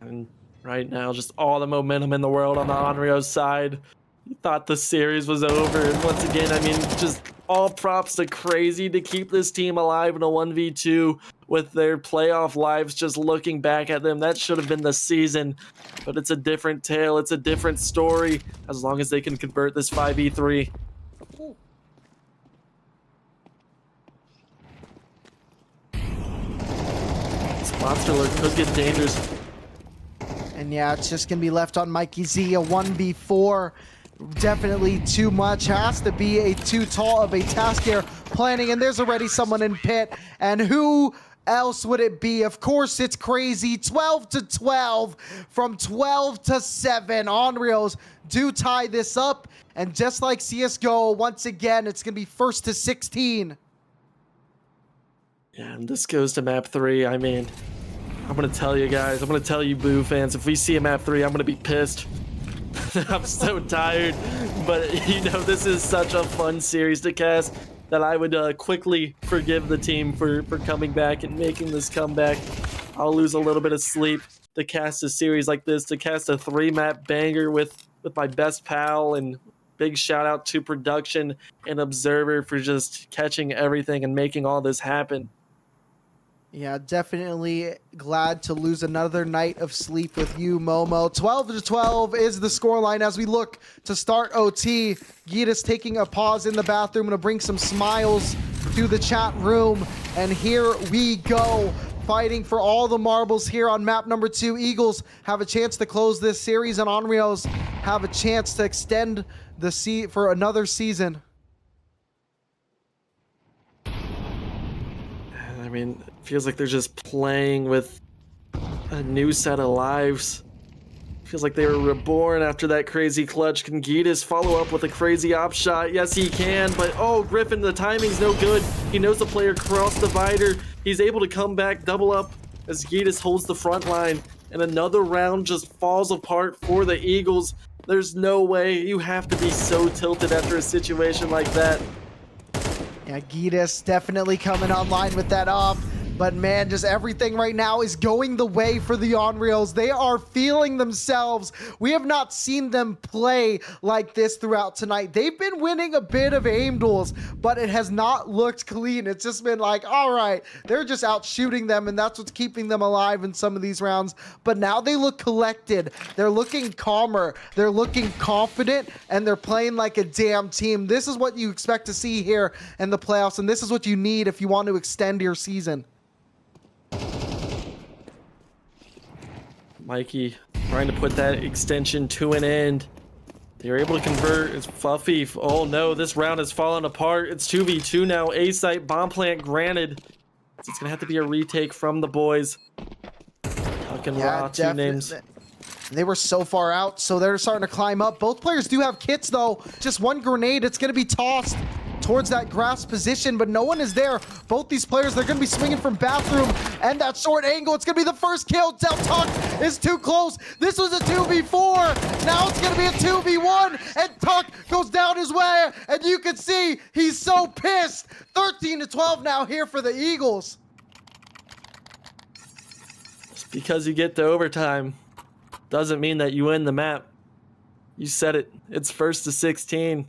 And right now, just all the momentum in the world on the Onryos side. You thought the series was over, and once again, I mean, just all props to Crazy to keep this team alive in a 1v2 with their playoff lives just looking back at them. That should have been the season, but it's a different tale. It's a different story, as long as they can convert this 5v3. Monster Lurk could get dangerous. And yeah, it's just going to be left on Mikey Z, a 1v4. Definitely too much. Has to be a too tall of a task here. Planning, and there's already someone in pit. And who else would it be? Of course, it's crazy. 12-12 from 12-7. Onryos do tie this up. And just like CSGO, once again, it's going to be 1-16. Yeah, and this goes to map 3. I mean, I'm going to tell you guys, I'm going to tell you Boo fans, if we see a map 3, I'm going to be pissed. I'm so tired, but this is such a fun series to cast that I would quickly forgive the team for coming back and making this comeback. I'll lose a little bit of sleep to cast a series like this, to cast a 3-map banger with my best pal, and big shout out to production and Observer for just catching everything and making all this happen. Yeah, definitely glad to lose another night of sleep with you, Momo. 12-12 is the scoreline as we look to start OT. Gitas taking a pause in the bathroom to bring some smiles to the chat room. And here we go, fighting for all the marbles here on map number 2. Eagles have a chance to close this series, and Onryos have a chance to extend the for another season. I mean, it feels like they're just playing with a new set of lives. Feels like they were reborn after that crazy clutch. Can Gitas follow up with a crazy op shot? Yes, he can, but oh, Griffin, the timing's no good. He knows the player crossed the divider. He's able to come back, double up as Gitas holds the front line, and another round just falls apart for the Eagles. There's no way. You have to be so tilted after a situation like that. Yeah, Gitas definitely coming online with that off. But man, just everything right now is going the way for the Onryos. They are feeling themselves. We have not seen them play like this throughout tonight. They've been winning a bit of aim duels, but it has not looked clean. It's just been like, all right, they're just out shooting them, and that's what's keeping them alive in some of these rounds. But now they look collected. They're looking calmer. They're looking confident, and they're playing like a damn team. This is what you expect to see here in the playoffs, and this is what you need if you want to extend your season. Mikey trying to put that extension to an end. They're able to convert. It's Fluffy. Oh no, this round has fallen apart. It's 2v2 now. A site, bomb plant granted. It's going to have to be a retake from the boys. Tuck and Raw, two names. They were so far out, so they're starting to climb up. Both players do have kits though. Just one grenade, it's going to be tossed towards that grass position, but no one is there. Both these players, they're going to be swinging from bathroom, and that short angle, it's going to be the first kill. Tuck is too close. This was a 2v4. Now it's going to be a 2v1, and Tuck goes down his way, and you can see he's so pissed. 13-12 now here for the Eagles. Just because you get to overtime doesn't mean that you win the map. You said it. It's 1-16.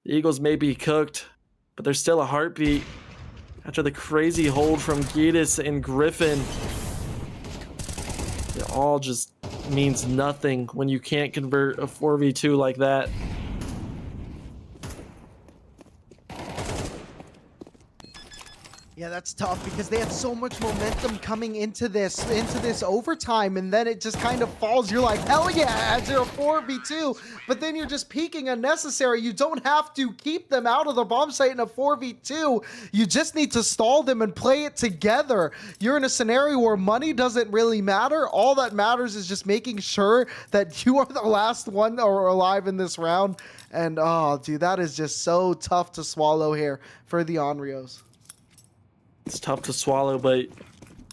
The Eagles may be cooked, but there's still a heartbeat after the crazy hold from Gitas and Griffin. It all just means nothing when you can't convert a 4v2 like that. Yeah, that's tough because they had so much momentum coming into this overtime, and then it just kind of falls. You're like, hell yeah, as you're a 4v2, but then you're just peaking unnecessary. You don't have to keep them out of the bomb site in a 4v2. You just need to stall them and play it together. You're in a scenario where money doesn't really matter. All that matters is just making sure that you are the last one or alive in this round. And oh, dude, that is just so tough to swallow here for the Onryos. It's tough to swallow, but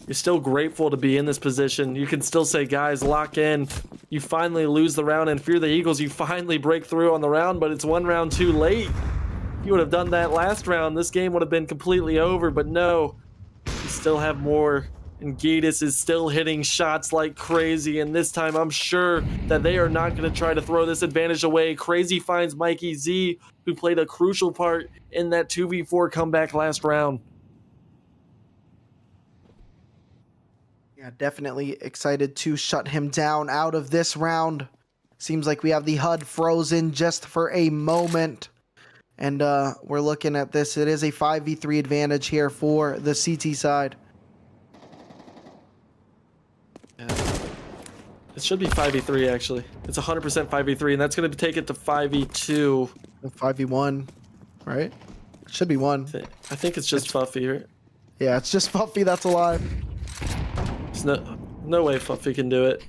you're still grateful to be in this position. You can still say, guys, lock in. You finally lose the round, and if you're the Eagles, you finally break through on the round, but it's one round too late. If you would have done that last round, this game would have been completely over, but no. You still have more, and Gitas is still hitting shots like crazy, and this time I'm sure that they are not going to try to throw this advantage away. Crazy finds Mikey Z, who played a crucial part in that 2v4 comeback last round. Yeah, definitely excited to shut him down out of this round. Seems like we have the HUD frozen just for a moment. And we're looking at this. It is a 5v3 advantage here for the CT side. It should be 5v3 actually. It's 100% 5v3, and that's going to take it to 5v2. 5v1, right? It should be one. I think it's just Fuffy, right? Yeah, it's just Fuffy that's alive. There's no way Fuffy can do it.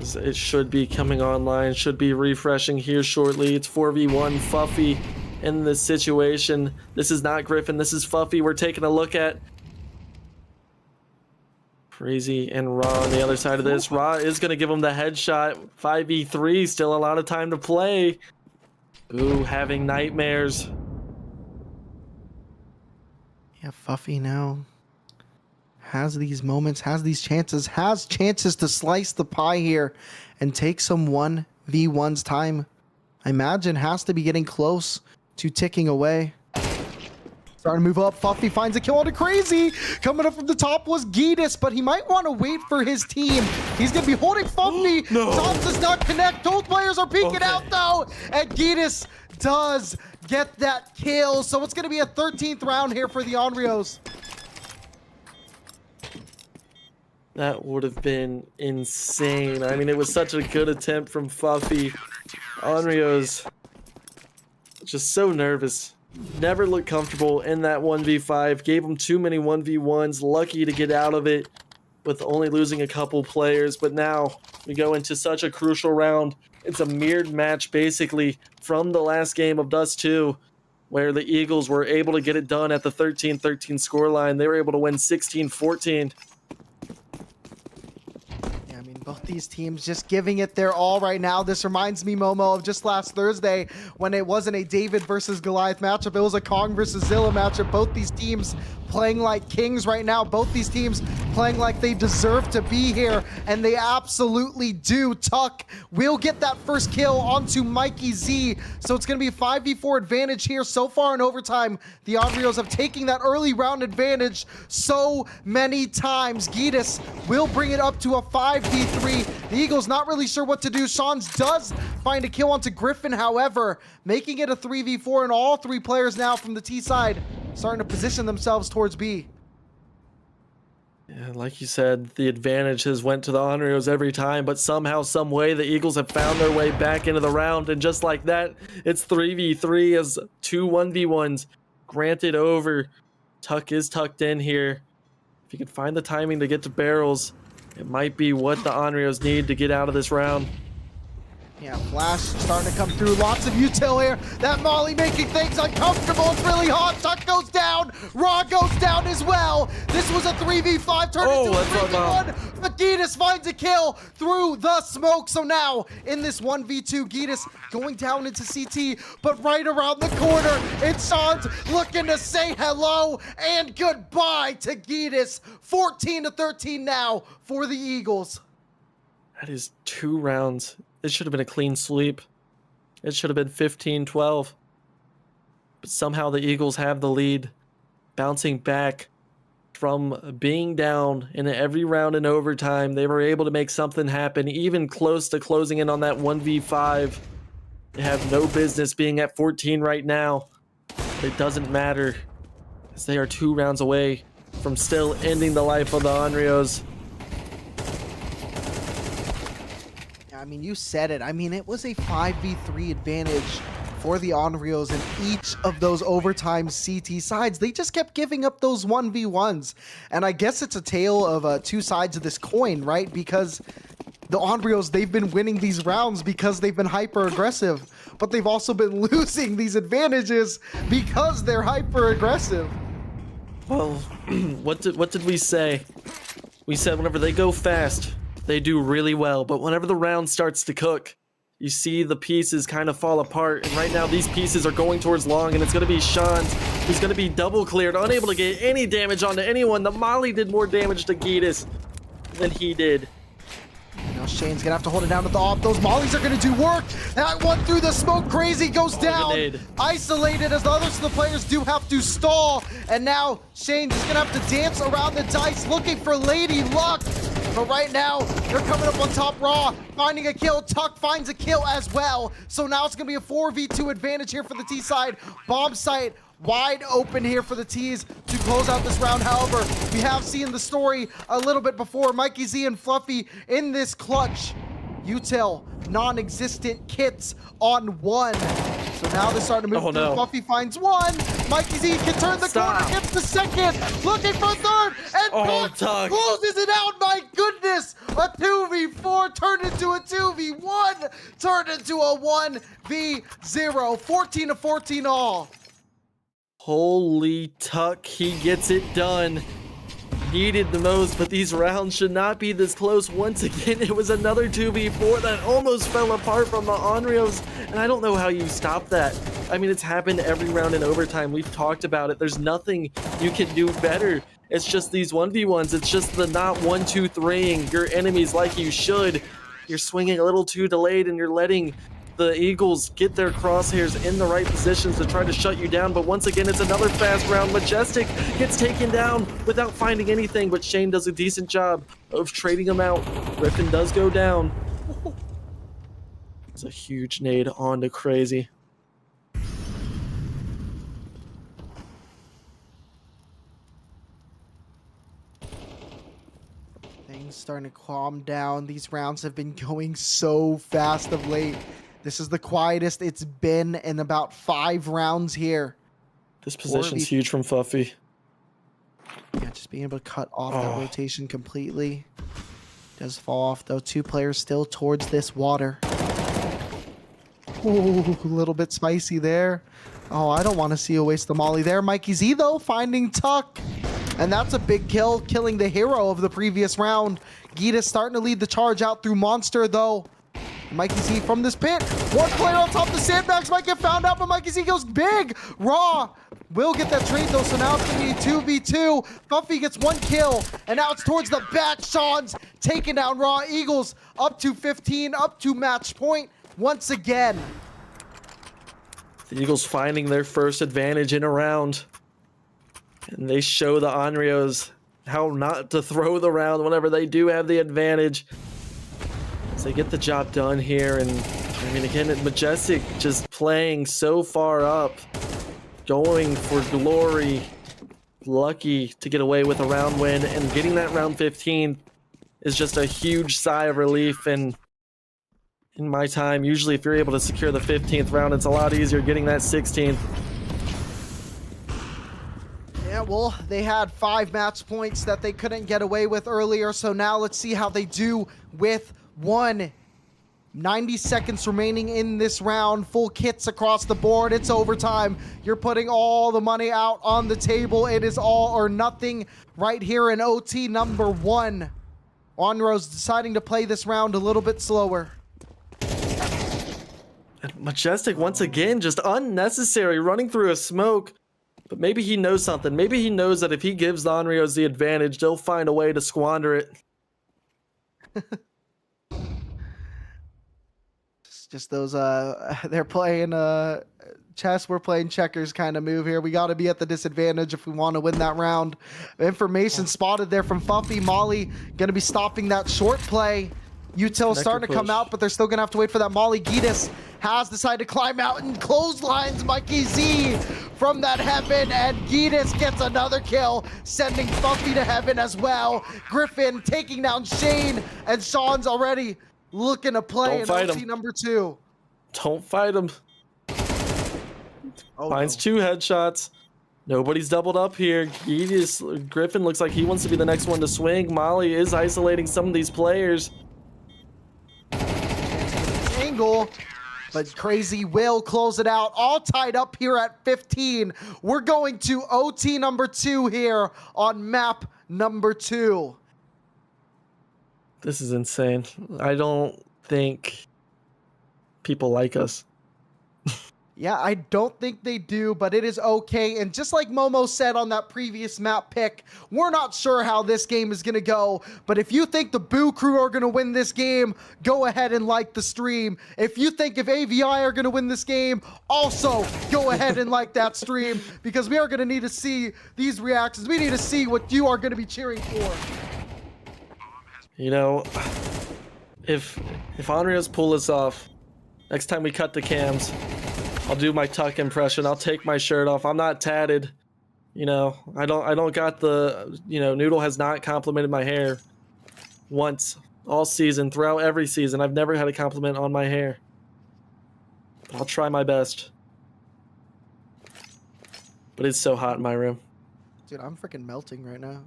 It should be coming online, should be refreshing here shortly. It's 4v1 Fuffy in this situation. This is not Griffin, this is Fuffy we're taking a look at. Crazy and Raw on the other side of this. Raw is going to give him the headshot. 5v3, still a lot of time to play. Ooh, having nightmares. Yeah, Fuffy now has these moments, has these chances, has chances to slice the pie here and take some 1v1's time. I imagine has to be getting close to ticking away. Starting to move up. Fuffy finds a kill on a Crazy. Coming up from the top was Giedis, but he might want to wait for his team. He's going to be holding Fuffy. No. Top does not connect. Both players are peeking out though. And Giedis does get that kill. So it's going to be a 13th round here for the Onryos. That would have been insane. I mean, it was such a good attempt from Fuffy. Onryos just so nervous. Never looked comfortable in that 1v5. Gave him too many 1v1s. Lucky to get out of it with only losing a couple players. But now we go into such a crucial round. It's a mirrored match basically from the last game of Dust 2, where the Eagles were able to get it done at the 13-13 scoreline. They were able to win 16-14. Both these teams just giving it their all right now. This reminds me, Momo, of just last Thursday when it wasn't a David versus Goliath matchup. It was a Kong versus Zilla matchup. Both these teams playing like kings right now. Both these teams playing like they deserve to be here, and they absolutely do. Tuck will get that first kill onto Mikey Z, so it's going to be a 5v4 advantage here. So far in overtime, the Onryos have taken that early round advantage so many times. Giedis will bring it up to a 5v3. The Eagles not really sure what to do. Sean's does find a kill onto Griffin, however, making it a 3v4, and all three players now from the T side starting to position themselves towards B. Yeah, like you said, the advantage has went to the Onryos every time, but somehow, some way, the Eagles have found their way back into the round, and just like that, it's 3v3 as two 1v1s granted over. Tuck is tucked in here. If you can find the timing to get to barrels, it might be what the Onryos need to get out of this round. Yeah, Flash starting to come through. Lots of util here. That Molly making things uncomfortable. It's really hot. Tuck goes down. Raw goes down as well. This was a 3v5 turned into a 3v1. But Giedis finds a kill through the smoke. So now in this 1v2, Giedis going down into CT, but right around the corner, it's Sean's looking to say hello and goodbye to Giedis. 14-13 now for the Eagles. That is 2 rounds. It should have been a clean sweep. It should have been 15-12. But somehow the Eagles have the lead, bouncing back from being down in every round in overtime. They were able to make something happen, even close to closing in on that 1v5. They have no business being at 14 right now. But it doesn't matter, as they are 2 rounds away from still ending the life of the Onryos. I mean, you said it. I mean, it was a 5v3 advantage for the Onryos in each of those overtime CT sides. They just kept giving up those 1v1s. And I guess it's a tale of 2 sides of this coin, right? Because the Onryos, they've been winning these rounds because they've been hyper aggressive, but they've also been losing these advantages because they're hyper aggressive. Well, what did we say? We said whenever they go fast, they do really well, but whenever the round starts to cook, you see the pieces kind of fall apart, and right now these pieces are going towards long, and it's going to be Sean's who's going to be double cleared, unable to get any damage onto anyone. The Molly did more damage to Giedis than he did. Now Shane's gonna have to hold it down with the op. Those mollies are gonna do work. That one through the smoke, Crazy goes down. Grenade. Isolated as the others of the players do have to stall. And now Shane's just gonna have to dance around the dice looking for Lady Luck. But right now, they're coming up on top. Raw finding a kill. Tuck finds a kill as well. So now it's gonna be a 4v2 advantage here for the T side. Bomb site wide open here for the T's to close out this round. However, we have seen the story a little bit before. Mikey Z and Fluffy in this clutch. Util, non-existent kits on one. So now they're starting to move through. No. Fluffy finds one. Mikey Z can turn the corner, gets the second, looking for third, and Tuck closes it out. My goodness, a 2v4 turned into a 2v1, turned into a 1v0, 14-14 all. Holy Tuck, he gets it done. Needed the most, but these rounds should not be this close. Once again, it was another 2v4 that almost fell apart from the Onryos, and I don't know how you stop that. I mean, it's happened every round in overtime. We've talked about it. There's nothing you can do better. It's just these 1v1s. It's just the not 1-2-3ing your enemies like you should. You're swinging a little too delayed, and you're letting the Eagles get their crosshairs in the right positions to try to shut you down. But once again, it's another fast round. Majestic gets taken down without finding anything, but Shane does a decent job of trading him out. Griffin does go down. It's a huge nade on to Crazy. Things starting to calm down. These rounds have been going so fast of late. This is the quietest it's been in about 5 rounds here. This position's huge from Fluffy. Yeah, just being able to cut off that rotation completely. Does fall off though. 2 players still towards this water. Ooh, a little bit spicy there. Oh, I don't want to see a waste the molly there. Mikey Z though finding Tuck. And that's a big kill, killing the hero of the previous round. Gita starting to lead the charge out through Monster though. Mikey Z from this pit. One player on top of the sandbags might get found out, but Mikey Z goes big. Raw will get that trade though, so now it's going to be 2v2. Fluffy gets 1 kill, and now it's towards the back. Sean's taking down Raw. Eagles up to 15, up to match point once again. The Eagles finding their first advantage in a round. And they show the Onryos how not to throw the round whenever they do have the advantage. So they get the job done here, and I mean, again, Majestic just playing so far up, going for glory, lucky to get away with a round win, and getting that round 15 is just a huge sigh of relief. And in my time, usually if you're able to secure the 15th round, it's a lot easier getting that 16th. Yeah, well, they had 5 match points that they couldn't get away with earlier, so now let's see how they do with 1. 90 seconds remaining in this round. Full kits across the board. It's overtime. You're putting all the money out on the table. It is all or nothing right here in OT number 1. Onryos deciding to play this round a little bit slower. And Majestic, once again, just unnecessary, running through a smoke. But maybe he knows something. Maybe he knows that if he gives the Onryos the advantage, they'll find a way to squander it. Just those, they're playing chess, we're playing checkers kind of move here. We got to be at the disadvantage if we want to win that round. Information spotted there from Fluffy. Molly going to be stopping that short play. Util starting to come out, but they're still going to have to wait for that Molly. Gitas has decided to climb out and clotheslines Mikey Z from that heaven, and Gitas gets another kill, sending Fluffy to heaven as well. Griffin taking down Shane, and Sean's already looking to play in OT number 2. Don't fight him. Finds 2 headshots. Nobody's doubled up here. Griffin looks like he wants to be the next one to swing. Molly is isolating some of these players. Angle, but Crazy will close it out. All tied up here at 15. We're going to OT number 2 here on map number 2. This is insane. I don't think people like us. Yeah, I don't think they do, but it is okay. And just like Momo said on that previous map pick, we're not sure how this game is going to go. But if you think the Boo Crew are going to win this game, go ahead and like the stream. If you think if AVI are going to win this game, also go ahead and like that stream, because we are going to need to see these reactions. We need to see what you are going to be cheering for. You know, if Onryos pull this off, next time we cut the cams, I'll do my Tuck impression. I'll take my shirt off. I'm not tatted. You know, I don't got the, you know, Noodle has not complimented my hair once all season, throughout every season. I've never had a compliment on my hair. But I'll try my best. But it's so hot in my room. Dude, I'm freaking melting right now.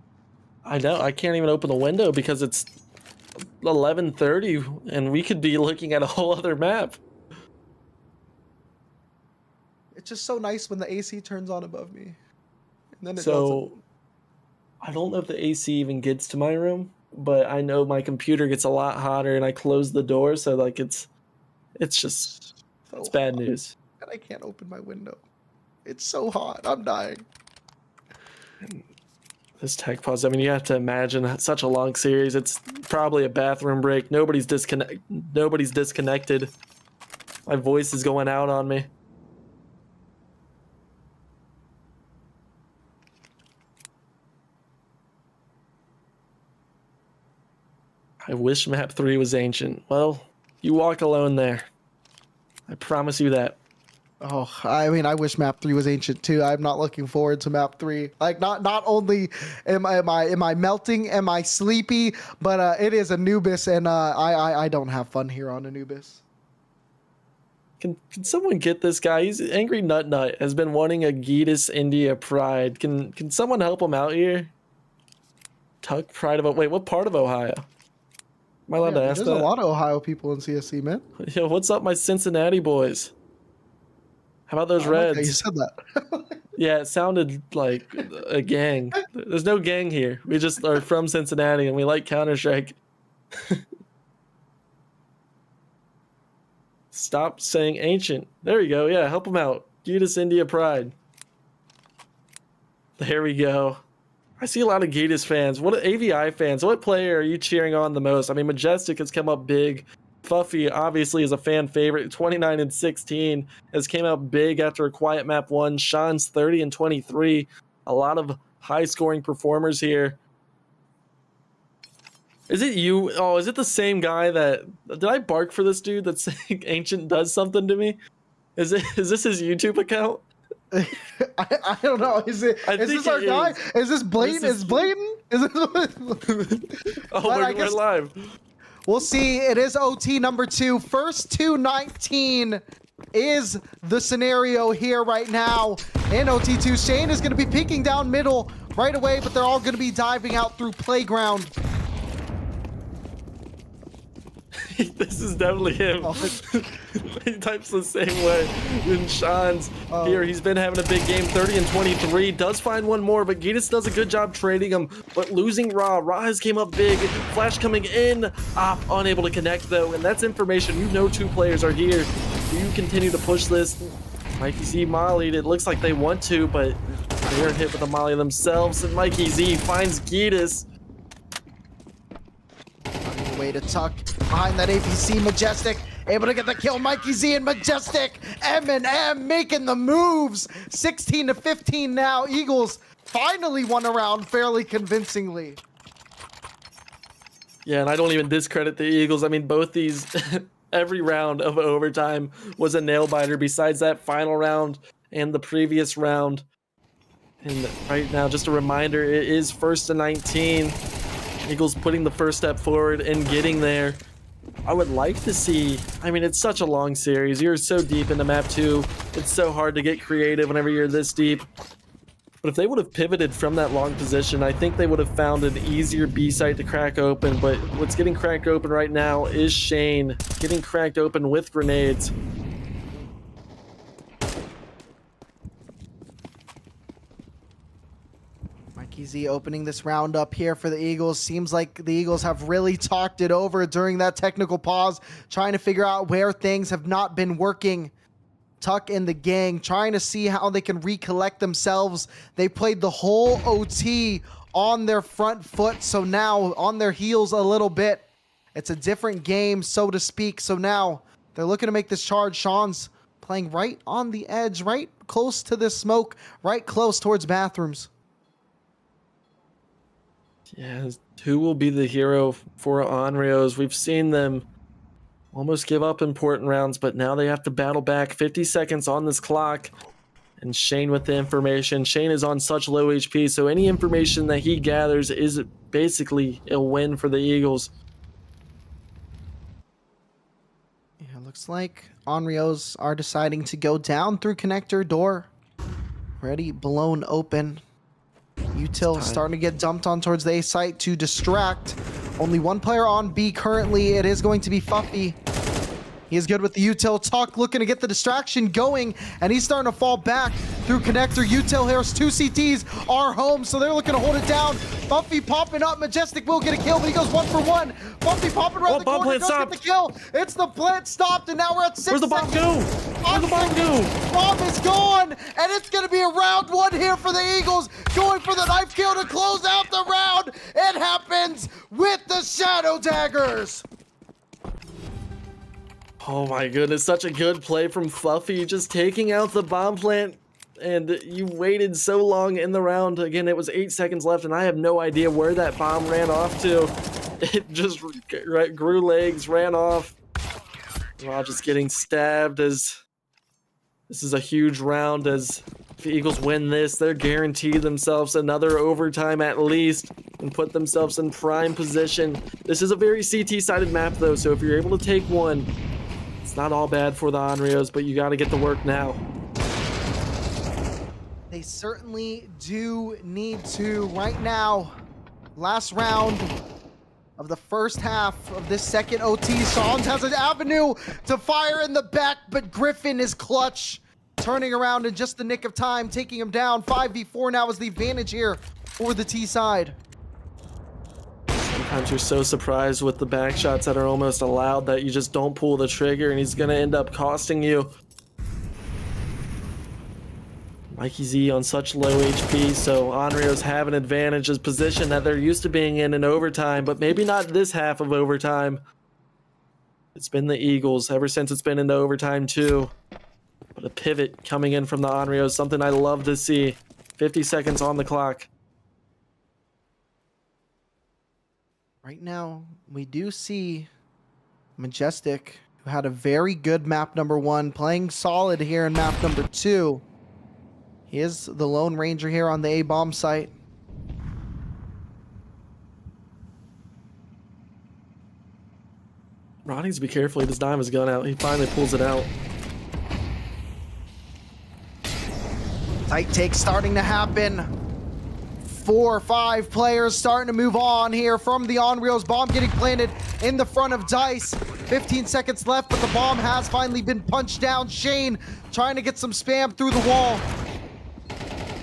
I know. I can't even open the window because it's 11:30 and we could be looking at a whole other map. It's just so nice when the AC turns on above me. And then it So doesn't. I don't know if the AC even gets to my room, but I know my computer gets a lot hotter and I close the door, so like it's just So it's bad hot. news. And I can't open my window. It's so hot. I'm dying. This tech pause. I mean, you have to imagine such a long series. It's probably a bathroom break. Nobody's disconnected. My voice is going out on me. I wish map 3 was ancient. Well, you walk alone there. I promise you that. Oh, I mean, I wish map 3 was ancient too. I'm not looking forward to map 3. Like, not only am I melting, am I sleepy, but it is Anubis, and I don't have fun here on Anubis. Can someone get this guy? He's Angry Nut has been wanting a Gitas India Pride. Can someone help him out here? Tuck Pride of, wait, what part of Ohio? Am I allowed to ask There's that? a lot of Ohio people in CSC, man. Yo, what's up, my Cincinnati boys? How about those I like how Reds? you said that. Yeah, it sounded like a gang. There's no gang here. We just are from Cincinnati and we like Counter-Strike. Stop saying ancient. There you go. Yeah, help him out. Gitas India Pride. There we go. I see a lot of Gitas fans. What AVI fans? What player are you cheering on the most? I mean, Majestic has come up big. Fuffy obviously is a fan favorite. 29 and 16 has came out big after a quiet map 1. Sean's 30 and 23. A lot of high scoring performers here. Is it you? Oh, is it the same guy that did I bark for this dude that's saying Ancient does something to me? Is this his YouTube account? I don't know. Is this our guy? Is this blatant? Is blatant? Is this? Oh, we're live. We'll see. It is OT number 2. First to 19 is the scenario here right now in OT2. Shane is going to be peeking down middle right away, but they're all going to be diving out through playground. This is definitely him. He types the same way. And Sean's here. He's been having a big game. 30 and 23. Does find one more, but Gitas does a good job trading him. But losing Ra. Ra has came up big. Flash coming in. Unable to connect, though. And that's information. You know 2 players are here. Do you continue to push this? Mikey Z mollied. It looks like they want to, but they're hit with a molly themselves. And Mikey Z finds Gitas. Way to Tuck behind that APC. Majestic able to get the kill. Mikey Z and Majestic. M&M making the moves. 16 to 15 now. Eagles finally won a round fairly convincingly. Yeah, and I don't even discredit the Eagles. I mean, both these, every round of overtime was a nail biter besides that final round and the previous round. And right now, just a reminder, it is 1st to 19. Eagles putting the first step forward and getting there. I would like to see, I mean, it's such a long series. You're so deep into map 2. It's so hard to get creative whenever you're this deep. But if they would have pivoted from that long position, I think they would have found an easier B site to crack open. But what's getting cracked open right now is Shane getting cracked open with grenades. Mikey Z opening this round up here for the Eagles. Seems like the Eagles have really talked it over during that technical pause, trying to figure out where things have not been working. Tuck and the gang trying to see how they can recollect themselves. They played the whole OT on their front foot, so now on their heels a little bit. It's a different game, so to speak. So now they're looking to make this charge. Sean's playing right on the edge, right close to this smoke, right close towards bathrooms. Yeah, who will be the hero for Onryos? We've seen them almost give up important rounds, but now they have to battle back. 50 seconds on this clock. And Shane with the information. Shane is on such low HP, so any information that he gathers is basically a win for the Eagles. Yeah, looks like Onryos are deciding to go down through connector door. Ready, blown open. Util starting to get dumped on towards the A site to distract. Only one player on B currently. It is going to be Fuffy. He is good with the Util. Tuck looking to get the distraction going, and he's starting to fall back through connector. Util here's 2 CTs are home, so they're looking to hold it down. Buffy popping up. Majestic will get a kill, but he goes 1 for 1. Buffy popping around the corner, does get the kill. It's the plant stopped, and now we're at 6 Where's the bomb go? Where's the bomb go? Bomb is gone, and it's going to be a round 1 here for the Eagles, going for the knife kill to close out the round. It happens with the Shadow Daggers. Oh my goodness, such a good play from Fluffy, just taking out the bomb plant, and you waited so long in the round. Again, it was 8 seconds left, and I have no idea where that bomb ran off to. It just grew legs, ran off. While just getting stabbed. As this is a huge round. As if the Eagles win this, they're guaranteed themselves another overtime at least and put themselves in prime position. This is a very CT-sided map though, so if you're able to take one, it's not all bad for the Onryos, but you got to get to work now. They certainly do need to right now. Last round of the first half of this second OT. Sans has an avenue to fire in the back, but Griffin is clutch. Turning around in just the nick of time, taking him down. 5v4 now is the advantage here for the T side. Sometimes you're so surprised with the back shots that are almost allowed that you just don't pull the trigger, and he's going to end up costing you. Mikey Z on such low HP, so Onryos have an advantage as position that they're used to being in overtime, but maybe not this half of overtime. It's been the Eagles ever since it's been into overtime too. But a pivot coming in from the Onryos, something I love to see. 50 seconds on the clock. Right now, we do see Majestic, who had a very good map number 1, playing solid here in map number 2. He is the Lone Ranger here on the A-bomb site. Ron needs to be careful. He does not have his gun out. He finally pulls it out. Tight take starting to happen. 4 or 5 players starting to move on here from the Onryos. Bomb getting planted in the front of Dice. 15 seconds left, but the bomb has finally been punched down. Shane trying to get some spam through the wall.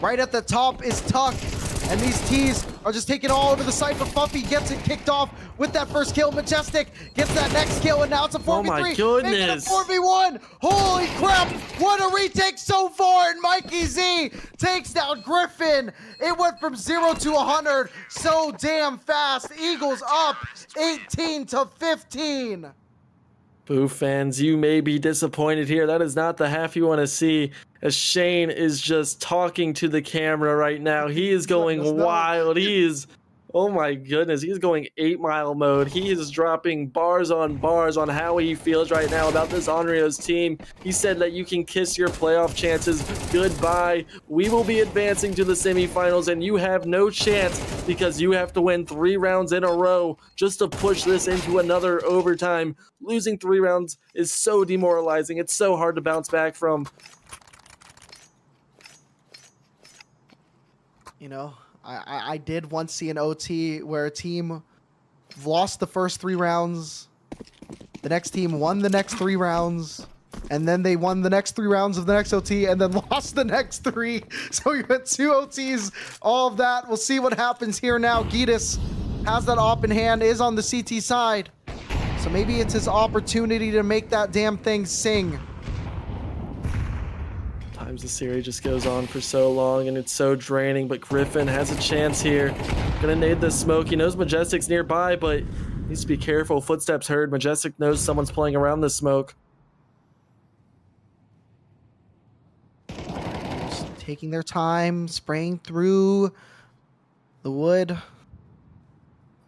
Right at the top is Tuck, and these T's are just taking all over the site, but Fuffy gets it kicked off with that first kill. Majestic gets that next kill, and now it's a 4v3. Oh my goodness. Making a 4v1. Holy crap, what a retake so far, and Mikey Z takes down Griffin. It went from 0 to 100 so damn fast. Eagles up 18 to 15. Boo fans, you may be disappointed here. That is not the half you want to see, as Shane is just talking to the camera right now. He is going wild. He is, oh my goodness, he's going 8 Mile mode. He is dropping bars on how he feels right now about this Onryos team. He said that you can kiss your playoff chances goodbye. We will be advancing to the semifinals, and you have no chance because you have to win 3 rounds in a row just to push this into another overtime. Losing 3 rounds is so demoralizing. It's so hard to bounce back from. You know, I did once see an OT where a team lost the first 3 rounds, the next team won the next 3 rounds, and then they won the next 3 rounds of the next OT and then lost the next 3. So you had 2 OTs, all of that. We'll see what happens here now. Gitas has that op in hand, is on the CT side. So maybe it's his opportunity to make that damn thing sing. Sometimes the series just goes on for so long and it's so draining, but Griffin has a chance here. Gonna nade the smoke. He knows Majestic's nearby, but needs to be careful. Footsteps heard. Majestic knows someone's playing around the smoke. Just taking their time, spraying through the wood.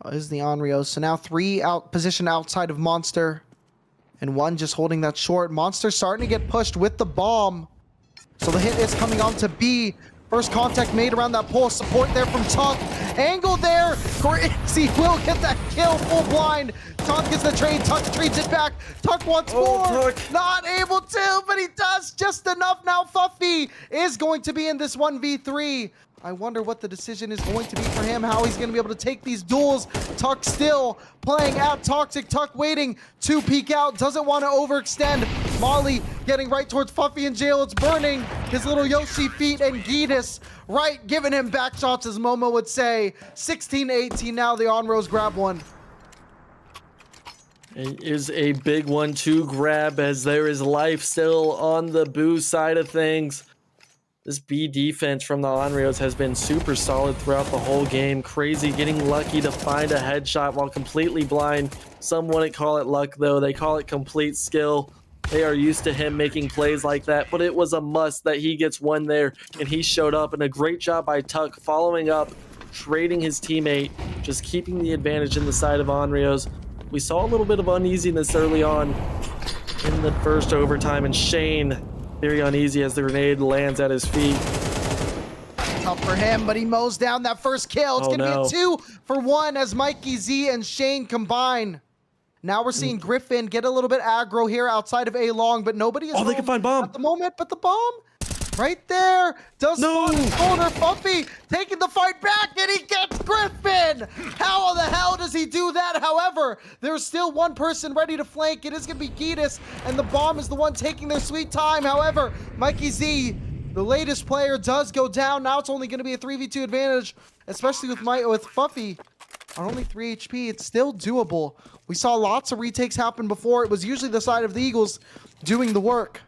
Is the Onryos. So now 3 out position outside of Monster. and one just holding that short. Monster starting to get pushed with the bomb. So the hit is coming on to B. First contact made around that pole. Support there from Tuck. Angle there. Crazy will get that kill full blind. Tuck gets the trade. Tuck trades it back. Tuck wants more. Tuck. Not able to, but he does just enough. Now Fuffy is going to be in this 1v3. I wonder what the decision is going to be for him, how he's going to be able to take these duels. Tuck still playing at Toxic. Tuck waiting to peek out, doesn't want to overextend. Molly getting right towards Fuffy in jail. It's burning his little Yoshi feet, and Gitas right giving him back shots, as Momo would say. 16-18 now, the Onryos grab one. It is a big one to grab, as there is life still on the Boo side of things. This B defense from the Onryos has been super solid throughout the whole game. Crazy getting lucky to find a headshot while completely blind. Some wouldn't call it luck though, they call it complete skill. They are used to him making plays like that, but it was a must that he gets one there, and he showed up, and a great job by Tuck following up, trading his teammate, just keeping the advantage in the side of Onryos. We saw a little bit of uneasiness early on in the first overtime, and Shane very uneasy as the grenade lands at his feet. Tough for him, but he mows down that first kill. It's going to be a 2 for 1 as Mikey Z and Shane combine. Now we're seeing Griffin get a little bit aggro here outside of A Long, but nobody is they can find bomb at the moment. But the bomb right there does spawn his shoulder. Fuffy taking the fight back, and he gets Griffin. How the hell does he do that? However, there's still one person ready to flank. It is going to be Gitas, and the bomb is the one taking their sweet time. However, Mikey Z, the latest player, does go down. Now it's only going to be a 3v2 advantage, especially with Fuffy on only 3 HP. It's still doable. We saw lots of retakes happen before. It was usually the side of the Eagles doing the work.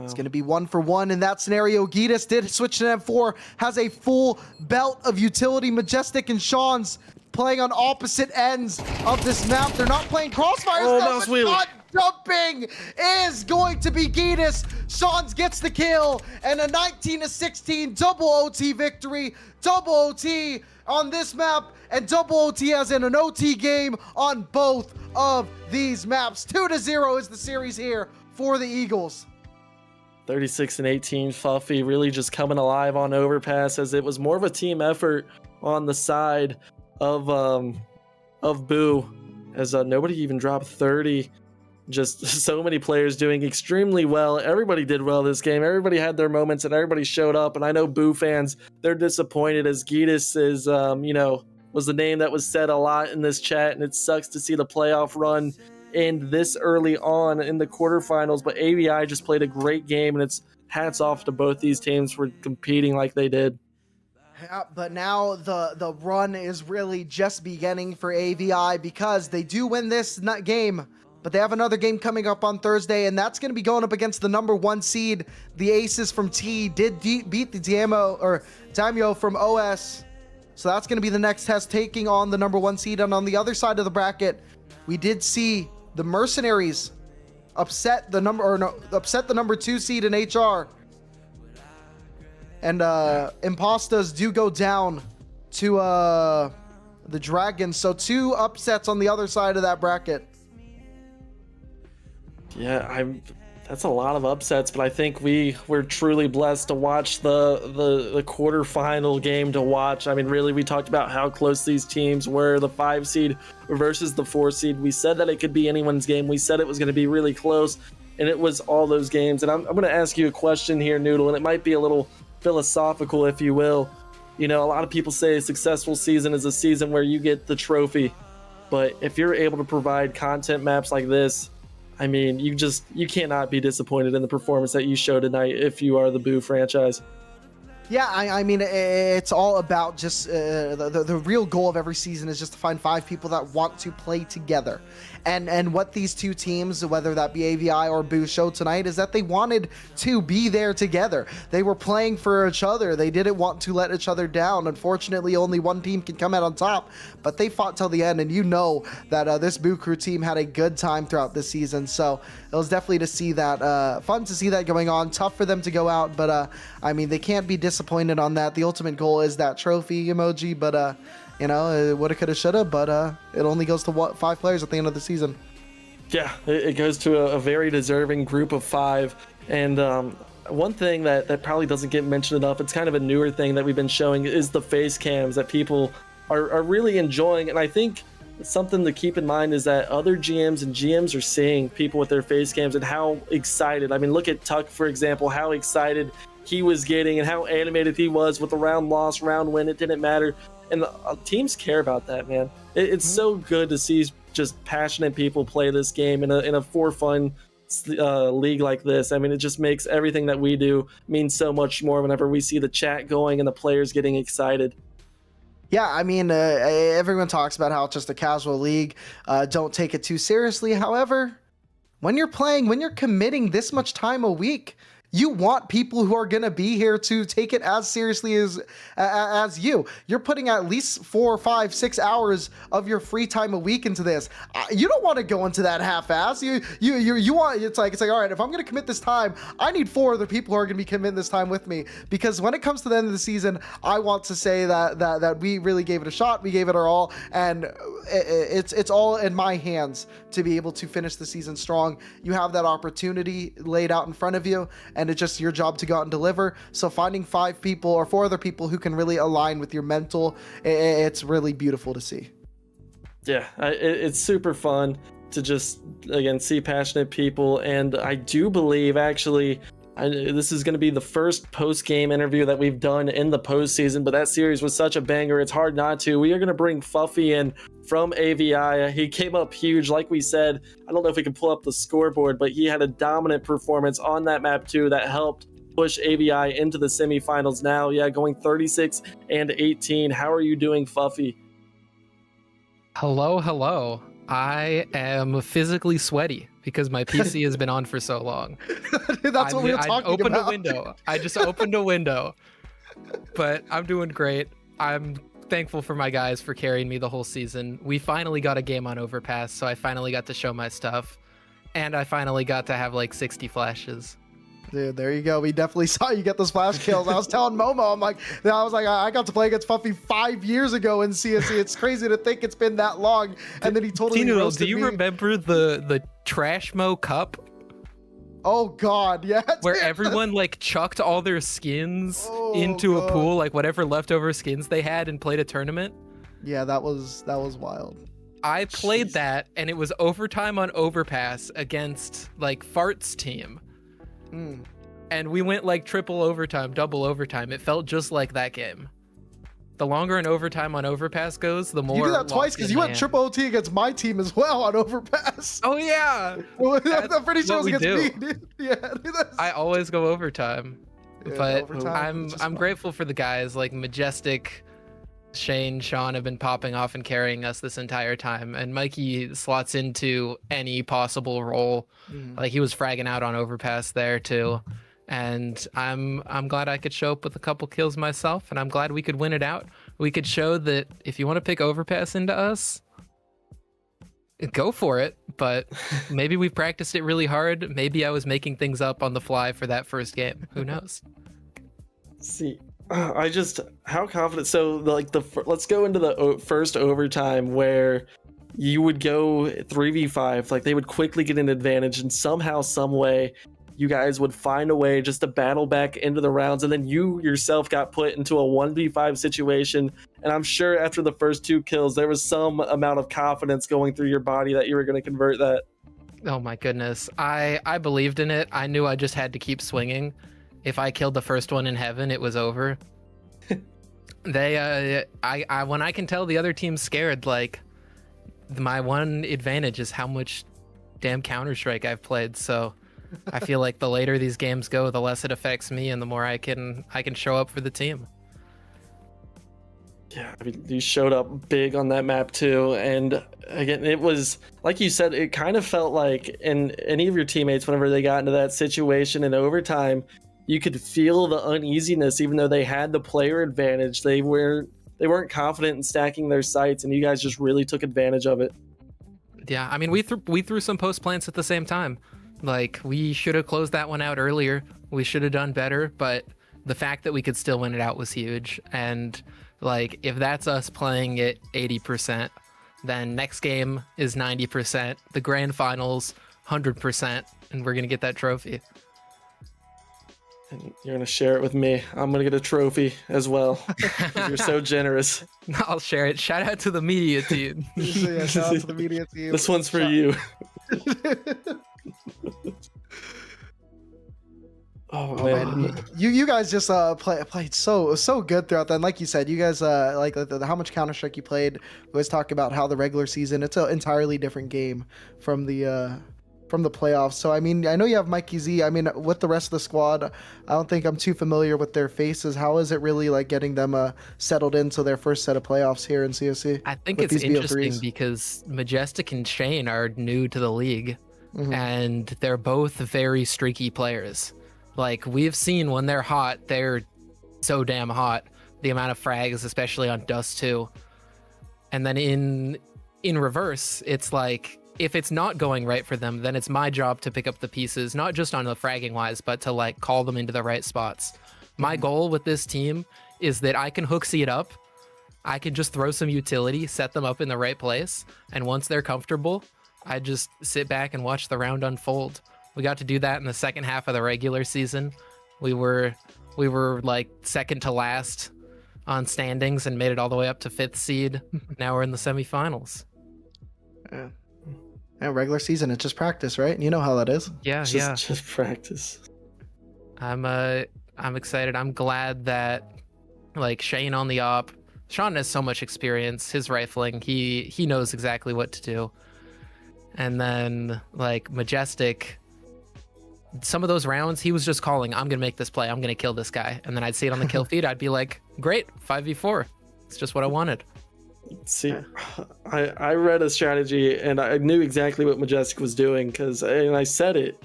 It's going to be 1 for 1 in that scenario. Gitas did switch to M4, has a full belt of utility. Majestic and Sean's playing on opposite ends of this map. They're not playing crossfires now, but not jumping is going to be Gitas. Sean's gets the kill, and a 19-16 double OT victory. Double OT on this map, and double OT as in an OT game on both of these maps. 2-0 is the series here for the Eagles. 36-18, Fuffy really just coming alive on Overpass, as it was more of a team effort on the side of Boo, as nobody even dropped 30. Just so many players doing extremely well. Everybody did well this game. Everybody had their moments, and everybody showed up. And I know Boo fans, they're disappointed, as Gitas is, was the name that was said a lot in this chat, and it sucks to see the playoff run end this early on in the quarterfinals. But AVI just played a great game, and it's hats off to both these teams for competing like they did. Yeah, but now the run is really just beginning for AVI, because they do win this game, but they have another game coming up on Thursday, and that's going to be going up against the number 1 seed. The Aces from T did beat the Daimyo from OS, so that's going to be the next test, taking on the number 1 seed. And on the other side of the bracket, we did see the Mercenaries upset the number 2 seed in HR. And Impostas do go down to the Dragons. So 2 upsets on the other side of that bracket. Yeah, that's a lot of upsets, but I think we're truly blessed to watch the quarterfinal game to watch. I mean, really, we talked about how close these teams were, the 5 seed versus the 4 seed. We said that it could be anyone's game. We said it was going to be really close, and it was all those games. And I'm going to ask you a question here, Noodle, and it might be a little philosophical, if you will. You know, a lot of people say a successful season is a season where you get the trophy, but if you're able to provide content maps like this, I mean, you cannot be disappointed in the performance that you showed tonight if you are the Boo franchise. Yeah, I mean, it's all about just the real goal of every season is just to find 5 people that want to play together. And what these 2 teams, whether that be AVI or Boo, showed tonight is that they wanted to be there together. They were playing for each other. They didn't want to let each other down. Unfortunately, only one team can come out on top, but they fought till the end. And you know that this Boo Crew team had a good time throughout this season. So it was definitely to see that, fun to see that going on. Tough for them to go out, but I mean, they can't be disappointed disappointed on that. The ultimate goal is that trophy emoji, but you know, it woulda, coulda, shoulda, but it only goes to 5 players at the end of the season. Yeah, it goes to a very deserving group of 5. And one thing that probably doesn't get mentioned enough, it's kind of a newer thing that we've been showing, is the face cams that people are really enjoying. And I think something to keep in mind is that other GMs and GMs are seeing people with their face cams and how excited. I mean, look at Tuck, for example, how excited he was getting and how animated he was with the round loss, round win. It didn't matter. And teams care about that, man. It's so good to see just passionate people play this game in a for fun league like this. I mean, it just makes everything that we do mean so much more whenever we see the chat going and the players getting excited. Yeah, I mean, everyone talks about how it's just a casual league. Don't take it too seriously. However, when you're committing this much time a week, you want people who are going to be here to take it as seriously as you. You're putting at least 4, 5, 6 hours of your free time a week into this. You don't want to go into that half-ass. You want, it's like, all right, if I'm going to commit this time, I need 4 other people who are going to be committing this time with me. Because when it comes to the end of the season, I want to say that we really gave it a shot. We gave it our all, and it's all in my hands to be able to finish the season strong. You have that opportunity laid out in front of you, and it's just your job to go out and deliver. So finding 5 people or 4 other people who can really align with your mental, it's really beautiful to see. Yeah, it's super fun to just, again, see passionate people. And I do believe, actually, this is going to be the first post-game interview that we've done in the postseason, but that series was such a banger, it's hard not to. We are going to bring Fuffy in from AVI. He came up huge, like we said. I don't know if we can pull up the scoreboard, but he had a dominant performance on that map too that helped push AVI into the semifinals now. Yeah, going 36-18. How are you doing, Fuffy? Hello. I am physically sweaty because my PC has been on for so long. That's what we were talking about. I just opened a window, but I'm doing great. I'm thankful for my guys for carrying me the whole season. We finally got a game on Overpass, so I finally got to show my stuff, and I finally got to have like 60 flashes. Dude, there you go. We definitely saw you get those flash kills. I was telling Momo, I got to play against Fuffy 5 years ago in CSC. It's crazy to think it's been that long. And then he totally roasted me. Do you remember the Trash Mo Cup? Oh God, yeah. Where everyone like chucked all their skins into a pool, like whatever leftover skins they had, and played a tournament. Yeah, that was wild. I played that, and it was overtime on Overpass against like Fart's team. And we went like triple overtime, double overtime. It felt just like that game. The longer an overtime on Overpass goes, the more. You did that twice because you went triple OT against my team as well on Overpass. Oh yeah, I'm pretty sure it was against me. Dude. Yeah, I always go overtime, yeah, but overtime, I'm grateful for the guys like Majestic, Shane, Sean have been popping off and carrying us this entire time, and Mikey slots into any possible role. Like he was fragging out on Overpass there too, and I'm glad I could show up with a couple kills myself, and I'm glad we could win it out. We could show that if you want to pick Overpass into us, go for it, but maybe we practiced it really hard. Maybe I was making things up on the fly for that first game. Who knows? See, how confident? So like let's go into the first overtime where you would go 3v5, like they would quickly get an advantage, and somehow, some way, you guys would find a way just to battle back into the rounds, and then you yourself got put into a 1v5 situation. And I'm sure after the first 2 kills, there was some amount of confidence going through your body that you were going to convert that. Oh my goodness, I believed in it. I knew I just had to keep swinging. If I killed the first one in heaven, it was over. When I can tell the other team's scared, like my one advantage is how much damn Counter-Strike I've played. So I feel like the later these games go, the less it affects me, and the more I can show up for the team. Yeah, I mean, you showed up big on that map too, and again, it was like you said, it kind of felt like, and any of your teammates, whenever they got into that situation in overtime, you could feel the uneasiness. Even though they had the player advantage, they weren't confident in stacking their sights, and you guys just really took advantage of it. Yeah, I mean, we threw some post plants at the same time. Like, we should have closed that one out earlier. We should have done better, but the fact that we could still win it out was huge. And like, if that's us playing it 80%, then next game is 90%, the grand finals 100%, and we're gonna get that trophy. And you're going to share it with me. I'm going to get a trophy as well. You're so generous. I'll share it. Shout out to the media team. So, yeah, shout out to the media team. This one's for you. Oh man, you guys just played so good throughout that. And like you said, you guys like how much Counter-Strike you played. We always talk about how the regular season, it's an entirely different game from the playoffs. So I mean, I know you have Mikey Z. I mean, with the rest of the squad, I don't think I'm too familiar with their faces. How is it really like getting them settled into their first set of playoffs here in CSC? I think it's interesting because Majestic and Shane are new to the league, and they're both very streaky players. Like, we've seen when they're hot, they're so damn hot. The amount of frags, especially on Dust 2. And then in reverse, it's like, if it's not going right for them, then it's my job to pick up the pieces, not just on the fragging wise, but to like call them into the right spots. My goal with this team is that I can hooksy it up. I can just throw some utility, set them up in the right place. And once they're comfortable, I just sit back and watch the round unfold. We got to do that in the second half of the regular season. We were like second to last on standings and made it all the way up to 5th seed. Now we're in the semifinals. Yeah. And regular season, it's just practice, right? You know how that is. Yeah, just practice. I'm excited. I'm glad that like Shane on the op. Sean has so much experience. His rifling, he knows exactly what to do. And then like Majestic, some of those rounds, he was just calling, I'm going to make this play. I'm going to kill this guy. And then I'd see it on the kill feed. I'd be like, great, 5v4. It's just what I wanted. See, I read a strategy and I knew exactly what Majestic was doing because, and I said it.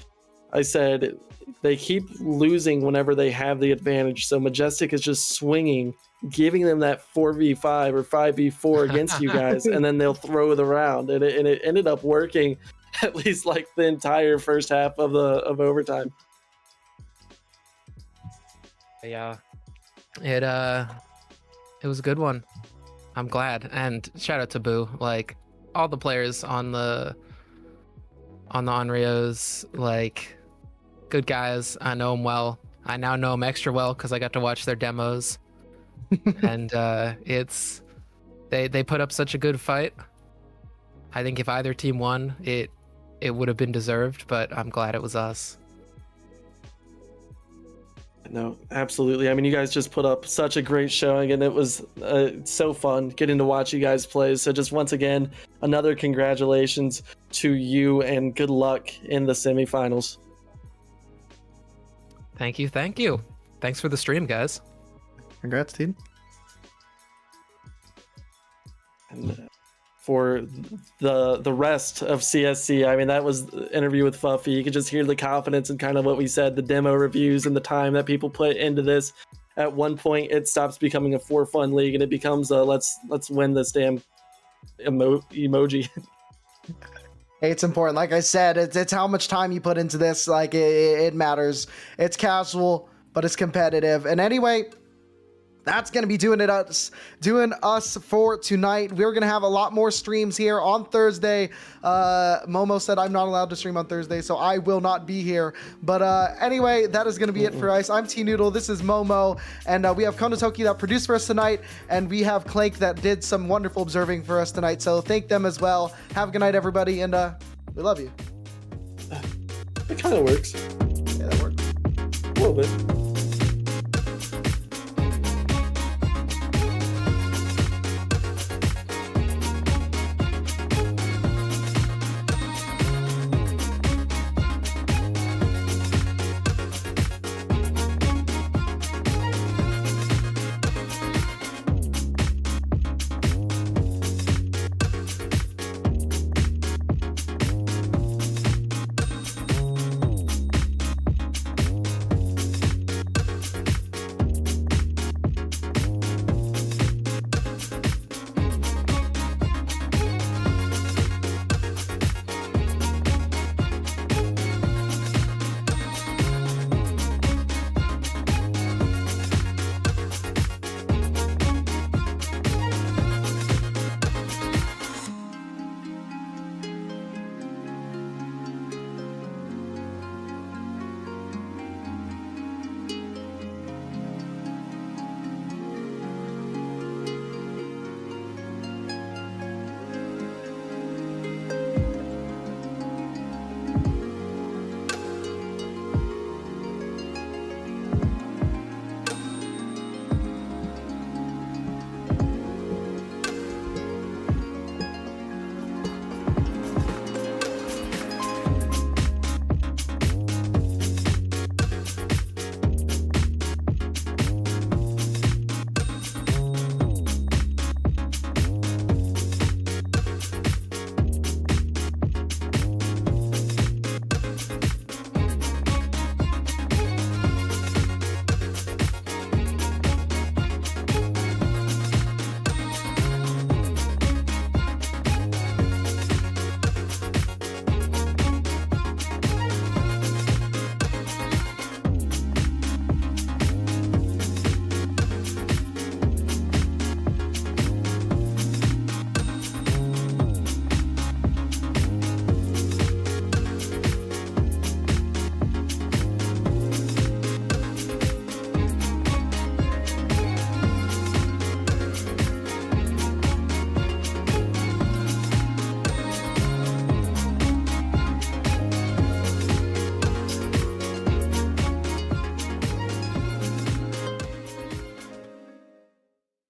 I said they keep losing whenever they have the advantage. So Majestic is just swinging, giving them that 4v5 or 5v4 against you guys, and then they'll throw the round. And it ended up working at least like the entire first half of overtime. Yeah, it was a good one. I'm glad, and shout out to Boo. Like all the players on the Onryos, like good guys. I know them well. I now know them extra well because I got to watch their demos, and they put up such a good fight. I think if either team won, it would have been deserved, but I'm glad it was us. No, absolutely. I mean, you guys just put up such a great showing, and it was so fun getting to watch you guys play. So just once again, another congratulations to you, and good luck in the semifinals. Thank you. Thanks for the stream, guys. Congrats, team. And for the rest of CSC, I mean, that was the interview with Fuffy. You could just hear the confidence and kind of what we said, the demo reviews and the time that people put into this. At one point, it stops becoming a for fun league and it becomes a let's win this damn emoji. Hey, it's important. Like I said, it's how much time you put into this. Like it matters. It's casual, but it's competitive. And anyway, that's going to be doing us for tonight. We're going to have a lot more streams here on Thursday. Momo said I'm not allowed to stream on Thursday, so I will not be here. But anyway, that is going to be it for us. I'm T-Noodle. This is Momo. And we have Konotoki that produced for us tonight. And we have Clank that did some wonderful observing for us tonight. So thank them as well. Have a good night, everybody. And we love you. It kind of works. Yeah, that works. A little bit.